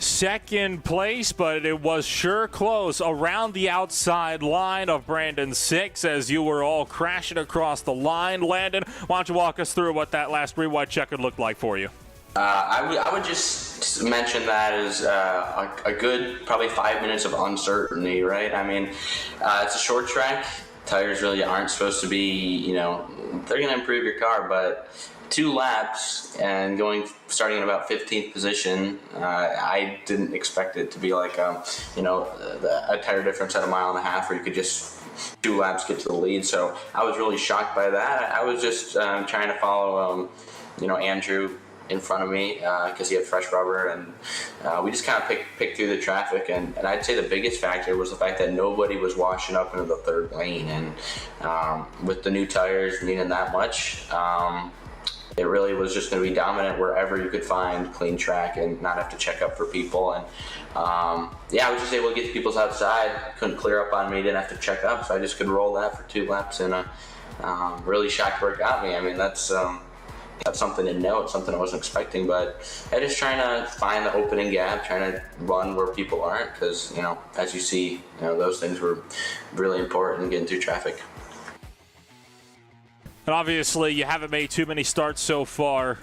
Second place, but it was sure close around the outside line of Brandon 6 as you were all crashing across the line. Landon, why don't you walk us through what that last rewind checkered looked like for you? I would just mention that as a good probably 5 minutes of uncertainty, right? I mean, it's a short track. Tires really aren't supposed to be, they're going to improve your car, but 2 laps and starting in about 15th position, I didn't expect it to be like, a tire difference at 1.5 miles where you could just 2 laps get to the lead. So I was really shocked by that. I was just trying to follow, Andrew in front of me because he had fresh rubber, and we just kind of picked through the traffic, and I'd say the biggest factor was the fact that nobody was washing up into the third lane, and with the new tires needing that much, it really was just going to be dominant wherever you could find clean track and not have to check up for people. And I was just able to get the people's outside. Couldn't clear up on me, didn't have to check up, so I just could roll that for 2 laps, and really shocked where it got me. I mean, that's something to note, something I wasn't expecting, but I just trying to find the opening gap, trying to run where people aren't, because, as you see, those things were really important in getting through traffic. And obviously, you haven't made too many starts so far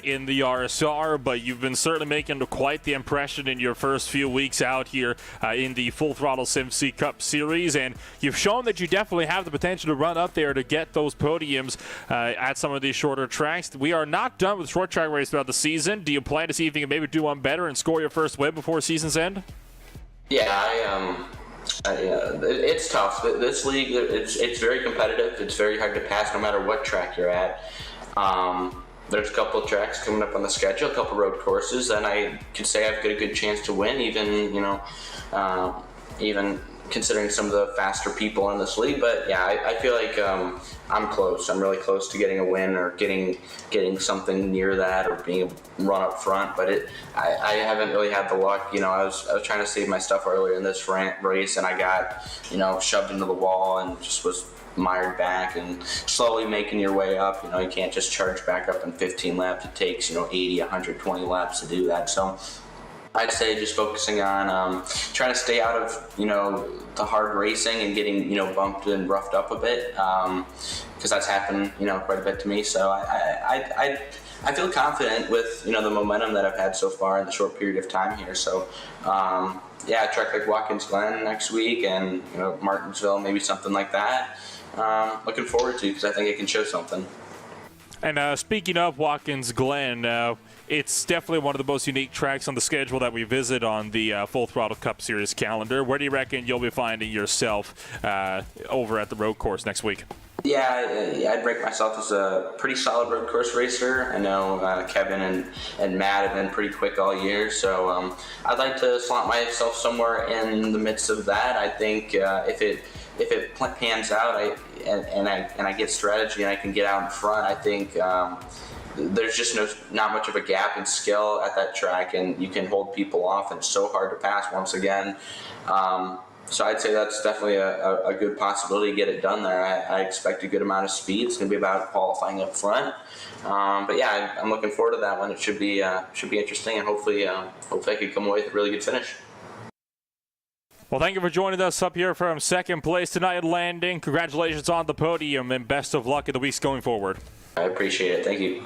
in the RSR, but you've been certainly making quite the impression in your first few weeks out here in the Full Throttle SimC Cup Series. And you've shown that you definitely have the potential to run up there to get those podiums at some of these shorter tracks. We are not done with short track races throughout the season. Do you plan to see if you can maybe do one better and score your first win before season's end? Yeah, it's tough. This league, it's very competitive. It's very hard to pass no matter what track you're at. There's a couple of tracks coming up on the schedule, a couple road courses, and I could say I've got a good chance to win, even considering some of the faster people in this league. But yeah, I feel like I'm close. I'm really close to getting a win or getting something near that or being a run up front. But I haven't really had the luck. I was trying to save my stuff earlier in this race, and I got shoved into the wall and just was mired back, and slowly making your way up. You can't just charge back up in 15 laps. It takes 80, 120 laps to do that. So I'd say just focusing on trying to stay out of the hard racing and getting bumped and roughed up a bit, because that's happened quite a bit to me. So I feel confident with the momentum that I've had so far in the short period of time here. So a track like Watkins Glen next week, and Martinsville, maybe something like that. Looking forward to, because I think it can show something. And speaking of Watkins Glen, it's definitely one of the most unique tracks on the schedule that we visit on the Full Throttle Cup Series calendar. Where do you reckon you'll be finding yourself over at the road course next week? Yeah, I'd rank myself as a pretty solid road course racer. I know Kevin and Matt have been pretty quick all year, so I'd like to slot myself somewhere in the midst of that. I think if it pans out, and I get strategy and I can get out in front, I think there's just not much of a gap in skill at that track, and you can hold people off, and it's so hard to pass once again. So I'd say that's definitely a good possibility to get it done there. I expect a good amount of speed. It's going to be about qualifying up front. But yeah, I'm looking forward to that one. It should be interesting, and hopefully I could come away with a really good finish. Well, thank you for joining us up here from second place tonight, Landing. Congratulations on the podium, and best of luck in the weeks going forward. I appreciate it. Thank you.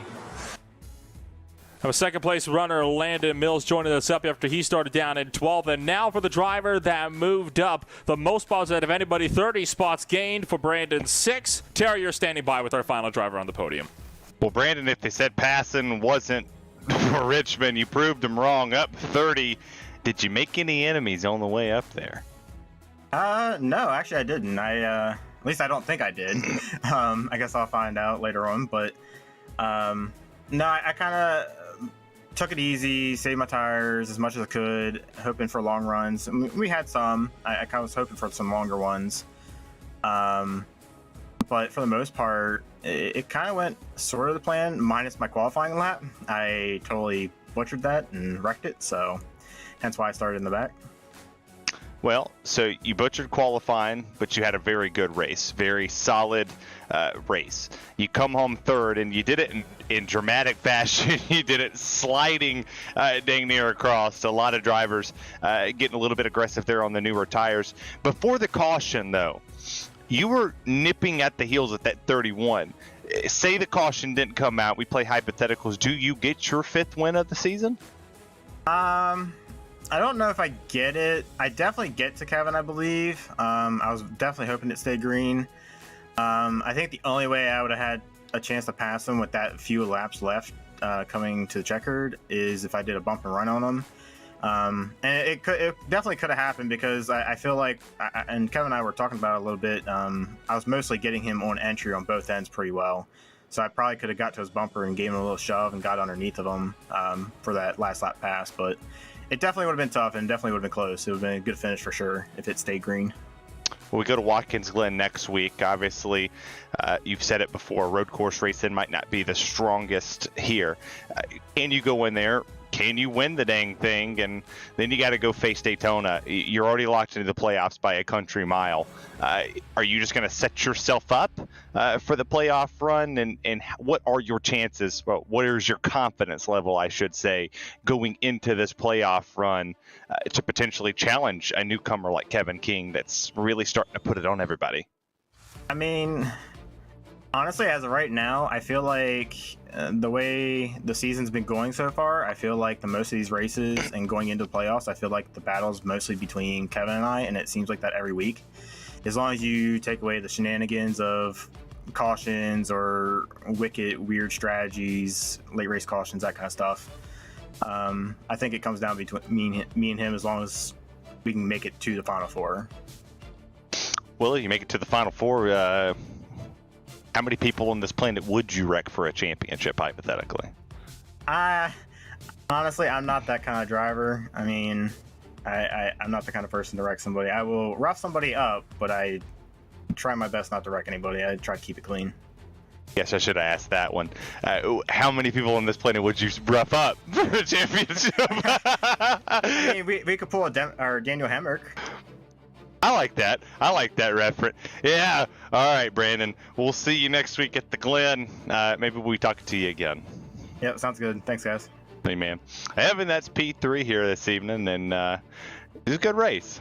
A second-place runner, Landon Mills, joining us up after he started down in 12th. And now for the driver that moved up the most spots out of anybody, 30 spots gained for Brandon 6. Terry, you're standing by with our final driver on the podium. Well, Brandon, if they said passing wasn't for Richmond, you proved them wrong. Up 30. Did you make any enemies on the way up there? No, actually I didn't. At least I don't think I did. I guess I'll find out later on. But no, I kind of took it easy, saved my tires as much as I could, hoping for long runs. We had some. I kind of was hoping for some longer ones. But for the most part, it kind of went sort of the plan, minus my qualifying lap. I totally butchered that and wrecked it, so hence why I started in the back. Well, so you butchered qualifying, but you had a very good race, very solid race. You come home third, and you did it in dramatic fashion. You did it sliding dang near across. A lot of drivers getting a little bit aggressive there on the newer tires. Before the caution, though, you were nipping at the heels at that 31. Say the caution didn't come out. We play hypotheticals. Do you get your 5th win of the season? I don't know if I get it. I definitely get to Kevin, I believe. I was definitely hoping it stayed green. I think the only way I would have had a chance to pass him with that few laps left coming to the checkered is if I did a bump and run on him. And it definitely could have happened because I feel like, and Kevin and I were talking about it a little bit, I was mostly getting him on entry on both ends pretty well. So I probably could have got to his bumper and gave him a little shove and got underneath of him for that last lap pass. But it definitely would have been tough and definitely would have been close. It would have been a good finish for sure if it stayed green. Well, we go to Watkins Glen next week. Obviously, you've said it before, road course racing might not be the strongest here. Can you go in there? Can you win the dang thing? And then you got to go face Daytona. You're already locked into the playoffs by a country mile. Are you just going to set yourself up for the playoff run? And what are your chances? Well, what is your confidence level, I should say, going into this playoff run to potentially challenge a newcomer like Kevin King that's really starting to put it on everybody? I mean, honestly, as of right now, I feel like the way the season's been going so far, I feel like the most of these races and going into the playoffs, I feel like the battle's mostly between Kevin and I, and it seems like that every week. As long as you take away the shenanigans of cautions or wicked, weird strategies, late race cautions, that kind of stuff, I think it comes down between me and him as long as we can make it to the Final Four. Well, you make it to the Final Four. How many people on this planet would you wreck for a championship, hypothetically? Honestly, I'm not that kind of driver. I mean, I'm not the kind of person to wreck somebody. I will rough somebody up, but I try my best not to wreck anybody. I try to keep it clean. Yes, I should have asked that one. How many people on this planet would you rough up for a championship? I mean, we could pull Daniel Hemrick. I like that. I like that reference. Yeah. All right, Brandon. We'll see you next week at the Glen. Maybe we'll be talking to you again. Yep, sounds good. Thanks, guys. Hey, man. Evan, that's P3 here this evening, and it was a good race.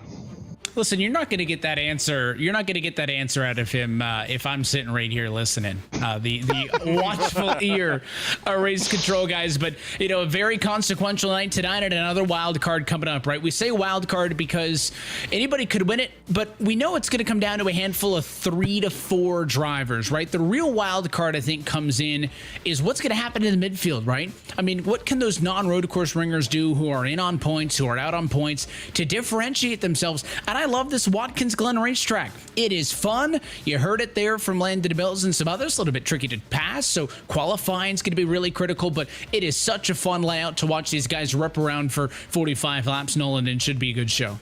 Listen, you're not going to get that answer. You're not going to get that answer out of him if I'm sitting right here listening. The watchful ear, race control guys. But a very consequential night tonight and another wild card coming up. Right? We say wild card because anybody could win it, but we know it's going to come down to a handful of 3 to 4 drivers. Right? The real wild card, I think, comes in is what's going to happen in the midfield. Right? I mean, what can those non-road course ringers do who are in on points, who are out on points to differentiate themselves? And I love this Watkins Glen racetrack. It is fun. You heard it there from Landon Mills and some others. A little bit tricky to pass, so qualifying is going to be really critical, but it is such a fun layout to watch these guys rip around for 45 laps, Nolan, and should be a good show.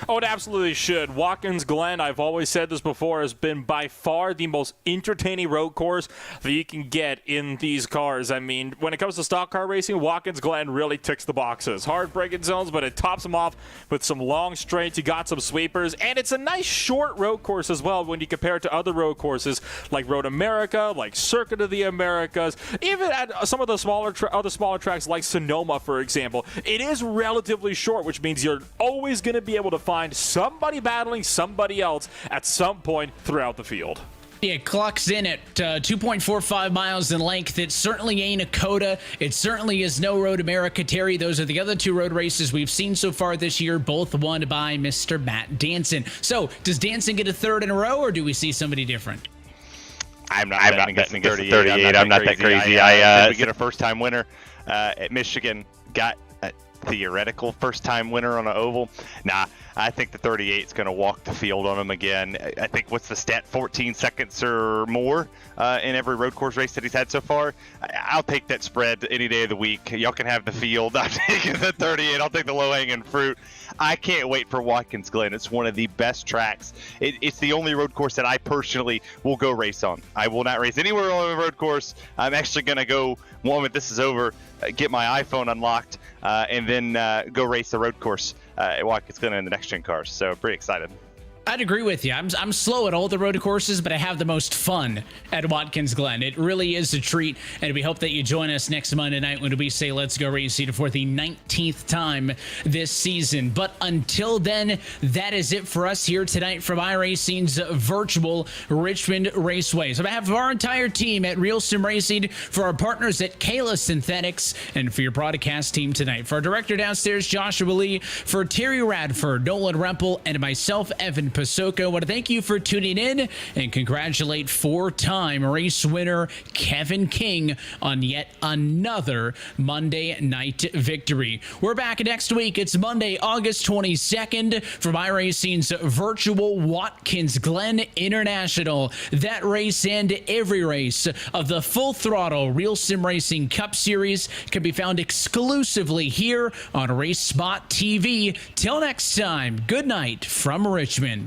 Oh, it absolutely should. Watkins Glen, I've always said this before, has been by far the most entertaining road course that you can get in these cars. I mean, when it comes to stock car racing, Watkins Glen really ticks the boxes. Hard braking zones, but it tops them off with some long straights. You got some sweepers, and it's a nice short road course as well when you compare it to other road courses like Road America, like Circuit of the Americas, even at some of the smaller tracks like Sonoma, for example. It is relatively short, which means you're always going to be able to find somebody battling somebody else at some point throughout the field. It clocks in at 2.45 miles in length. It certainly ain't a COTA. It certainly is no Road America, Terry. Those are the other 2 road races we've seen so far this year, both won by Mr. Matt Danson. So, does Danson get a 3rd in a row, or do we see somebody different? I'm not betting against 38. I'm not that crazy. I think we get a first-time winner at Michigan. Got a theoretical first-time winner on an oval. Nah, I think the 38 is going to walk the field on him again. I think, what's the stat, 14 seconds or more in every road course race that he's had so far. I'll take that spread any day of the week. Y'all can have the field. I'm taking the 38. I'll take the low-hanging fruit. I can't wait for Watkins Glen. It's one of the best tracks. It's the only road course that I personally will go race on. I will not race anywhere on a road course. I'm actually going to go, moment this is over, get my iPhone unlocked, and then go race the road course at Watkins Glen in the next gen cars. So pretty excited. I'd agree with you. I'm slow at all the road courses, but I have the most fun at Watkins Glen. It really is a treat, and we hope that you join us next Monday night when we say let's go racing for the 19th time this season. But until then, that is it for us here tonight from iRacing's virtual Richmond Raceway. So on behalf of our entire team at Real Sim Racing, for our partners at Kayla Synthetics, and for your broadcast team tonight, for our director downstairs, Joshua Lee, for Terry Radford, Nolan Rempel, and myself, Evan Pasoko, I want to thank you for tuning in and congratulate four-time race winner Kevin King on yet another Monday night victory. We're back next week. It's Monday, August 22nd from iRacing's virtual Watkins Glen International. That race and every race of the Full Throttle Real Sim Racing Cup Series can be found exclusively here on RaceSpotTV. Till next time, good night from Richmond.